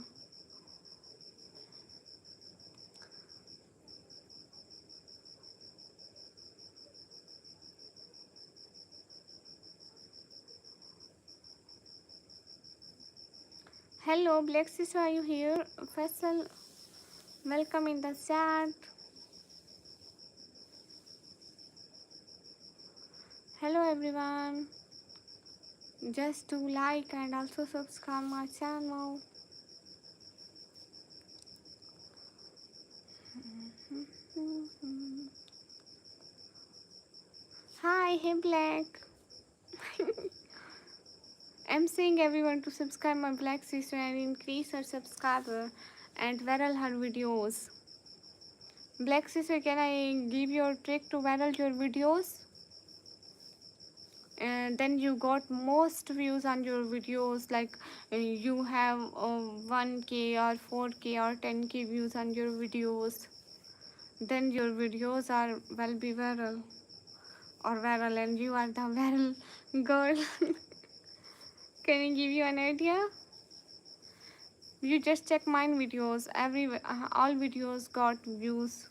Hello black sister, are you here? Faisal, welcome in the chat. Hello everyone, just do like and also subscribe my channel. Hi, hey Black. I'm saying everyone to subscribe my Black sister and increase her subscriber and viral her videos. Black sister, can I give your trick to viral your videos? And then you got most views on your videos, like you have 1k or 4k or 10k views on your videos, then your videos are will be viral or viral and you are the viral girl. Can I give you an idea? You just check mine videos, all videos got views.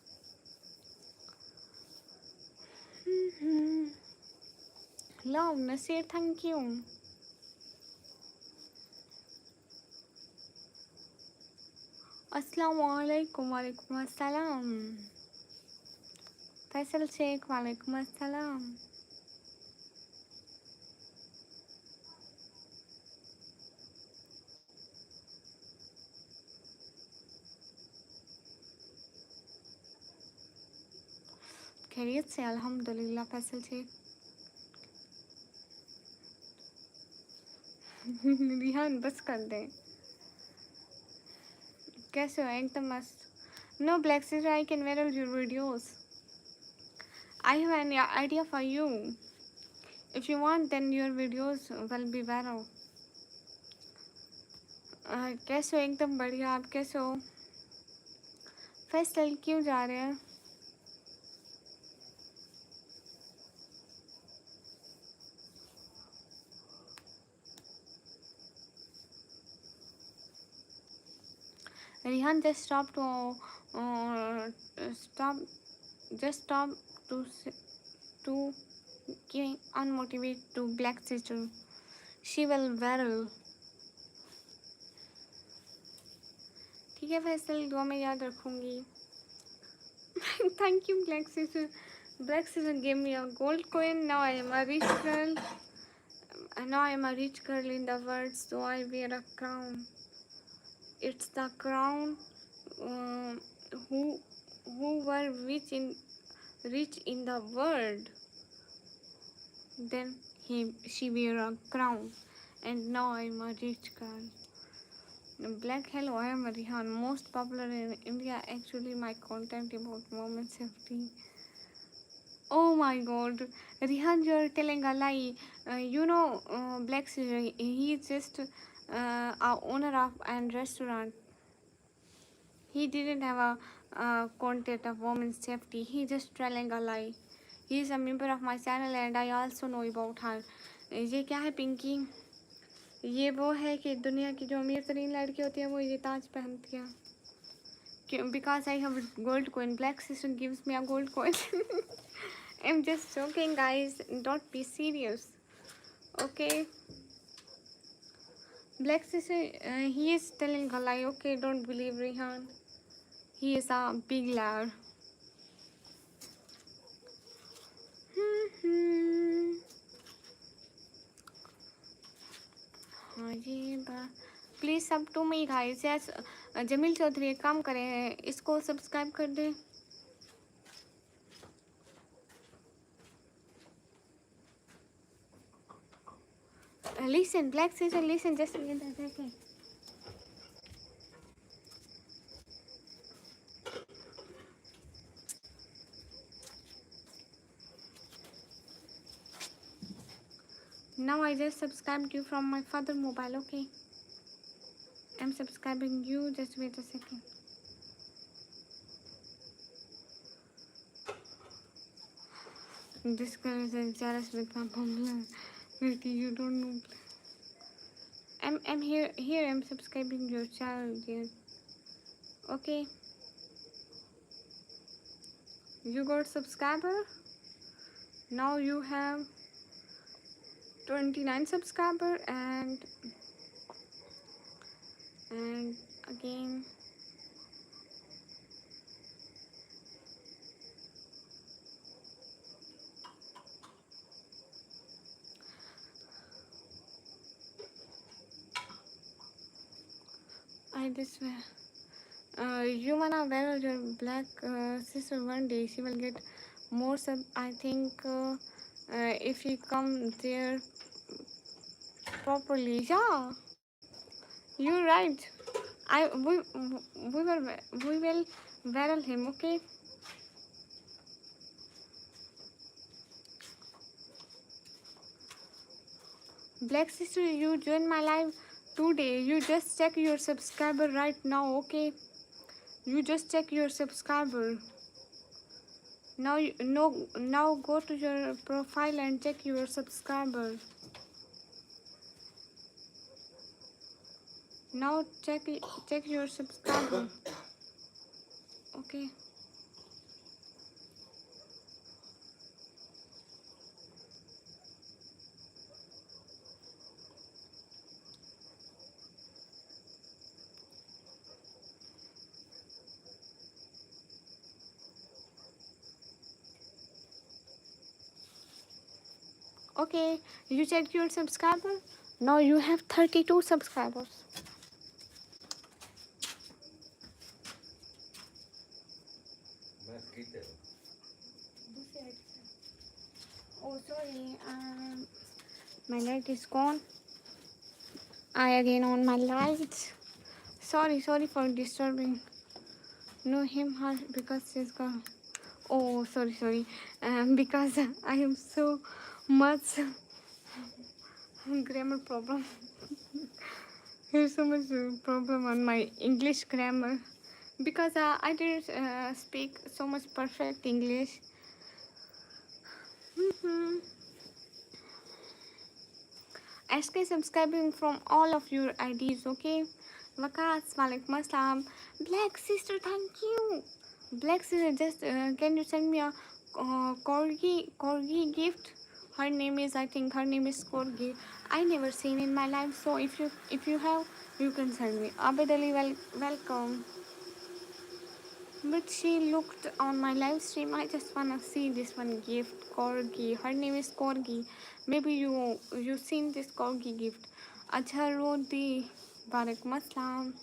Love Nasir, thank you. अस्सलामुअलैकुम, वालेकुम अस्सलाम। फैसल शेख, वालेकुम अस्सलाम। खैरियत से? अल्हम्दुलिल्लाह फैसल शेख। रिहान बस कर दें। कैसे हो? एकदम मस्त। No black sister, I can viral your videos. I have an idea for you. If you want then your videos will be viral. कैसे हो? एकदम बढ़िया, आप कैसे हो? फैसल क्यों जा रहे हैं? Rihan, uh, stop, stop to to giving unmotivated to Black Sister. She will viral. ठीक है फैसल, दुआ में याद रखूंगी. Thank you, Black Sister. Black Sister gave me a gold coin. Now I am a rich girl. Now I am a rich girl in the world, so I wear a crown. It's the crown uh, who were rich in the world. Then she wear a crown, and now I'm a rich girl. Black, hello, I am Rihan, most popular in India. Actually, my content about women's safety. Oh my God, Rihan, you're telling a lie. Black Caesar, he is just a owner of an restaurant. He didn't have a content of women's safety. He just telling a lie. He is a member of my channel and I also know about her. ये क्या है पिंकी? ये वो है कि दुनिया की जो अमीर तरीन लड़की होती है वो ये ताज पहनती है. Because I have a gold coin. Black Sister gives me a gold coin. I'm just joking, guys. Don't be serious. Okay. Black Sister, he is telling a lie. Okay, don't believe Rihan. He is a big liar. हाँ ये बात please सब to me guys. Yes Jameel Chaudhary एक काम करें, इसको subscribe कर दें. Listen, Black Sister, listen, just wait a second. Now I just subscribed you from my father mobile, okay? I'm subscribing you, just wait a second. This girl is jealous with my popularity, you don't know. I'm here, I'm subscribing your channel, dear. Okay. You got subscriber? Now you have 29 subscriber and again I just you wanna wear your Black Sister one day. She will get more sub. I think if you come there properly. Yeah, you're right. We will viral him. Okay. Black Sister, you join my live today. You just check your subscriber right now. Okay. You just check your subscriber. Now now go to your profile and check your subscriber. Now check your subscriber. Okay. Okay, you checked your subscriber. Now you have 32 subscribers. Oh, sorry. My light is gone. I again on my lights. Sorry for disturbing. No him her because she's gone. Oh, sorry. Because I am so much grammar problem. There's so much problem on my English grammar because I didn't speak so much perfect English. SK subscribing from all of your IDs, okay? Wakas, walaikum assalam. Black sister, thank you. Black sister, just can you send me a corgi gift? Her name is, I think her name is Corgi. I never seen in my life, so if you have, you can send me. Abed Ali, welcome. But she looked on my live stream. I just wanna see this one gift, Corgi. Her name is Corgi. Maybe you seen this Corgi gift. Achha Rodi, Walaikum Assalam.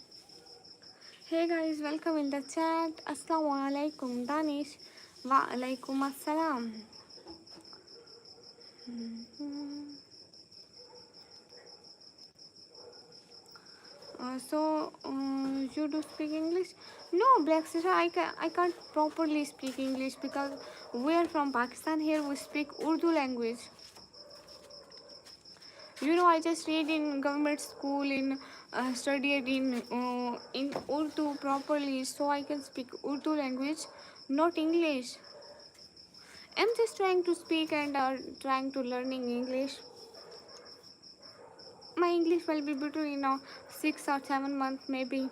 Hey guys, welcome in the chat. Assalamu alaikum, Danish. Wa alaikum assalam. You do speak English? No, Black sister, I can't properly speak English because we are from Pakistan. Here we speak Urdu language. You know, I just read in government school, studied in Urdu properly, so I can speak Urdu language, not English. I'm just trying to speak and trying to learning English. My English will be better in 6 or 7 months maybe.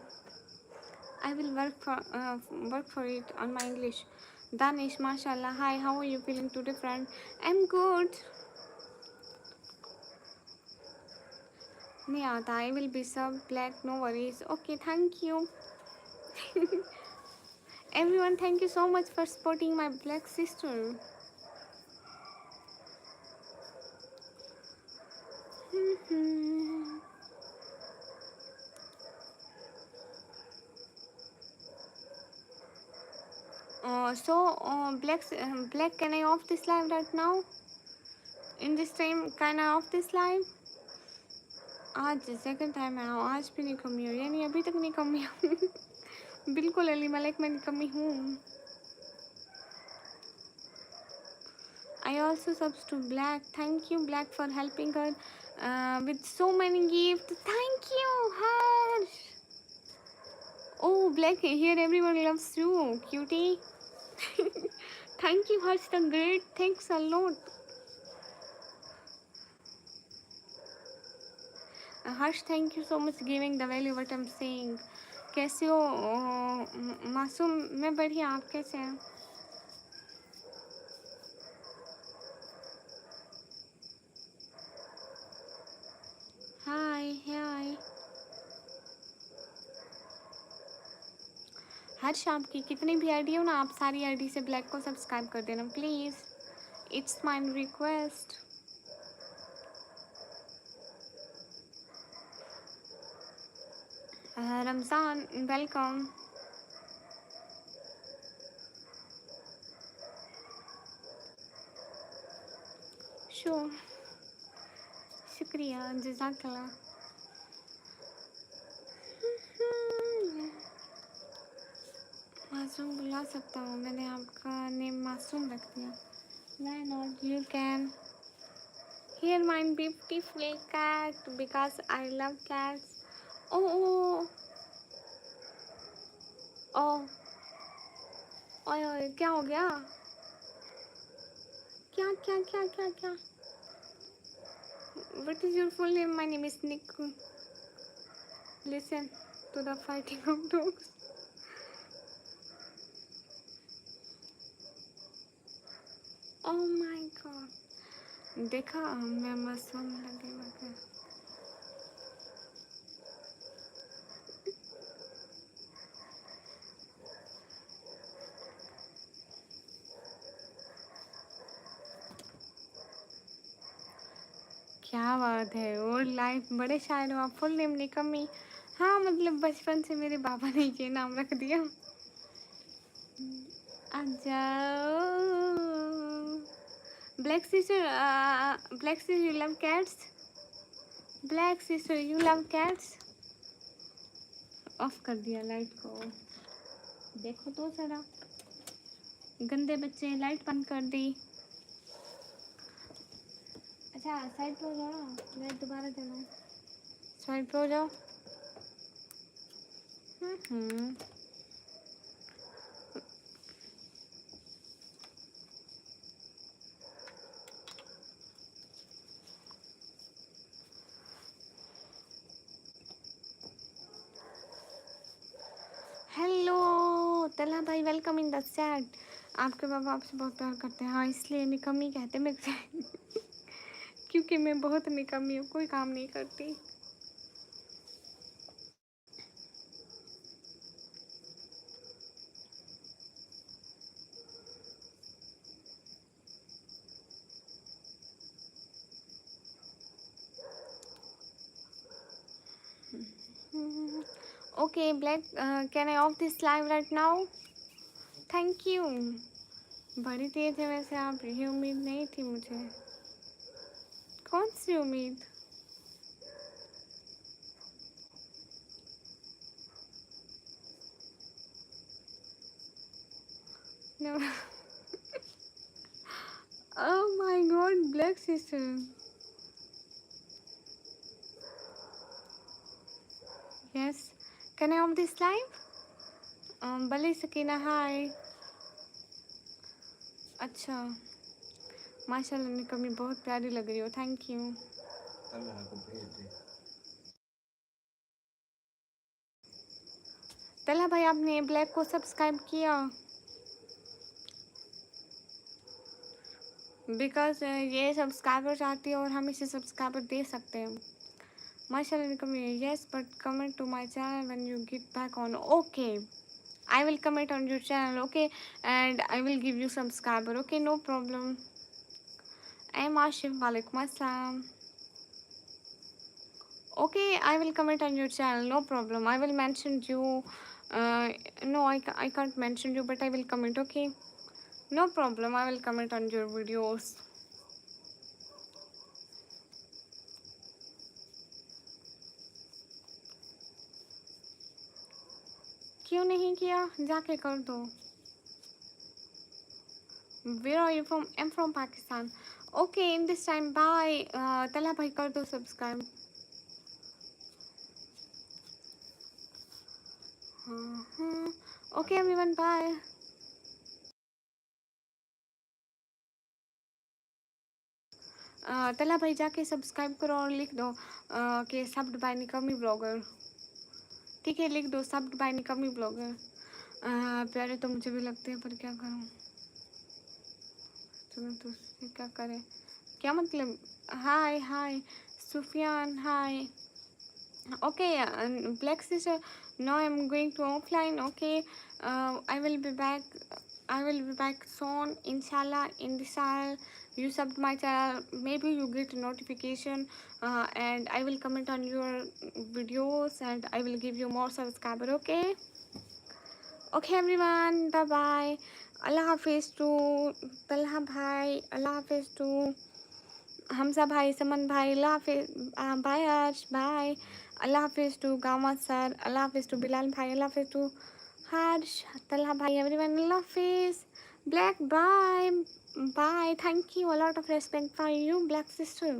I will work for it on my English. Danish, mashallah. Hi, how are you feeling today, friend? I'm good. नहीं आता. I will be sub black. No worries. Okay, thank you. Everyone, thank you so much for supporting my black sister. Black, can I off this live right now? In this time, can I off this live? आज second time है. आज भी नहीं कमी हुई, यानी अभी तक नहीं कमी हुई. बिल्कुल अली मलिक में कमी हूँ. I also subs to Black. Thank you, Black, for helping her with so many gifts. Thank you, Harsh. Oh, Black, here everyone loves you, cutie. Thank you, Harsh the Great. Thanks a lot. Harsh, thank you so much giving the value what I'm saying. कैसे हो मासूम? मैं बढ़िया, आप कैसे हैं? हाय. हर्ष, आपकी कितनी भी आईडी हो ना, आप सारी आईडी से ब्लैक को सब्सक्राइब कर देना please. It's my request. Ramzan, welcome. शुक्रिया, जज़ाकल्लाह. मासूम बुला सकता हूँ, मैंने आपका नेम मासूम रख दिया. Why not? You can hear my beautiful cat because I love cats. Oh. ओए क्या हो गया? क्या? What is your full name? My name is Nick. Listen to the fighting of dogs. Oh my God. देखा, मैं मासूम लगे मगर. क्या बात है, और लाइफ बड़े शायर हो आप. फुल नेम निकम्मी. हाँ, मतलब बचपन से मेरे बाबा ने ये नाम रख दिया. अच्छा. Black sister, you love cats. Black sister, you love cats. Of कर दिया लाइट को. देखो तो जरा, गंदे बच्चे, लाइट बंद कर दी. अच्छा, साइड पे हो जाओ ना, लाइट दोबारा देना. साइड पे हो जाओ. तला भाई वेलकम इन द चैट। आपके पापा आपसे बहुत प्यार करते हैं। हाँ इसलिए निकम्मी कहते हैं मेरे से क्योंकि मैं बहुत निकम्मी हूँ, कोई काम नहीं करती। Okay black, can I of this live right now? Thank you. बड़ी तेज है वैसे आप, ये उम्मीद नहीं थी मुझे। कौन सी उम्मीद? No. Oh my god, black sister. Yes. Can I off this live? बली सकीना हाय। अच्छा माशाल्लाह निकम्मी बहुत प्यारी लग रही हो, थैंक यू। अल्लाह को भेज दे। तला भाई आपने ब्लैक को सब्सक्राइब किया? बिकॉज ये सब्सक्राइबर चाहती है और हम इसे सब्सक्राइबर दे सकते हैं। माशाल्लाह निकम्मी yes but comment to my channel when you get back on. Okay I will comment on your channel, okay, and I will give you subscriber, okay, no problem. I am Ashif, walaikum assalam. Okay, I will comment on your channel, no problem. I will mention you. No, I can't mention you, but I will comment, okay, no problem. I will comment on your videos. क्यों नहीं किया? जाके कर दो। Where are you from? I'm from Pakistan. Okay, in this time, bye. तला भाई कर दो सब्सक्राइब। Okay everyone, bye. तला भाई जाके सब्सक्राइब करो और लिख दो कि सब्ड बाय निकम्मी ब्लॉगर। ठीक है, लिख दो सब्ड बाय निकम्मी ब्लॉगर। प्यारे तो मुझे भी लगते हैं पर क्या करूँ, तुम्हें तो क्या करें, क्या मतलब। हाय हाय सुफियान हाय। Okay, Black sister, now I'm going to offline. Okay, I will be back. I will be back soon, inshallah. In this channel, you subbed my channel. Maybe you get a notification, and I will comment on your videos, and I will give you more subscriber. Okay. Okay, everyone. Bye bye. Allah Hafiz to Talha bhai. Allah Hafiz to Hamza भाई, समन भाई, अल्लाह हाफिज़। Bye अर्श, bye. अल्लाह हाफिज़ to gamma sir, अल्लाह हाफिज़ to Bilal भाई, अल्लाह हाफिज़ to हर्ष, तलहा भाई, everyone Allah हाफिज़। Black bye bye, thank you, a lot of respect for you black sister.